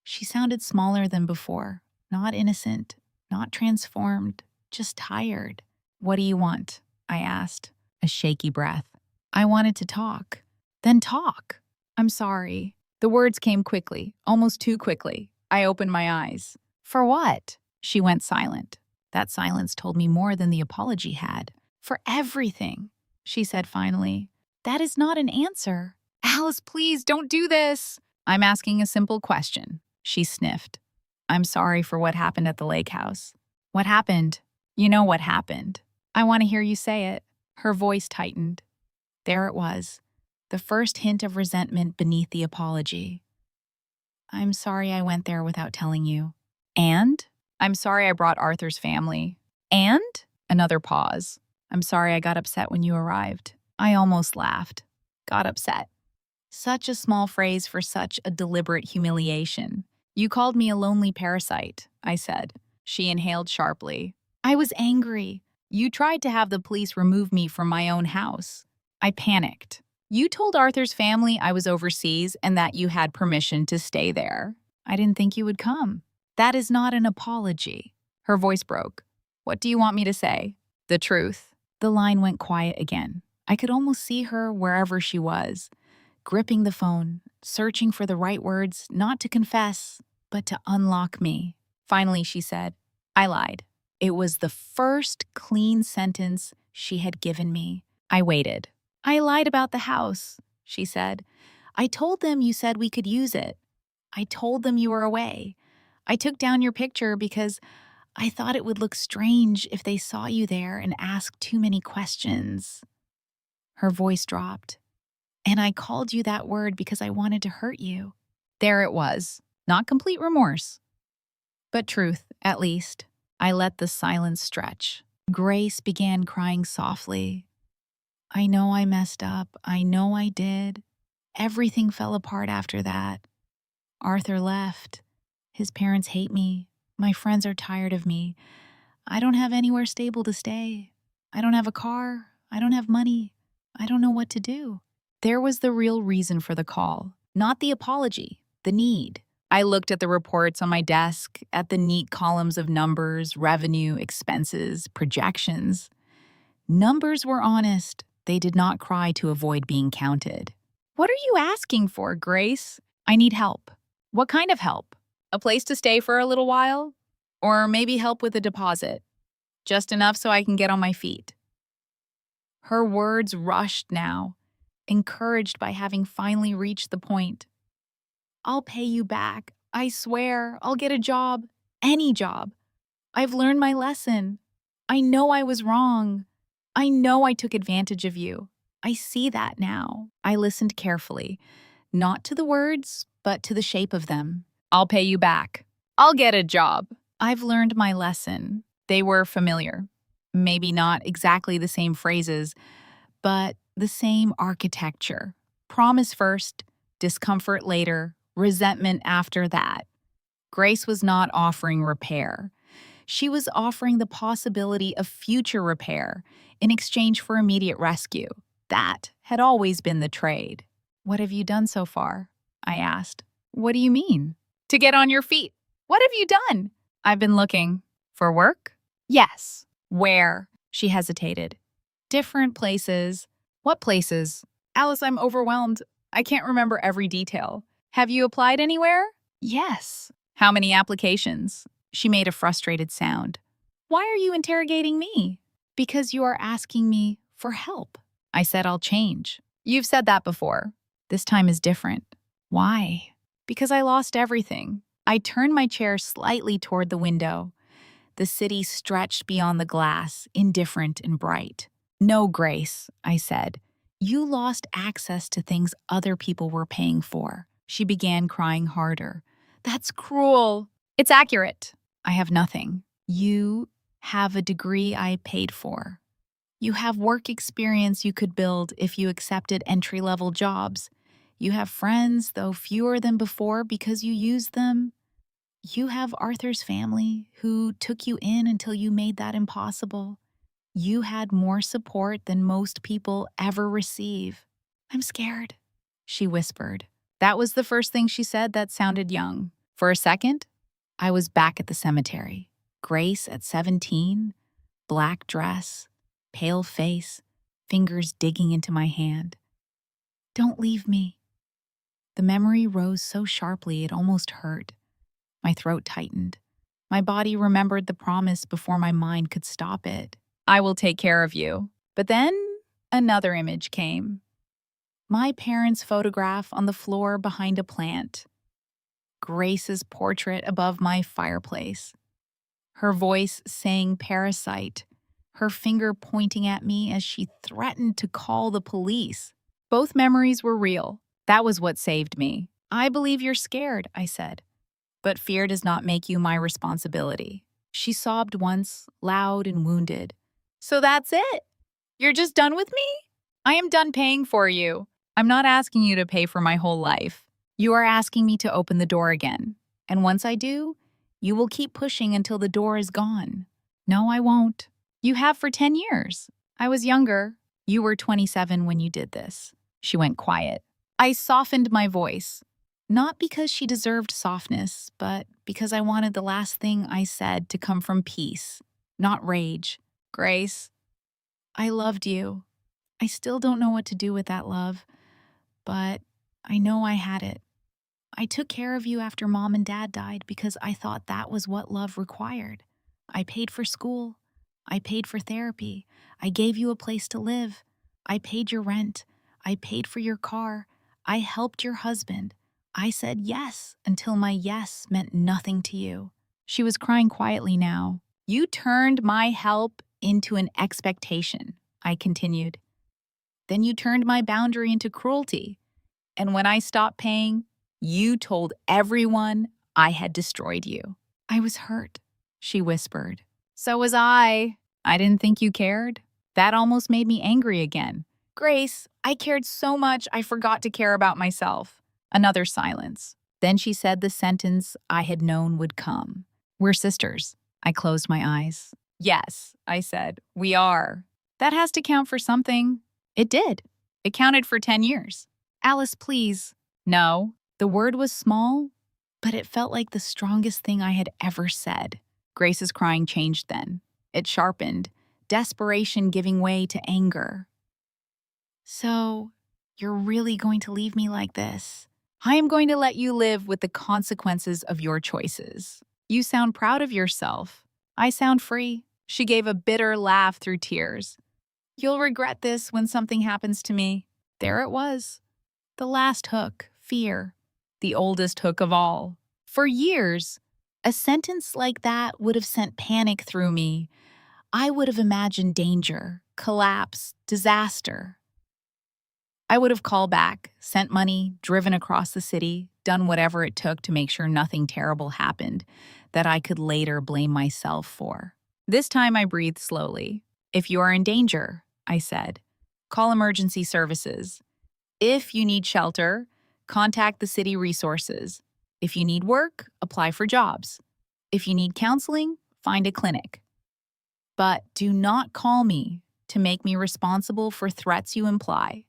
She sounded smaller than before, not innocent, not transformed, just tired. What do you want? I asked, a shaky breath. I wanted to talk. Then talk. I'm sorry. The words came quickly, almost too quickly. I opened my eyes. For what? She went silent. That silence told me more than the apology had. For everything, she said finally. That is not an answer. Alice, please don't do this. I'm asking a simple question. She sniffed. I'm sorry for what happened at the lake house. What happened? You know what happened. I want to hear you say it. Her voice tightened. There it was, the first hint of resentment beneath the apology. I'm sorry I went there without telling you. And? I'm sorry I brought Arthur's family. And? Another pause. I'm sorry I got upset when you arrived. I almost laughed. Got upset. Such a small phrase for such a deliberate humiliation. You called me a lonely parasite, I said. She inhaled sharply. I was angry. You tried to have the police remove me from my own house. I panicked. You told Arthur's family I was overseas and that you had permission to stay there. I didn't think you would come. That is not an apology. Her voice broke. What do you want me to say? The truth. The line went quiet again. I could almost see her wherever she was, gripping the phone, searching for the right words, not to confess, but to unlock me. Finally, she said, I lied. It was the first clean sentence she had given me. I waited. I lied about the house, she said. I told them you said we could use it. I told them you were away. I took down your picture because I thought it would look strange if they saw you there and asked too many questions. Her voice dropped. And I called you that word because I wanted to hurt you. There it was. Not complete remorse, but truth, at least. I let the silence stretch. Grace began crying softly. I know I messed up. I know I did. Everything fell apart after that. Arthur left. His parents hate me. My friends are tired of me. I don't have anywhere stable to stay. I don't have a car. I don't have money. I don't know what to do. There was the real reason for the call, not the apology, the need. I looked at the reports on my desk, at the neat columns of numbers, revenue, expenses, projections. Numbers were honest. They did not cry to avoid being counted. What are you asking for, Grace? I need help. What kind of help? A place to stay for a little while? Or maybe help with a deposit? Just enough so I can get on my feet. Her words rushed now, encouraged by having finally reached the point. I'll pay you back. I swear, I'll get a job. Any job. I've learned my lesson. I know I was wrong. I know I took advantage of you. I see that now. I listened carefully, not to the words, but to the shape of them. I'll pay you back. I'll get a job. I've learned my lesson. They were familiar. Maybe not exactly the same phrases, but the same architecture. Promise first, discomfort later, resentment after that. Grace was not offering repair. She was offering the possibility of future repair in exchange for immediate rescue. That had always been the trade. What have you done so far? I asked. What do you mean? To get on your feet. What have you done? I've been looking. For work? Yes. Where? She hesitated. Different places. What places? Alice, I'm overwhelmed. I can't remember every detail. Have you applied anywhere? Yes. How many applications? She made a frustrated sound. Why are you interrogating me? Because you are asking me for help. I said I'll change. You've said that before. This time is different. Why? Because I lost everything. I turned my chair slightly toward the window. The city stretched beyond the glass, indifferent and bright. No, Grace, I said. You lost access to things other people were paying for. She began crying harder. That's cruel. It's accurate. I have nothing. You have a degree I paid for. You have work experience you could build if you accepted entry-level jobs. You have friends, though fewer than before because you used them. You have Arthur's family who took you in until you made that impossible. You had more support than most people ever receive. I'm scared, she whispered. That was the first thing she said that sounded young. For a second, I was back at the cemetery. Grace at 17, black dress, pale face, fingers digging into my hand. Don't leave me. The memory rose so sharply it almost hurt. My throat tightened. My body remembered the promise before my mind could stop it. I will take care of you. But then another image came. My parents' photograph on the floor behind a plant. Grace's portrait above my fireplace. Her voice saying parasite, her finger pointing at me as she threatened to call the police. Both memories were real. That was what saved me. I believe you're scared, I said. But fear does not make you my responsibility. She sobbed once, loud and wounded. So that's it? You're just done with me? I am done paying for you. I'm not asking you to pay for my whole life. You are asking me to open the door again. And once I do, you will keep pushing until the door is gone. No, I won't. You have for 10 years. I was younger. You were 27 when you did this. She went quiet. I softened my voice. Not because she deserved softness, but because I wanted the last thing I said to come from peace, not rage. Grace, I loved you. I still don't know what to do with that love, but I know I had it. I took care of you after Mom and Dad died because I thought that was what love required. I paid for school. I paid for therapy. I gave you a place to live. I paid your rent. I paid for your car. I helped your husband. I said yes until my yes meant nothing to you. She was crying quietly now. You turned my help into an expectation, I continued. Then you turned my boundary into cruelty. And when I stopped paying, you told everyone I had destroyed you. I was hurt, she whispered. So was I. I didn't think you cared. That almost made me angry again. Grace, I cared so much I forgot to care about myself. Another silence. Then she said the sentence I had known would come. We're sisters. I closed my eyes. Yes, I said, we are. That has to count for something. It did. It counted for 10 years. Alice, please. No. The word was small, but it felt like the strongest thing I had ever said. Grace's crying changed then. It sharpened, desperation giving way to anger. So, you're really going to leave me like this? I am going to let you live with the consequences of your choices. You sound proud of yourself. I sound free. She gave a bitter laugh through tears. You'll regret this when something happens to me. There it was. The last hook, fear. The oldest hook of all. For years, a sentence like that would have sent panic through me. I would have imagined danger, collapse, disaster. I would have called back, sent money, driven across the city, done whatever it took to make sure nothing terrible happened that I could later blame myself for. This time I breathed slowly. If you are in danger, I said, call emergency services. If you need shelter, contact the city resources. If you need work, apply for jobs. If you need counseling, find a clinic. But do not call me to make me responsible for threats you imply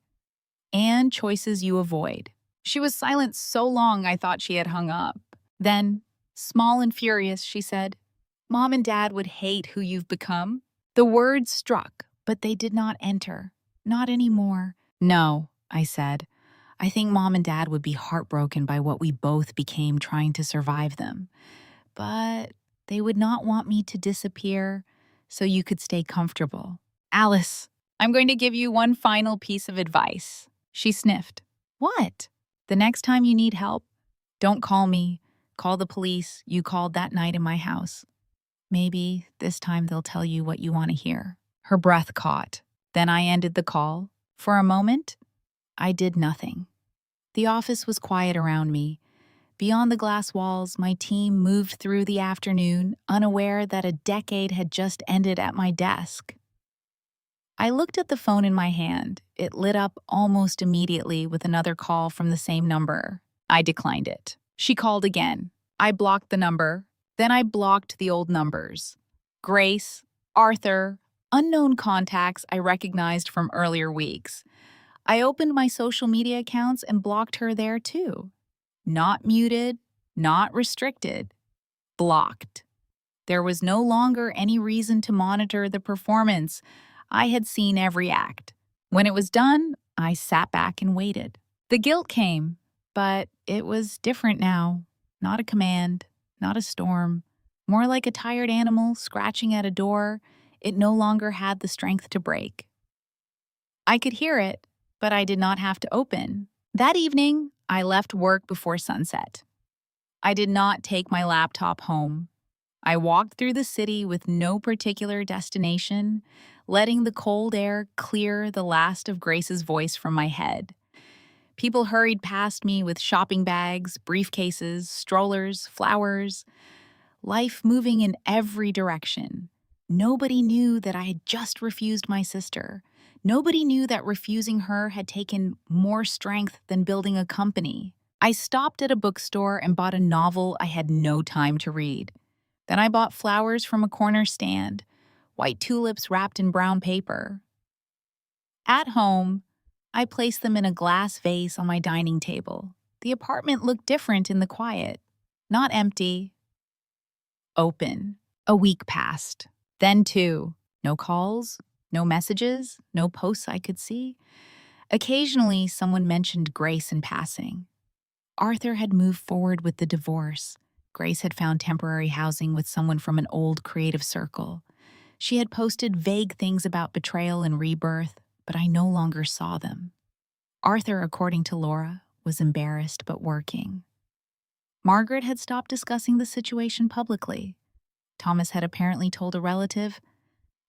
and choices you avoid." She was silent so long I thought she had hung up. Then, small and furious, she said, "Mom and Dad would hate who you've become." The words struck, but they did not enter. Not anymore. "No," I said. "I think Mom and Dad would be heartbroken by what we both became trying to survive them. But they would not want me to disappear so you could stay comfortable. Alice, I'm going to give you one final piece of advice." She sniffed. "What?" "The next time you need help, don't call me. Call the police you called that night in my house. Maybe this time they'll tell you what you want to hear." Her breath caught. Then I ended the call. For a moment, I did nothing. The office was quiet around me. Beyond the glass walls, my team moved through the afternoon, unaware that a decade had just ended at my desk. I looked at the phone in my hand. It lit up almost immediately with another call from the same number. I declined it. She called again. I blocked the number. Then I blocked the old numbers. Grace, Arthur, unknown contacts I recognized from earlier weeks. I opened my social media accounts and blocked her there too. Not muted, not restricted. Blocked. There was no longer any reason to monitor the performance. I had seen every act. When it was done, I sat back and waited. The guilt came, but it was different now. Not a command, not a storm. More like a tired animal scratching at a door it no longer had the strength to break. I could hear it, but I did not have to open. That evening, I left work before sunset. I did not take my laptop home. I walked through the city with no particular destination, letting the cold air clear the last of Grace's voice from my head. People hurried past me with shopping bags, briefcases, strollers, flowers, life moving in every direction. Nobody knew that I had just refused my sister. Nobody knew that refusing her had taken more strength than building a company. I stopped at a bookstore and bought a novel I had no time to read. Then I bought flowers from a corner stand, white tulips wrapped in brown paper. At home, I placed them in a glass vase on my dining table. The apartment looked different in the quiet. Not empty, open. A week passed. Then two. No calls, no messages, no posts I could see. Occasionally, someone mentioned Grace in passing. Arthur had moved forward with the divorce. Grace had found temporary housing with someone from an old creative circle. She had posted vague things about betrayal and rebirth, but I no longer saw them. Arthur, according to Laura, was embarrassed but working. Margaret had stopped discussing the situation publicly. Thomas had apparently told a relative,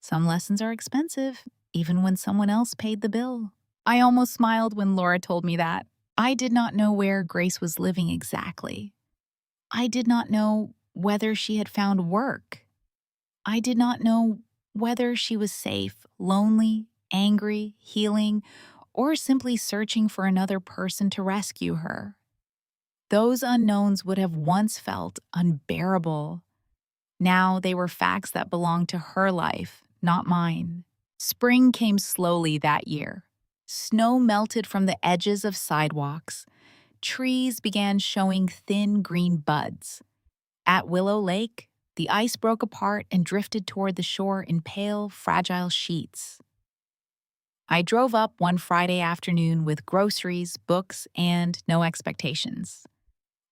"Some lessons are expensive, even when someone else paid the bill." I almost smiled when Laura told me that. I did not know where Grace was living exactly. I did not know whether she had found work. I did not know whether she was safe, lonely, angry, healing, or simply searching for another person to rescue her. Those unknowns would have once felt unbearable. Now they were facts that belonged to her life, not mine. Spring came slowly that year. Snow melted from the edges of sidewalks. Trees began showing thin green buds. At Willow Lake, the ice broke apart and drifted toward the shore in pale, fragile sheets. I drove up one Friday afternoon with groceries, books, and no expectations.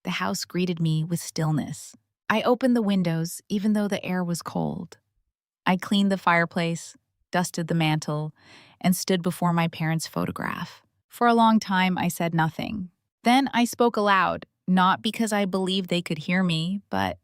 The house greeted me with stillness. I opened the windows, even though the air was cold. I cleaned the fireplace, dusted the mantel, and stood before my parents' photograph. For a long time, I said nothing. Then I spoke aloud, not because I believed they could hear me, but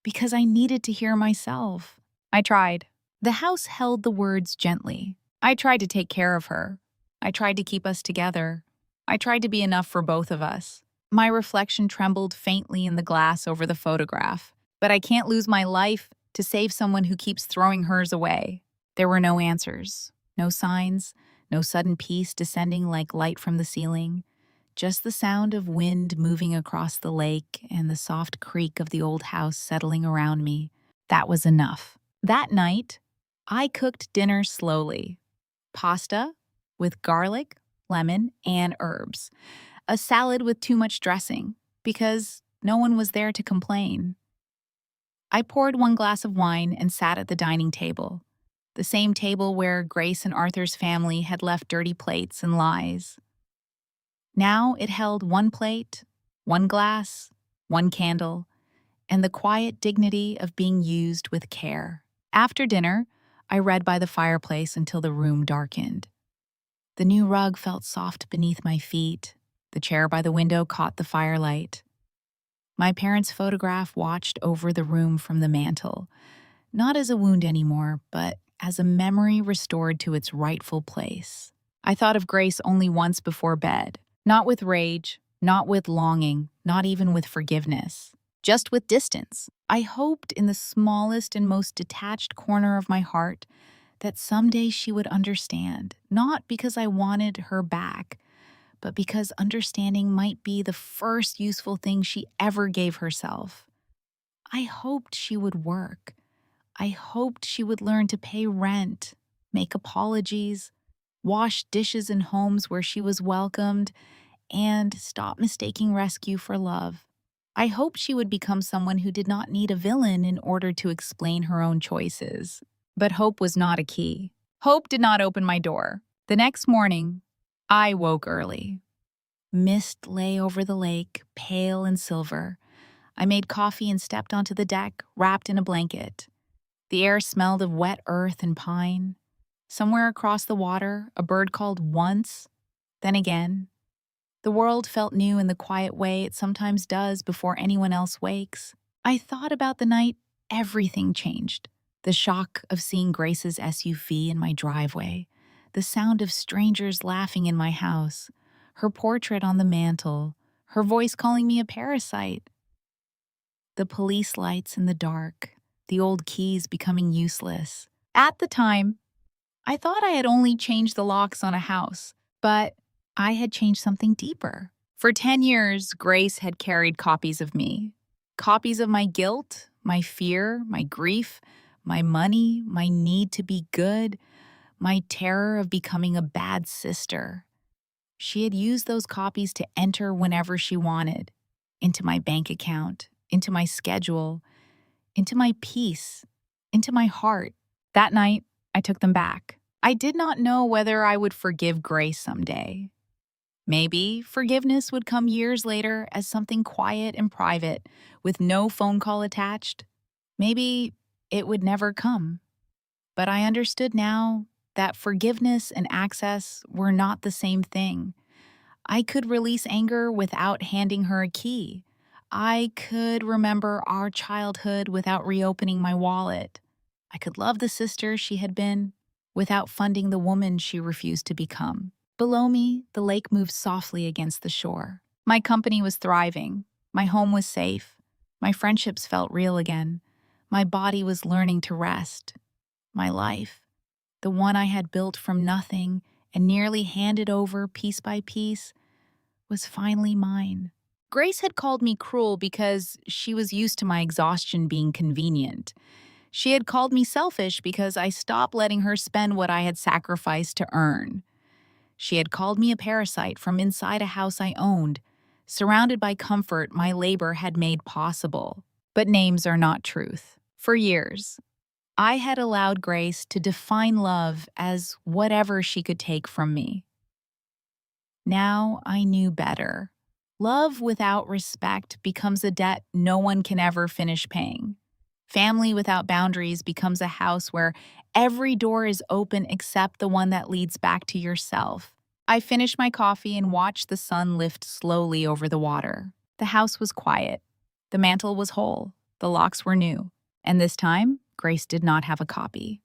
because I needed to hear myself. I tried. The house held the words gently. I tried to take care of her. I tried to keep us together. I tried to be enough for both of us. My reflection trembled faintly in the glass over the photograph. But I can't lose my life to save someone who keeps throwing hers away. There were no answers, no signs, no sudden peace descending like light from the ceiling, just the sound of wind moving across the lake and the soft creak of the old house settling around me. That was enough. That night, I cooked dinner slowly. Pasta with garlic, lemon, and herbs. A salad with too much dressing, because no one was there to complain. I poured one glass of wine and sat at the dining table, the same table where Grace and Arthur's family had left dirty plates and lies. Now it held one plate, one glass, one candle, and the quiet dignity of being used with care. After dinner, I read by the fireplace until the room darkened. The new rug felt soft beneath my feet. The chair by the window caught the firelight. My parents' photograph watched over the room from the mantel, not as a wound anymore, but as a memory restored to its rightful place. I thought of Grace only once before bed, not with rage, not with longing, not even with forgiveness, just with distance. I hoped in the smallest and most detached corner of my heart that someday she would understand, not because I wanted her back, but because understanding might be the first useful thing she ever gave herself. I hoped she would work. I hoped she would learn to pay rent, make apologies, wash dishes in homes where she was welcomed, and stop mistaking rescue for love. I hoped she would become someone who did not need a villain in order to explain her own choices. But hope was not a key. Hope did not open my door. The next morning, I woke early. Mist lay over the lake, pale and silver. I made coffee and stepped onto the deck, wrapped in a blanket. The air smelled of wet earth and pine. Somewhere across the water, a bird called once, then again. The world felt new in the quiet way it sometimes does before anyone else wakes. I thought about the night everything changed. The shock of seeing Grace's SUV in my driveway, the sound of strangers laughing in my house, her portrait on the mantel, her voice calling me a parasite. The police lights in the dark, the old keys becoming useless. At the time, I thought I had only changed the locks on a house, but I had changed something deeper. For 10 years, Grace had carried copies of me. Copies of my guilt, my fear, my grief, my money, my need to be good, my terror of becoming a bad sister. She had used those copies to enter whenever she wanted, into my bank account, into my schedule, into my peace, into my heart. That night, I took them back. I did not know whether I would forgive Grace someday. Maybe forgiveness would come years later as something quiet and private, with no phone call attached. Maybe it would never come. But I understood now that forgiveness and access were not the same thing. I could release anger without handing her a key. I could remember our childhood without reopening my wallet. I could love the sister she had been without funding the woman she refused to become. Below me, the lake moved softly against the shore. My company was thriving. My home was safe. My friendships felt real again. My body was learning to rest. My life, the one I had built from nothing and nearly handed over piece by piece, was finally mine. Grace had called me cruel because she was used to my exhaustion being convenient. She had called me selfish because I stopped letting her spend what I had sacrificed to earn. She had called me a parasite from inside a house I owned, surrounded by comfort my labor had made possible. But names are not truth. For years, I had allowed Grace to define love as whatever she could take from me. Now I knew better. Love without respect becomes a debt no one can ever finish paying. Family without boundaries becomes a house where every door is open except the one that leads back to yourself. I finished my coffee and watched the sun lift slowly over the water. The house was quiet. The mantel was whole. The locks were new. And this time, Grace did not have a copy.